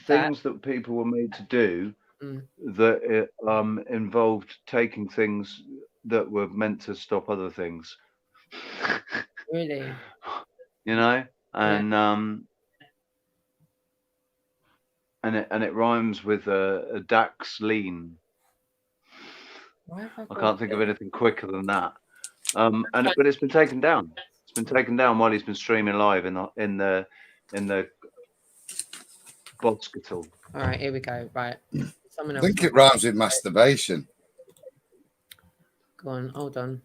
[SPEAKER 4] things that people were made to do that involved taking things that were meant to stop other things.
[SPEAKER 5] Really?
[SPEAKER 4] You know? And and it rhymes with a Dax lean. I can't think of anything quicker than that. But it's been taken down. It's been taken down while he's been streaming live in the hospital.
[SPEAKER 5] All right, here we go. Right.
[SPEAKER 8] I think it rhymes with masturbation.
[SPEAKER 5] Go on, hold on.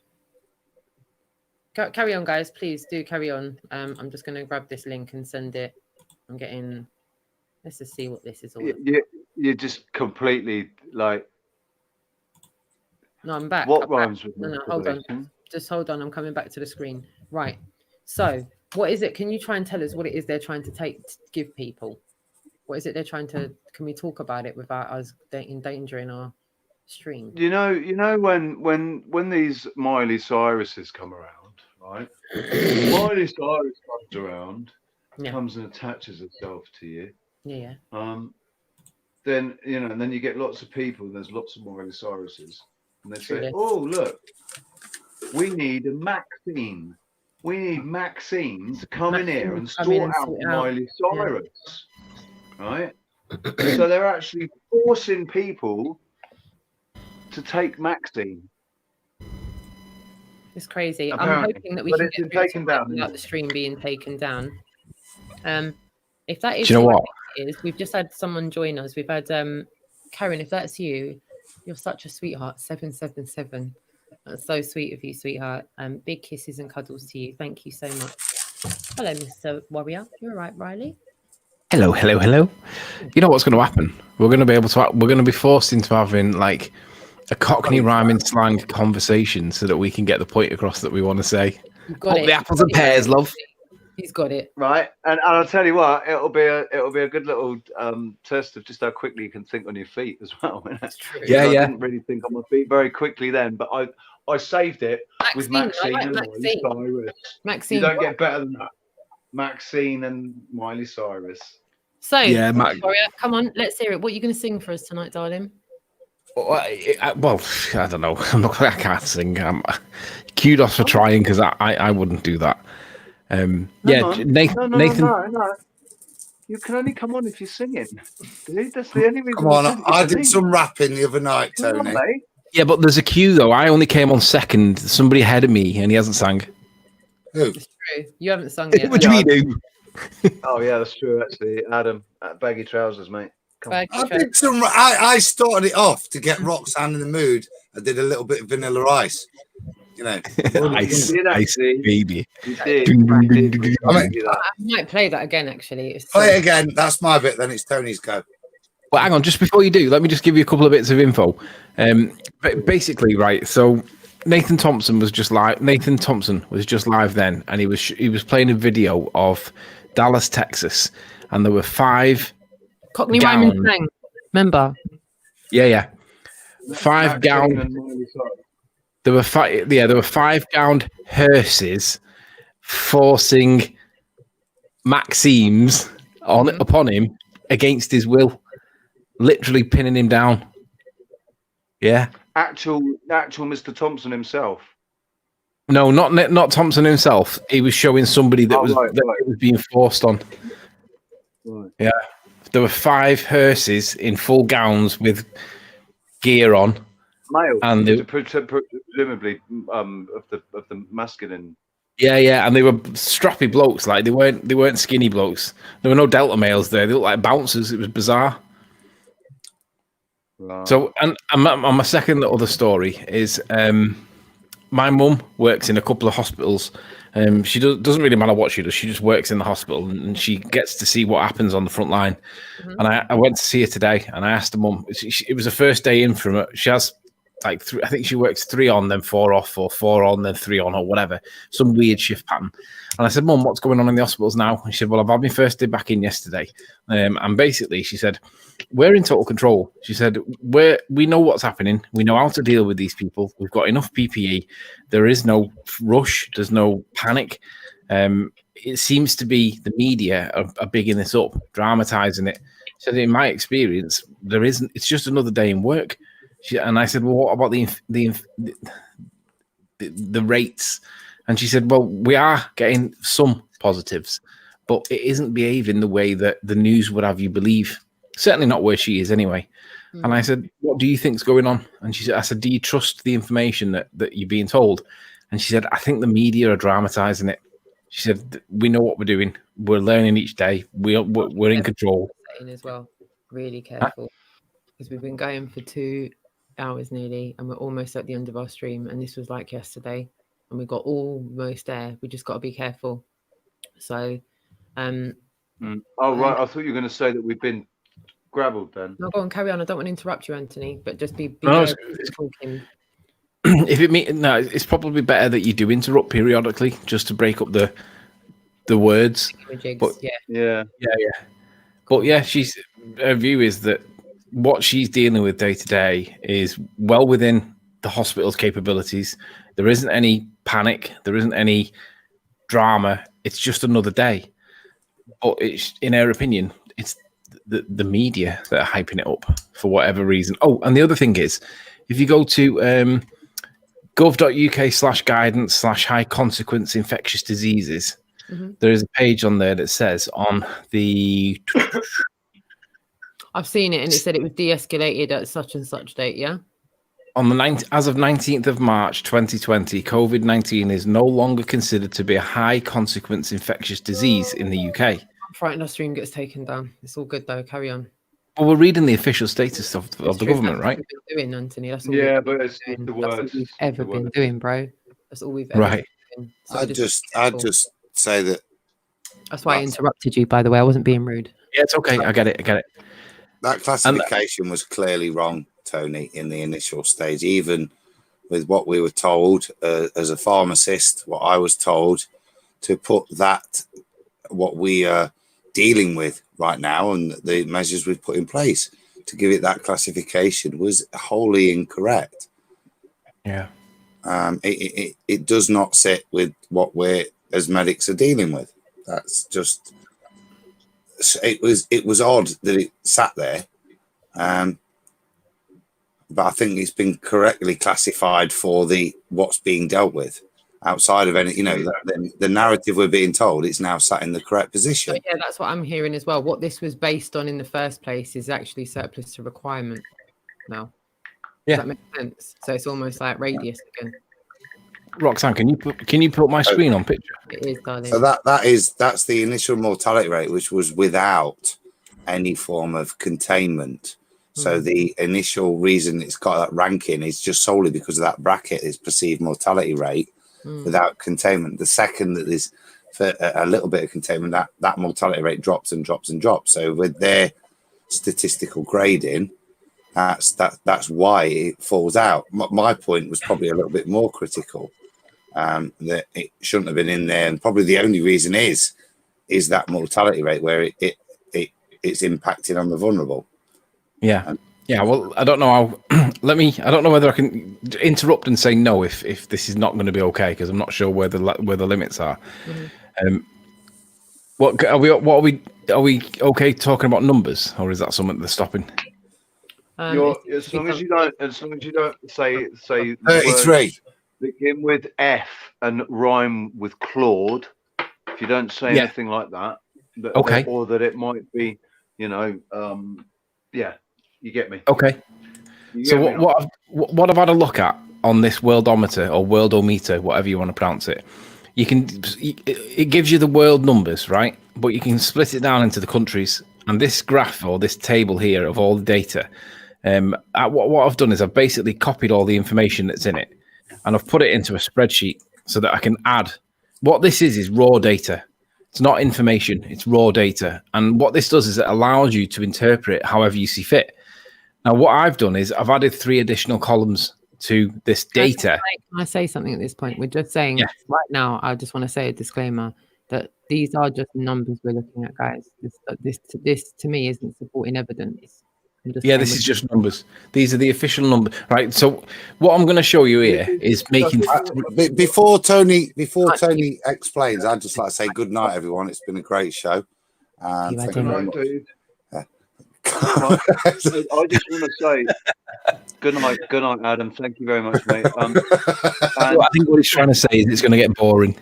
[SPEAKER 5] Carry on, guys. Please do carry on. I'm just going to grab this link and send it. I'm getting Let's just see what this is all.
[SPEAKER 4] You're just completely like.
[SPEAKER 5] No, I'm back.
[SPEAKER 4] What
[SPEAKER 5] I'm
[SPEAKER 4] rhymes
[SPEAKER 5] back.
[SPEAKER 4] with
[SPEAKER 5] No, hold on.
[SPEAKER 4] masturbation?
[SPEAKER 5] Just hold on. I'm coming back to the screen. Right. So, what is it? Can you try and tell us what it is they're trying to give people? What is it they're trying to? Can we talk about it without us endangering our stream?
[SPEAKER 4] You know when these Miley Cyruses come around, right? Miley Cyrus comes around, comes and attaches herself to you.
[SPEAKER 5] Yeah.
[SPEAKER 4] Then and then you get lots of people. And there's lots of Miley Cyruses, and they say,
[SPEAKER 5] Yes.
[SPEAKER 4] "Oh, look, we need a Maxine. We need Maxine to come in here and sort out Miley Cyrus." Right? So they're actually forcing people to take Maxine.
[SPEAKER 5] It's crazy.
[SPEAKER 4] Apparently.
[SPEAKER 5] I'm hoping that we
[SPEAKER 4] But
[SPEAKER 5] can
[SPEAKER 4] it's
[SPEAKER 5] get
[SPEAKER 4] been taken down
[SPEAKER 5] without the stream being taken down. If that is,
[SPEAKER 2] Do you know what?
[SPEAKER 5] it is, we've just had someone join us. We've had Karen. If that's you, you're such a sweetheart. 777. That's so sweet of you, sweetheart. Big kisses and cuddles to you. Thank you so much. Hello, Mr. Warrior. You're all right, Riley.
[SPEAKER 2] Hello. You know what's going to happen? We're going to be forced into having like a Cockney rhyming slang conversation so that we can get the point across that we want to say.
[SPEAKER 5] You've got it.
[SPEAKER 2] The apples and pears, love.
[SPEAKER 5] He's got it.
[SPEAKER 4] Right, and I'll tell you what, it'll be a good little test of just how quickly you can think on your feet as well.
[SPEAKER 5] That's true.
[SPEAKER 2] Yeah.
[SPEAKER 4] I didn't really think on my feet very quickly then, but I saved it with
[SPEAKER 5] Maxine,
[SPEAKER 4] Maxine
[SPEAKER 5] I like
[SPEAKER 4] and
[SPEAKER 5] Maxine.
[SPEAKER 4] Miley Cyrus.
[SPEAKER 5] Maxine.
[SPEAKER 4] You don't get better than that. Maxine and Miley Cyrus.
[SPEAKER 5] So,
[SPEAKER 2] Yeah,
[SPEAKER 5] Warrior, come on, let's hear it. What are you going to sing for us tonight, darling?
[SPEAKER 2] Well, I don't know. I can't sing. Kudos for trying, because I wouldn't do that. Nathan.
[SPEAKER 4] No. You can only come on if you're singing. Dude, that's the only reason.
[SPEAKER 8] Come on, I did some rapping the other night, Tony.
[SPEAKER 2] Yeah, but there's a queue though. I only came on second. There's somebody ahead of me, and he hasn't sang.
[SPEAKER 8] Who?
[SPEAKER 5] It's true. You haven't sung yet.
[SPEAKER 2] What do you mean?
[SPEAKER 4] Oh yeah, that's true. Actually, Adam, baggy trousers, mate. Come on.
[SPEAKER 8] I did some. I started it off to get Roxanne in the mood. I did a little bit of Vanilla Ice. You know,
[SPEAKER 2] ice, baby.
[SPEAKER 5] I might play that again. Actually,
[SPEAKER 8] play it again. That's my bit. Then it's Tony's go.
[SPEAKER 2] Well, hang on. Just before you do, let me just give you a couple of bits of info. Basically, right. So Nathan Thompson was just live. Then, and he was playing a video of Dallas, Texas, and there were 5
[SPEAKER 5] Cockney rhyming slang. Remember?
[SPEAKER 2] Yeah. 5 gown. There were 5 gowned hearses forcing Maximes upon him against his will, literally pinning him down. Yeah.
[SPEAKER 4] Actual Mr. Thompson himself.
[SPEAKER 2] No, not Thompson himself. He was showing somebody that was being forced on.
[SPEAKER 4] Right.
[SPEAKER 2] Yeah. There were 5 hearses in full gowns with gear on.
[SPEAKER 4] Male,
[SPEAKER 2] and
[SPEAKER 4] presumably of the masculine.
[SPEAKER 2] Yeah, and they were strappy blokes. Like they weren't skinny blokes. There were no Delta males there. They looked like bouncers. It was bizarre. Right. So, and my second other story is my mum works in a couple of hospitals. She doesn't really matter what she does. She just works in the hospital, and she gets to see what happens on the front line. Mm-hmm. And I went to see her today, and I asked her mum. It was the first day in from her. She has like 3, I think she works 3 on, then 4 off, or 4 on, then 3 on, or whatever. Some weird shift pattern. And I said, Mum, what's going on in the hospitals now? And she said, well, I've had my first day back in yesterday. And basically, she said, we're in total control. She said, we know what's happening. We know how to deal with these people. We've got enough PPE. There is no rush. There's no panic. It seems to be the media are bigging this up, dramatizing it. She said, in my experience, there isn't. It's just another day in work. And I said, well, what about the rates? And she said, well, we are getting some positives, but it isn't behaving the way that the news would have you believe. Certainly not where she is anyway. Mm. And I said, what do you think's going on? And I said, do you trust the information that you're being told? And she said, I think the media are dramatizing it. She said, we know what we're doing. We're learning each day. We're in control.
[SPEAKER 5] As well, really careful, because we've been going for 2 hours nearly, and we're almost at the end of our stream. And this was like yesterday, and we got almost there. We just got to be careful. So,
[SPEAKER 4] Oh, right. I thought you were going to say that we've been grabbled then.
[SPEAKER 5] No, go on, carry on. I don't want to interrupt you, Anthony, but just be
[SPEAKER 2] No,
[SPEAKER 5] careful talking.
[SPEAKER 2] If it mean no, it's probably better that you do interrupt periodically just to break up the words. But
[SPEAKER 5] yeah.
[SPEAKER 2] But yeah, her view is that what she's dealing with day to day is well within the hospital's capabilities. There isn't any panic. There isn't any drama. It's just another day. But it's, in her opinion, it's the media that are hyping it up for whatever reason. Oh, and the other thing is, if you go to gov.uk/guidance/high consequence infectious diseases, there is a page on there that says on the...
[SPEAKER 5] I've seen it, and it said it was de-escalated at such and such date, yeah?
[SPEAKER 2] On the as of 19th of March 2020, COVID-19 is no longer considered to be a high consequence infectious disease in the UK.
[SPEAKER 5] I'm frightened our stream gets taken down. It's all good though. Carry on.
[SPEAKER 2] Well, we're reading the official status of the government, right?
[SPEAKER 5] That's what we've been doing, Anthony. That's all
[SPEAKER 4] but it's the
[SPEAKER 5] That's
[SPEAKER 4] words.
[SPEAKER 5] all we've ever been doing, bro. That's all we've ever
[SPEAKER 2] Right.
[SPEAKER 5] been doing. So
[SPEAKER 8] I'd just say that
[SPEAKER 5] that's why I interrupted you, by the way. I wasn't being rude.
[SPEAKER 2] Yeah, it's okay. I get it.
[SPEAKER 8] that classification was clearly wrong, Tony, in the initial stage, even with what we were told as a pharmacist, what I was told, to put that, what we are dealing with right now and the measures we've put in place to give it that classification was wholly incorrect.
[SPEAKER 2] Yeah.
[SPEAKER 8] It does not sit with what we're as medics are dealing with. That's just, it was odd that it sat there. But I think it's been correctly classified for what's being dealt with. Outside of any, the narrative we're being told, it's now sat in the correct position.
[SPEAKER 5] So, yeah, that's what I'm hearing as well. What this was based on in the first place is actually surplus to requirement now.
[SPEAKER 2] Yeah.
[SPEAKER 5] Does that make sense? So it's almost like radius again.
[SPEAKER 2] Roxanne, can you put my screen on picture?
[SPEAKER 5] It is, darling.
[SPEAKER 8] So that's the initial mortality rate, which was without any form of containment. So the initial reason it's got that ranking is just solely because of that bracket, its perceived mortality rate without containment. The second that there's a little bit of containment, that mortality rate drops and drops and drops. So with their statistical grading, that's why it falls out. My point was probably a little bit more critical, that it shouldn't have been in there, and probably the only reason is that mortality rate where it's impacting on the vulnerable.
[SPEAKER 2] Yeah. Yeah, well, I don't know how. I don't know whether I can interrupt and say no if this is not going to be okay, because I'm not sure where the limits are. What are we okay talking about numbers, or is that something that's stopping?
[SPEAKER 4] As long as you don't say
[SPEAKER 8] 33
[SPEAKER 4] begin with F and rhyme with Claude. If you don't say anything like that,
[SPEAKER 2] okay,
[SPEAKER 4] or that it might be, you get me.
[SPEAKER 2] Okay. So what I've had a look at on this worldometer or worldometer, whatever you want to pronounce it, it gives you the world numbers, right? But you can split it down into the countries. And this graph or this table here of all the data, what I've done is I've basically copied all the information that's in it, and I've put it into a spreadsheet so that I can add. What this is raw data. It's not information, it's raw data. And what this does is it allows you to interpret however you see fit. Now, what I've done is I've added 3 additional columns to this data.
[SPEAKER 5] Can I say something at this point? We're just saying right now, I just want to say a disclaimer that these are just numbers we're looking at, guys. This to me isn't supporting evidence.
[SPEAKER 2] This is just numbers. These are the official numbers, right? So what I'm going to show you here is making...
[SPEAKER 8] Before Tony explains, I'd just like to say good night, everyone. It's been a great show. Thank you very much.
[SPEAKER 4] I just want to say good night, Adam. Thank you very much, mate.
[SPEAKER 2] I think what he's trying to say is it's going to get boring.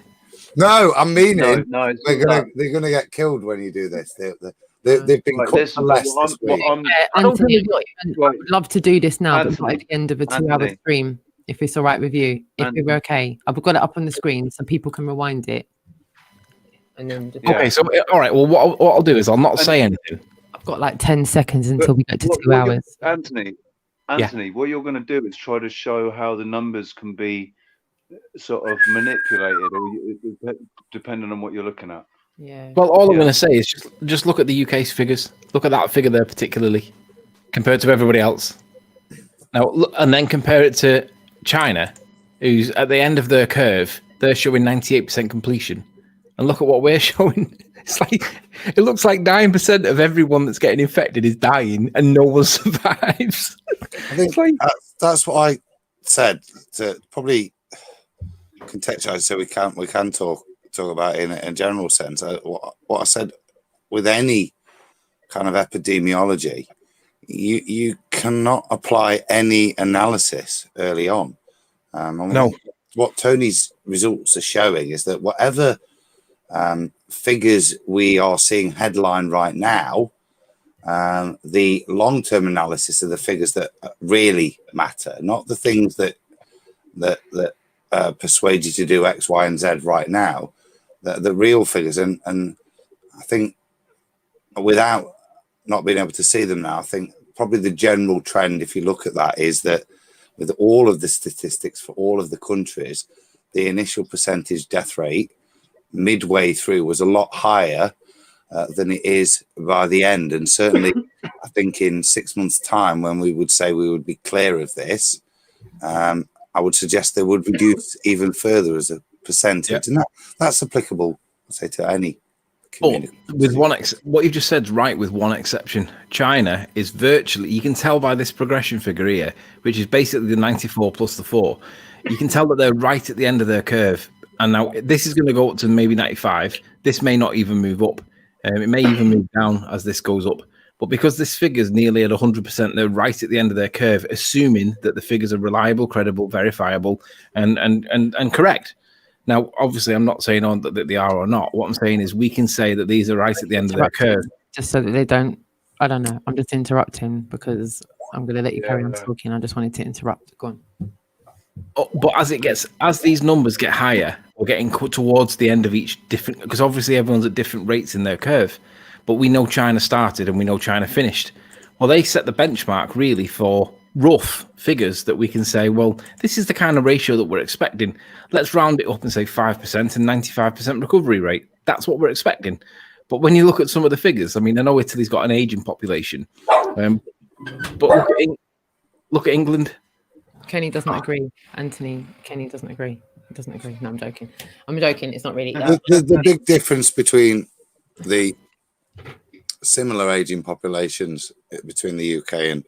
[SPEAKER 8] No, I'm meaning
[SPEAKER 4] no,
[SPEAKER 8] they're going to get killed when you do this. They've been cut for less this week.
[SPEAKER 5] Anthony, I would love to do this now, but at the end of a 2-hour stream, if it's all right with you, if you're okay. I've got it up on the screen so people can rewind it. And then
[SPEAKER 2] okay, so all right. Well, what I'll do is I'll not say anything.
[SPEAKER 5] I've got like 10 seconds until we get to 2 hours.
[SPEAKER 4] Anthony, what you're going to do is try to show how the numbers can be sort of manipulated, or depending on what you're looking at.
[SPEAKER 5] Yeah.
[SPEAKER 2] Well, all I'm
[SPEAKER 4] Yeah.
[SPEAKER 2] going to say is just look at the UK's figures. Look at that figure there, particularly compared to everybody else. Now, look, and then compare it to China, who's at the end of their curve. They're showing 98% completion, and look at what we're showing. It's like it looks like 9% of everyone that's getting infected is dying, and no one survives.
[SPEAKER 8] I think
[SPEAKER 2] It's like,
[SPEAKER 8] that's what I said to probably contextualize, so we can talk about it in a general sense. What I said with any kind of epidemiology, you cannot apply any analysis early on. I mean,
[SPEAKER 2] No.
[SPEAKER 8] what Tony's results are showing is that whatever figures we are seeing headline right now, the long-term analysis of the figures that really matter, not the things that persuade you to do X, Y, and Z right now. The real figures, and I think without not being able to see them now, I think probably the general trend, if you look at that, is that with all of the statistics for all of the countries, the initial percentage death rate midway through was a lot higher than it is by the end. And certainly, I think in 6 months' time, when we would say we would be clear of this, I would suggest they would reduce even further as a percentage. And that's applicable, I'd say, to any community.
[SPEAKER 2] With what you've just said is right, with one exception. China is virtually, you can tell by this progression figure here, which is basically the 94 plus the 4. You can tell that they're right at the end of their curve. And now this is going to go up to maybe 95. This may not even move up. It may even move down as this goes up. But because this figure is nearly at 100%, they're right at the end of their curve, assuming that the figures are reliable, credible, verifiable, and correct. Now, obviously, I'm not saying that they are or not. What I'm saying is we can say that these are right at the end of their curve.
[SPEAKER 5] Just so that they don't, I don't know. I'm just interrupting because I'm going to let you carry on talking. I just wanted to interrupt. Go on.
[SPEAKER 2] But as these numbers get higher, we're getting towards the end of each different, because obviously everyone's at different rates in their curve. But we know China started and we know China finished. Well, they set the benchmark really for rough figures that we can say, well, this is the kind of ratio that we're expecting. Let's round it up and say 5% and 95% recovery rate. That's what we're expecting. But when you look at some of the figures, I mean, I know Italy's got an aging population, but look at England.
[SPEAKER 5] Kenny doesn't agree. Anthony, Kenny doesn't agree. He doesn't agree. No, I'm joking. I'm joking. It's not really.
[SPEAKER 8] The big difference between the similar aging populations between the UK and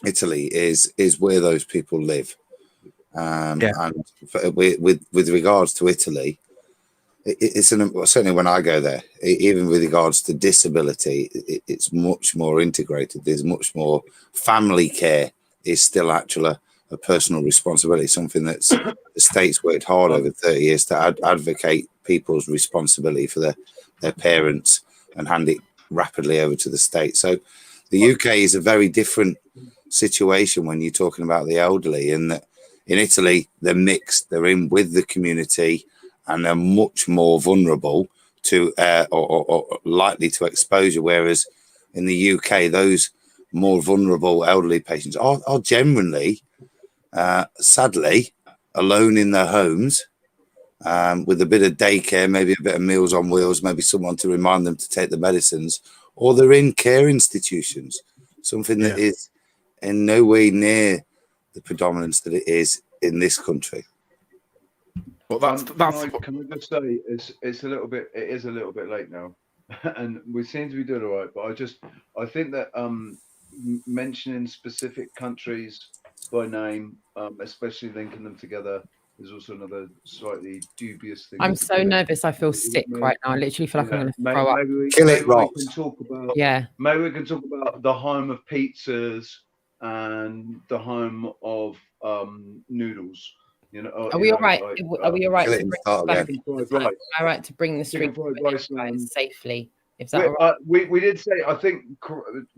[SPEAKER 8] Italy is where those people live. And with regards to Italy, it's certainly when I go there, even with regards to disability, it's much more integrated. There's much more family care is still actually a personal responsibility, something that's the state's worked hard over 30 years to advocate people's responsibility for their parents and hand it rapidly over to the state. So the UK is a very different situation when you're talking about the elderly, in that in Italy, they're mixed, they're in with the community, and they're much more vulnerable to or likely to exposure, whereas in the UK, those more vulnerable elderly patients are generally, sadly, alone in their homes, with a bit of daycare, maybe a bit of Meals on Wheels, maybe someone to remind them to take the medicines, or they're in care institutions, something that is in no way near the predominance that it is in this country.
[SPEAKER 2] Well,
[SPEAKER 4] Can I just say it is a little bit late now, and we seem to be doing all right. But I think that mentioning specific countries by name, especially linking them together, is also another slightly dubious thing.
[SPEAKER 5] I'm so nervous. I feel sick right now. I literally feel like I'm going to throw up.
[SPEAKER 4] Maybe we can talk about the home of pizzas and the home of noodles. You know,
[SPEAKER 5] are we all right? Are we all right? All right to bring the stream safely. If that
[SPEAKER 4] we did say, I think,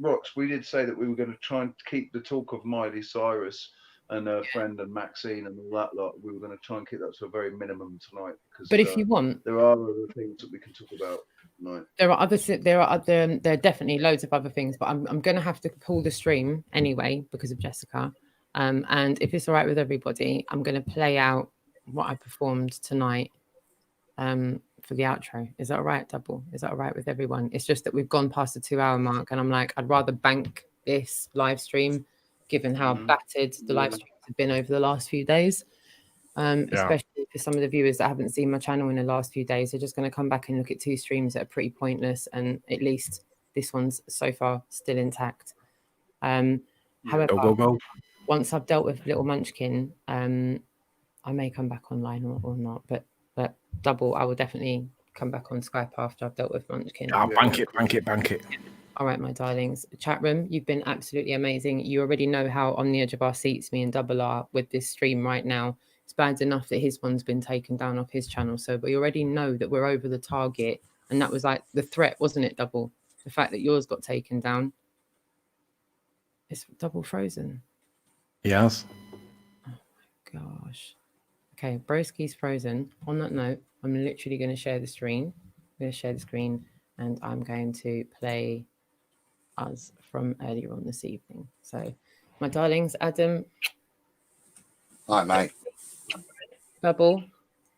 [SPEAKER 4] Rox, we did say that we were going to try and keep the talk of Miley Cyrus and her friend and Maxine and all that lot. We were going to try and keep that to a very minimum tonight.
[SPEAKER 5] But if you want,
[SPEAKER 4] there are other things that we can talk about tonight.
[SPEAKER 5] There are definitely loads of other things, but I'm going to have to pull the stream anyway because of Jessica. And if it's all right with everybody, I'm going to play out what I performed tonight for the outro. Is that all right, Double? Is that all right with everyone? It's just that we've gone past the 2-hour mark, and I'm like, I'd rather bank this live stream, given how battered the live streams have been over the last few days. Especially for some of the viewers that haven't seen my channel in the last few days, they're just going to come back and look at 2 streams that are pretty pointless, and at least this one's so far still intact. However,
[SPEAKER 2] go.
[SPEAKER 5] Once I've dealt with Little Munchkin, I may come back online or not, but Double, I will definitely come back on Skype after I've dealt with Munchkin.
[SPEAKER 2] Bank it.
[SPEAKER 5] All right, my darlings. Chat room, you've been absolutely amazing. You already know how on the edge of our seats me and Double are with this stream right now. It's bad enough that his one's been taken down off his channel, so we already know that we're over the target, and that was like the threat, wasn't it, Double? The fact that yours got taken down. It's Double frozen.
[SPEAKER 2] Yes.
[SPEAKER 5] Oh my gosh. Okay, Broski's frozen. On that note, I'm literally going to share the screen. I'm going to share the screen, and I'm going to play us from earlier on this evening. So, my darlings, Adam.
[SPEAKER 8] Hi, mate.
[SPEAKER 5] Double.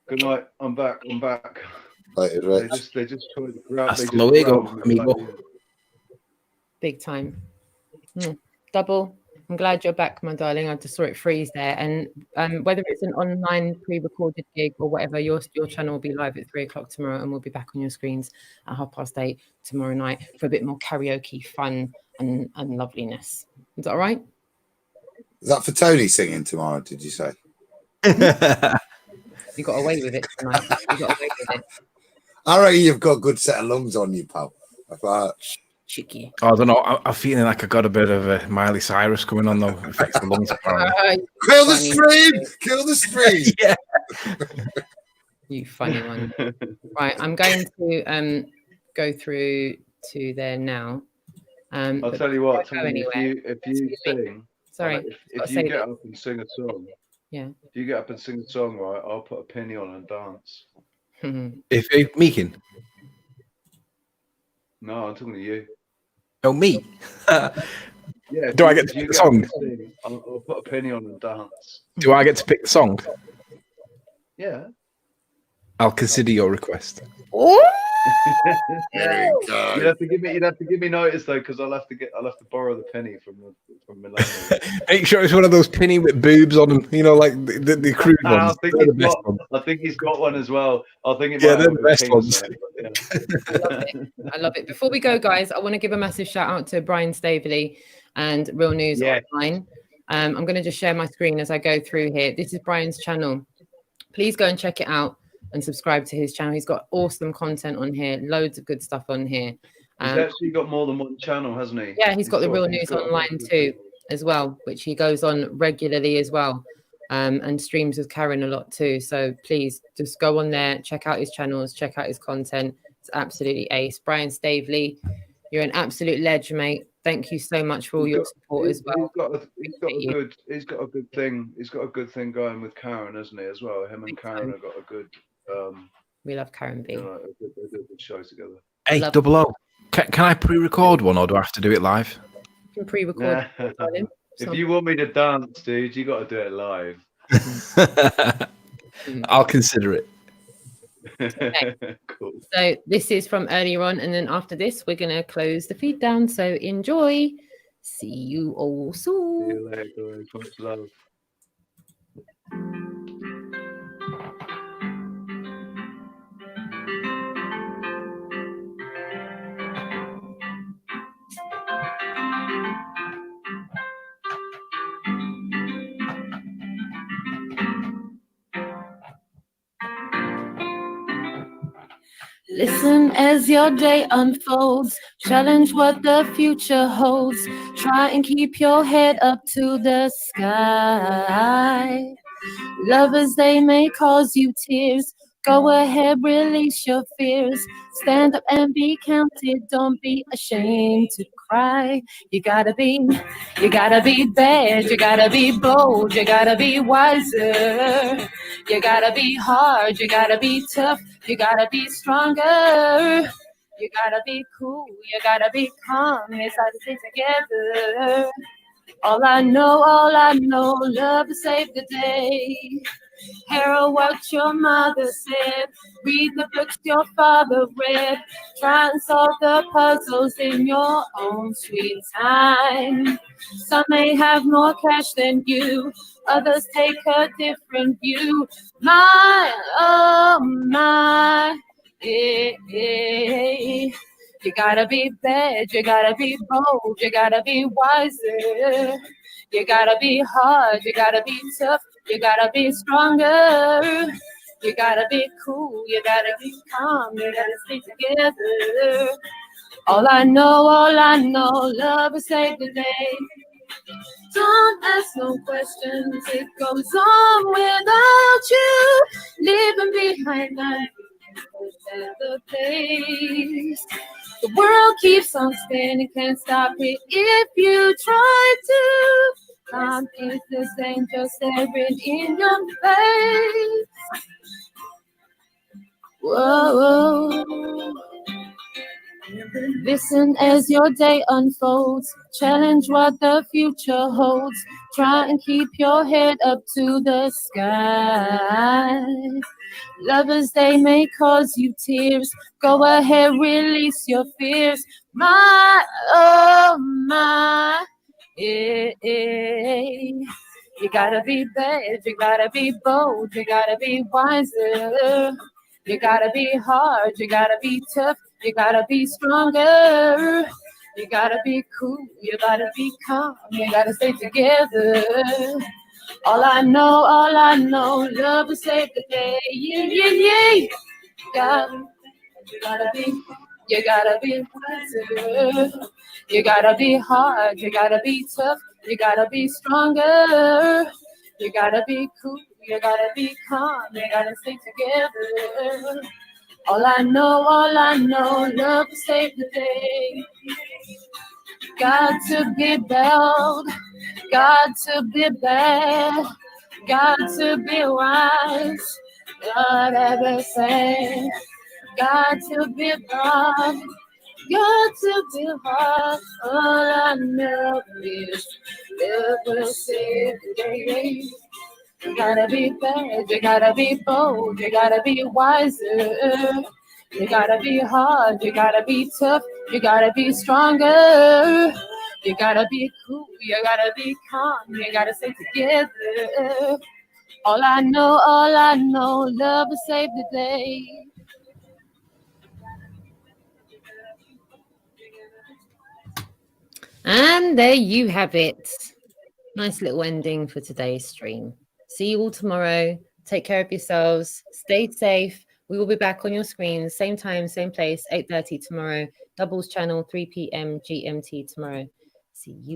[SPEAKER 4] Good night. I'm back.
[SPEAKER 8] Later, Rich.
[SPEAKER 4] They just tried to grab.
[SPEAKER 2] Hasta luego, amigo.
[SPEAKER 5] Big time. Double. I'm glad you're back, my darling. I just saw it freeze there. And whether it's an online pre-recorded gig or whatever, your channel will be live at 3 o'clock tomorrow, and we'll be back on your screens at 8:30 tomorrow night for a bit more karaoke fun and loveliness. Is that all right?
[SPEAKER 8] Is that for Tony singing tomorrow, did you say?
[SPEAKER 5] You got away with it tonight. You got away with it.
[SPEAKER 8] I reckon you've got a good set of lungs on you, pal. I thought.
[SPEAKER 5] Cheeky.
[SPEAKER 2] I don't know. I'm feeling like I got a bit of a Miley Cyrus coming on, though. Affects the lungs, apparently.
[SPEAKER 8] Kill the stream! Kill the stream!
[SPEAKER 2] Yeah.
[SPEAKER 5] You funny one. Right, I'm going to go through to there now.
[SPEAKER 4] I'll tell you what, Tony,
[SPEAKER 5] anyway.
[SPEAKER 4] if you sing,
[SPEAKER 5] Sorry,
[SPEAKER 4] if you get up and sing a song,
[SPEAKER 5] if
[SPEAKER 4] you get up and sing a song, right, I'll put a penny on and dance.
[SPEAKER 2] If Meekin.
[SPEAKER 4] No, I'm talking to you.
[SPEAKER 2] Oh, me?
[SPEAKER 4] Yeah.
[SPEAKER 2] Do I get to pick the song?
[SPEAKER 4] Sing, I'll put a penny on and dance.
[SPEAKER 2] Do I get to pick the song?
[SPEAKER 4] Yeah.
[SPEAKER 2] I'll consider your request.
[SPEAKER 8] There you go.
[SPEAKER 4] You'd have to give me notice though, because I'll have to borrow the penny from Milan.
[SPEAKER 2] Make sure it's one of those penny with boobs on them, you know, like the crude ones.
[SPEAKER 4] I think he's got one as well. I think it
[SPEAKER 2] they're
[SPEAKER 4] might
[SPEAKER 2] the best ones.
[SPEAKER 5] I love it. Before we go, guys, I want to give a massive shout out to Brian Staveley and Real News Online. I'm going to just share my screen as I go through here. This is Brian's channel. Please go and check it out and subscribe to his channel. He's got awesome content on here, loads of good stuff on here.
[SPEAKER 4] He's actually got more than one channel, hasn't he?
[SPEAKER 5] Yeah, he's got the Real News Online too, as well, which he goes on regularly as well, and streams with Karen a lot too. So please just go on there, check out his channels, check out his content. It's absolutely ace. Brian Staveley, you're an absolute legend, mate. Thank you so much for all your support as well.
[SPEAKER 4] He's got a good thing. He's got a good thing going with Karen, hasn't he? As well, him and Karen have got a good.
[SPEAKER 5] We love Karen B.
[SPEAKER 4] A good show together.
[SPEAKER 2] Hey, Double O, can I pre-record one or do I have to do it live?
[SPEAKER 5] You can pre-record.
[SPEAKER 4] If you want me to dance, dude, you got to do it live.
[SPEAKER 2] I'll consider it.
[SPEAKER 5] Okay.
[SPEAKER 4] Cool.
[SPEAKER 5] So this is from earlier on, and then after this, we're going to close the feed down. So enjoy. See you all soon.
[SPEAKER 4] See you later, guys. Much love.
[SPEAKER 1] Listen as your day unfolds. Challenge what the future holds. Try and keep your head up to the sky. Lovers, they may cause you tears. Go ahead, release your fears. Stand up and be counted. Don't be ashamed to cry. You gotta be bad. You gotta be bold. You gotta be wiser. You gotta be hard. You gotta be tough. You gotta be stronger. You gotta be cool. You gotta be calm. It's hard to stay together. all I know, love will save the day. Hear what your mother said, read the books your father read, try and solve the puzzles in your own sweet time. Some may have more cash than you, others take a different view. My, oh my, you gotta be bad, you gotta be bold, you gotta be wiser. You gotta be hard, you gotta be tough, you gotta be stronger. You gotta be cool, you gotta be calm, you gotta stay together. All I know, love will save the day. Don't ask no questions, it goes on without you. Leaving behind life at the pace. The world keeps on spinning, can't stop it if you try to. Time is this angel staring in your face. Whoa. Listen as your day unfolds. Challenge what the future holds. Try and keep your head up to the sky. Lovers, they may cause you tears. Go ahead, release your fears. My, oh my, You gotta be bad, you gotta be bold, you gotta be wiser. You gotta be hard, you gotta be tough, you gotta be stronger. You gotta be cool, you gotta be calm, you gotta stay together. All I know, love will save the day. Yeah, yeah, yeah. You gotta be wiser. You gotta be hard, you gotta be tough, you gotta be stronger. You gotta be cool, you gotta be calm, you gotta stay together. All I know, love will save the day. Got to be bold, got to be bad, got to be wise, whatever say. Got to be broad, got to be hard. All I know is love will save the day. You gotta be bad, you gotta be bold, you gotta be wiser. You gotta be hard, you gotta be tough, you gotta be stronger. You gotta be cool, you gotta be calm, you gotta stay together. All I know, love will save the day.
[SPEAKER 5] And there you have it. Nice little ending for today's stream. See you all tomorrow. Take care of yourselves. Stay safe. We will be back on your screens, same time, same place, 8:30 tomorrow. Doubles channel, 3 p.m. GMT tomorrow. See you.